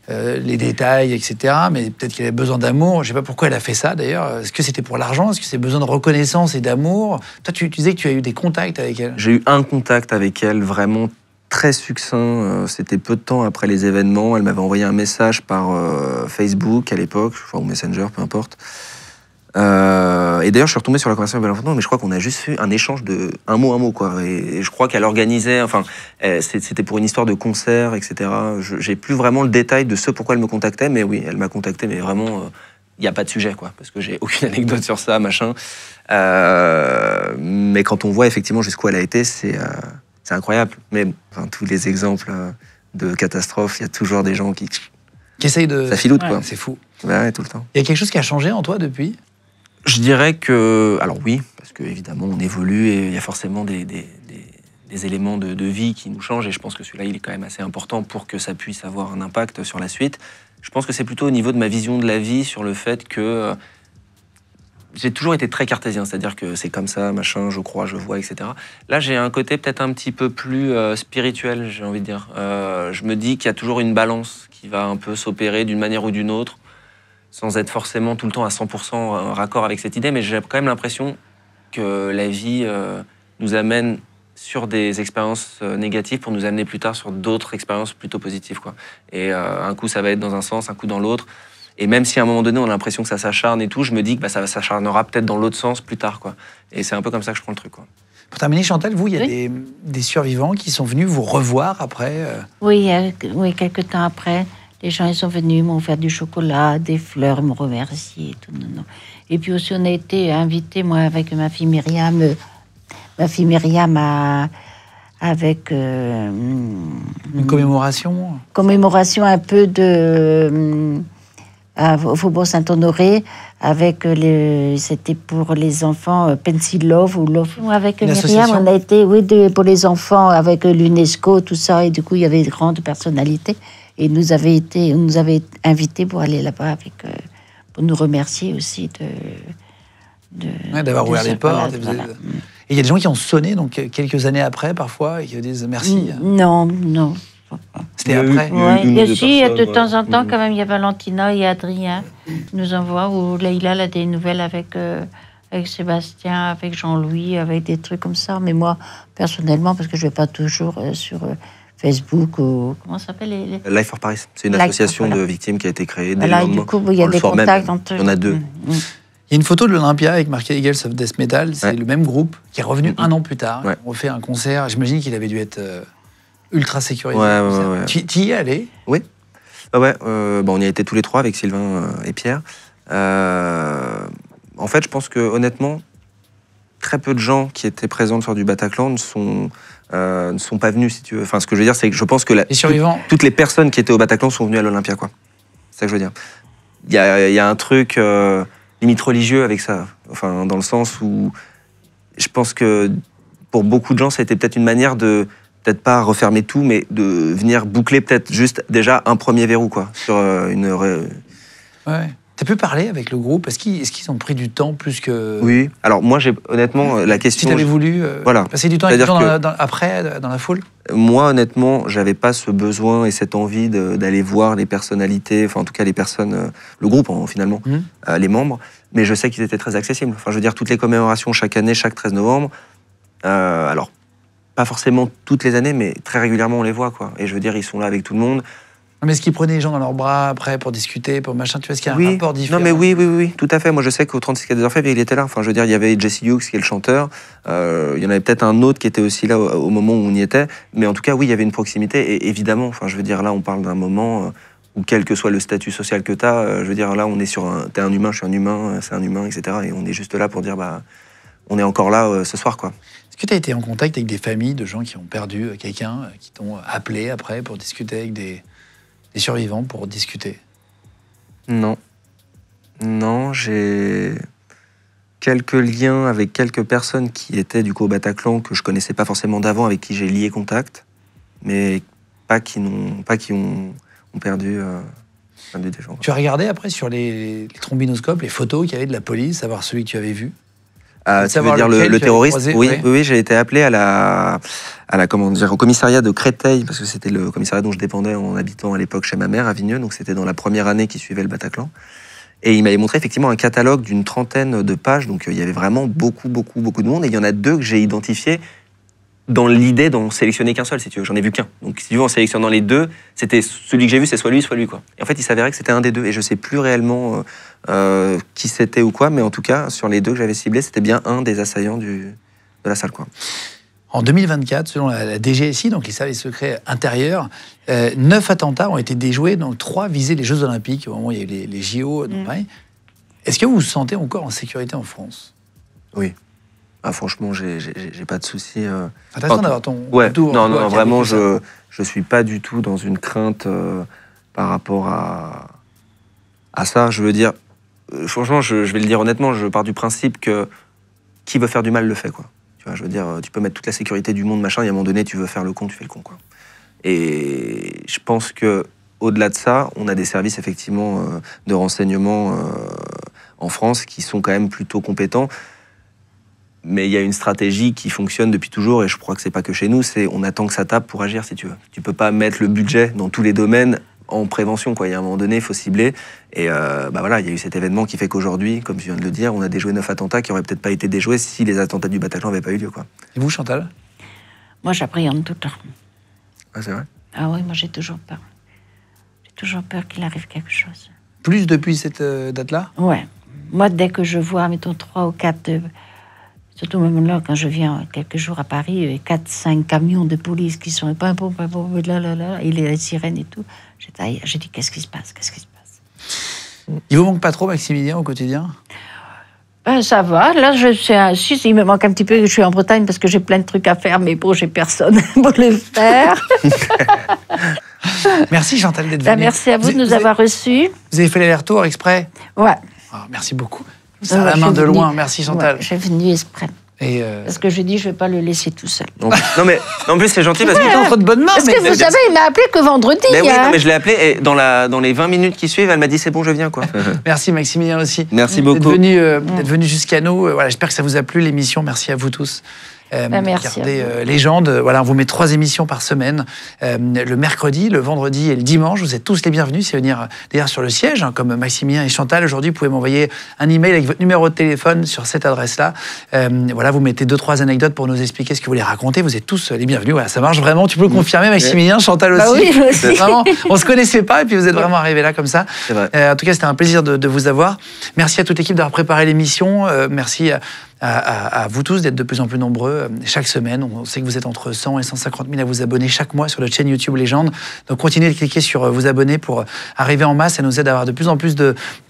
les détails, etc. Mais peut-être qu'elle avait besoin d'amour. Je sais pas pourquoi elle a fait ça, d'ailleurs. Est-ce que c'était pour l'argent? Est-ce que c'est besoin de reconnaissance et d'amour? Toi, tu disais que tu as eu des contacts avec elle. J'ai eu un contact avec elle, vraiment très succinct. C'était peu de temps après les événements. Elle m'avait envoyé un message par Facebook à l'époque, ou Messenger, peu importe. Et d'ailleurs, je suis retombé sur la conversation avec Valentin, mais je crois qu'on a juste fait un échange de un mot, quoi. Et je crois qu'elle organisait, enfin, c'était pour une histoire de concert, etc. J'ai plus vraiment le détail de ce pourquoi elle me contactait, mais oui, elle m'a contacté, mais vraiment, il n'y a pas de sujet, quoi, parce que j'ai aucune anecdote sur ça, machin. Mais quand on voit effectivement jusqu'où elle a été, c'est incroyable. Mais enfin, tous les exemples de catastrophes, il y a toujours des gens qui essayent de... Ça filoute, quoi. C'est fou. Ouais, tout le temps. Il y a quelque chose qui a changé en toi depuis? Je dirais que... Alors oui, parce qu'évidemment, on évolue et il y a forcément des éléments de vie qui nous changent, et je pense que celui-là, il est quand même assez important pour que ça puisse avoir un impact sur la suite. Je pense que c'est plutôt au niveau de ma vision de la vie, sur le fait que j'ai toujours été très cartésien, c'est-à-dire que c'est comme ça, machin, je crois, je vois, etc. Là, j'ai un côté peut-être un petit peu plus spirituel, j'ai envie de dire. Je me dis qu'il y a toujours une balance qui va un peu s'opérer d'une manière ou d'une autre, sans être forcément tout le temps à 100% en raccord avec cette idée, mais j'ai quand même l'impression que la vie nous amène sur des expériences négatives pour nous amener plus tard sur d'autres expériences plutôt positives, quoi. Et un coup, ça va être dans un sens, un coup dans l'autre. Et même si à un moment donné, on a l'impression que ça s'acharne et tout, je me dis que ça s'acharnera peut-être dans l'autre sens plus tard, quoi. Et c'est un peu comme ça que je prends le truc, quoi. Pour terminer, Chantal, vous, il y a des survivants qui sont venus vous revoir après Oui, quelques temps après. Les gens, ils sont venus, m'ont offert du chocolat, des fleurs, me remercier et tout. Non. Et puis aussi, on a été invités, moi, avec ma fille Myriam. Avec une commémoration. Commémoration un peu au Faubourg Saint-Honoré, avec c'était pour les enfants Pencil Love ou Love. Avec Myriam, on a été pour les enfants avec l'UNESCO, tout ça, et du coup, il y avait de grandes personnalités. Et nous avait invités pour aller là-bas pour nous remercier aussi d'avoir ouvert les portes. Voilà. Et il y a des gens qui ont sonné donc quelques années après, parfois, et qui disent merci. Non. C'était Il y a eu- après. il y a eu Ouais. une ou Et deux si, de personnes, temps en temps, ouais. quand même, il y a Valentina et Adrien qui nous envoient, ou Leïla a des nouvelles avec Sébastien, avec Jean-Louis, avec des trucs comme ça. Mais moi, personnellement, parce que je ne vais pas toujours sur Facebook ou... Comment ça s'appelle Life for Paris, c'est une Life, association voilà. de victimes qui a été créée dès Voilà, le et lendemain. du coup, il y a le des soir même. contacts entre... Il y en a deux. Il y a une photo de l'Olympia avec marqué Eagles of Death Metal. C'est Ouais. le même groupe qui est revenu un an plus tard. Ouais. On fait un concert. J'imagine qu'il avait dû être ultra sécurisé. Ouais, le concert. ouais. Tu y es allé? Oui. On y a été tous les trois avec Sylvain et Pierre. En fait, je pense que honnêtement, très peu de gens qui étaient présents le soir du Bataclan ne sont pas venus, si tu veux. Enfin, ce que je veux dire, c'est que je pense que Les survivants. toutes les personnes qui étaient au Bataclan sont venues à l'Olympia, quoi. C'est ça que je veux dire. Il y a un truc limite religieux avec ça. Enfin, dans le sens où je pense que pour beaucoup de gens, ça a été peut-être une manière de peut-être pas refermer tout, mais de venir boucler peut-être juste déjà un premier verrou, quoi, sur Ouais. Tu as pu parler avec le groupe? Est-ce qu'ils ont pris du temps plus que... Oui. Alors moi, j'ai honnêtement la Si question. tu avais voulu Voilà. passer du temps avec les C'est-à-dire gens que- après, dans la foule? Moi, honnêtement, j'avais pas ce besoin et cette envie d'aller voir les personnalités, enfin en tout cas les personnes, le groupe finalement, les membres. Mais je sais qu'ils étaient très accessibles. Enfin, je veux dire, toutes les commémorations chaque année, chaque 13 novembre. Alors, pas forcément toutes les années, mais très régulièrement on les voit, quoi. Et je veux dire, ils sont là avec tout le monde. Mais est-ce qu'ils prenaient les gens dans leurs bras après pour discuter, pour machin? Tu vois, est-ce qu'il y a un rapport différent? Non, mais oui, tout à fait. Moi, je sais qu'au 36 quai des Orfèvres, il était là. Enfin, je veux dire, il y avait Jesse Hughes qui est le chanteur. Il y en avait peut-être un autre qui était aussi là au moment où on y était. Mais en tout cas, oui, il y avait une proximité. Et évidemment, enfin, je veux dire, là, on parle d'un moment où, quel que soit le statut social que tu as, je veux dire, là, on est sur un. T'es un humain, je suis un humain, c'est un humain, etc. Et on est juste là pour dire, bah, on est encore là ce soir, quoi. Est-ce que tu as été en contact avec des familles de gens qui ont perdu quelqu'un, qui t'ont appelé après pour discuter avec des survivants pour discuter? Non. Non, j'ai quelques liens avec quelques personnes qui étaient du coup au Bataclan que je connaissais pas forcément d'avant, avec qui j'ai lié contact, mais pas qui ont perdu des gens. Tu as regardé après sur les trombinoscopes, les photos qu'il y avait de la police, savoir celui que tu avais vu? Tu veux savoir dire lequel le tu avais terroriste? croisé, Oui, ouais. oui, j'ai été appelé au commissariat de Créteil, parce que c'était le commissariat dont je dépendais en habitant à l'époque chez ma mère à Vigneux, donc c'était dans la première année qui suivait le Bataclan. Et il m'avait montré effectivement un catalogue d'une 30aine de pages, donc il y avait vraiment beaucoup de monde, et il y en a deux que j'ai identifiés dans l'idée d'en sélectionner qu'un seul, si tu veux. J'en ai vu qu'un. Donc si tu veux, en sélectionnant les deux, c'était celui que j'ai vu, c'est soit lui, quoi. Et en fait, il s'avérait que c'était un des deux, et je sais plus réellement qui c'était ou quoi, mais en tout cas, sur les deux que j'avais ciblés, c'était bien un des assaillants de la salle, quoi. En 2024, selon la DGSI, donc les services secrets intérieurs, 9 attentats ont été déjoués, donc 3 visaient les Jeux Olympiques, au moment où il y a eu les JO. Donc pareil. Est-ce que vous vous sentez encore en sécurité en France? Oui. Ah, franchement, j'ai pas de soucis. Intéressant d'avoir ton Ouais, retour. non, toi, qui a vraiment, vécu ça. je suis pas du tout dans une crainte par rapport à ça. Je veux dire, franchement, je vais le dire honnêtement, je pars du principe que qui veut faire du mal le fait, quoi. Tu vois, je veux dire, tu peux mettre toute la sécurité du monde, machin, et à un moment donné, tu veux faire le con, tu fais le con, quoi. Et je pense que au-delà de ça, on a des services effectivement de renseignement en France qui sont quand même plutôt compétents. Mais il y a une stratégie qui fonctionne depuis toujours, et je crois que c'est pas que chez nous, c'est on attend que ça tape pour agir, si tu veux. Tu peux pas mettre le budget dans tous les domaines en prévention, quoi. Il y a un moment donné, il faut cibler. Et voilà, il y a eu cet événement qui fait qu'aujourd'hui, comme je viens de le dire, on a déjoué 9 attentats qui auraient peut-être pas été déjoués si les attentats du Bataclan n'avaient pas eu lieu, quoi. Et vous, Chantal? Moi, j'appréhende tout le temps. Ah, c'est vrai. Ah oui, moi, j'ai toujours peur. J'ai toujours peur qu'il arrive quelque chose. Plus depuis cette date-là? Ouais. Moi, dès que je vois, mettons, 3 ou 4... Surtout même là, quand je viens quelques jours à Paris, 4-5 camions de police qui sont là, et les sirènes et tout. J'ai dit, qu'est-ce qui se passe? Il vous manque pas trop, Maximilien, au quotidien? Ben, ça va. Là, si, il me manque un petit peu. Je suis en Bretagne parce que j'ai plein de trucs à faire, mais bon, j'ai personne pour les faire. Merci, Chantal, d'être Ben, venue. merci à vous de nous avoir reçus. Vous avez fait l'aller-retour exprès? Ouais. Ah, merci beaucoup. Ça à la main Je de suis loin. venue- Merci, Chantal. Ouais, je suis venue exprès. Et Parce que je dis, je ne vais pas le laisser tout seul. Non, mais en plus, c'est gentil parce que. il est entre de bonnes mains. Parce mais- que vous savez, il m'a appelé que vendredi. Mais oui, hein. non, mais je l'ai appelé et dans les 20 minutes qui suivent, elle m'a dit c'est bon, je viens, quoi. Merci, Maximilien, aussi. Merci D'être beaucoup. venu jusqu'à nous. Voilà, j'espère que ça vous a plu, l'émission. Merci à vous tous. Merci. Regardez Légende. Voilà, on vous met 3 émissions par semaine. Le mercredi, le vendredi et le dimanche. Vous êtes tous les bienvenus. C'est venir d'ailleurs sur le siège, hein, comme Maximilien et Chantal. Aujourd'hui, vous pouvez m'envoyer un email avec votre numéro de téléphone sur cette adresse-là. Voilà, vous mettez 2-3 anecdotes pour nous expliquer ce que vous voulez raconter. Vous êtes tous les bienvenus. Voilà, ça marche vraiment. Tu peux le confirmer, Maximilien, Chantal aussi. Bah oui, moi aussi. Vraiment, on se connaissait pas et puis vous êtes vraiment arrivés là comme ça. C'est vrai. En tout cas, c'était un plaisir de vous avoir. Merci à toute l'équipe d'avoir préparé l'émission. Merci à vous tous d'être de plus en plus nombreux chaque semaine. On sait que vous êtes entre 100 et 150 000 à vous abonner chaque mois sur notre chaîne YouTube Légende. Donc continuez de cliquer sur vous abonner pour arriver en masse. Ça nous aide à avoir de plus en plus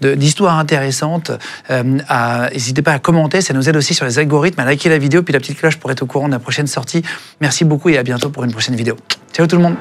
d'histoires intéressantes. N'hésitez pas à commenter, ça nous aide aussi sur les algorithmes, à liker la vidéo, puis la petite cloche pour être au courant de la prochaine sortie. Merci beaucoup et à bientôt pour une prochaine vidéo. Ciao tout le monde.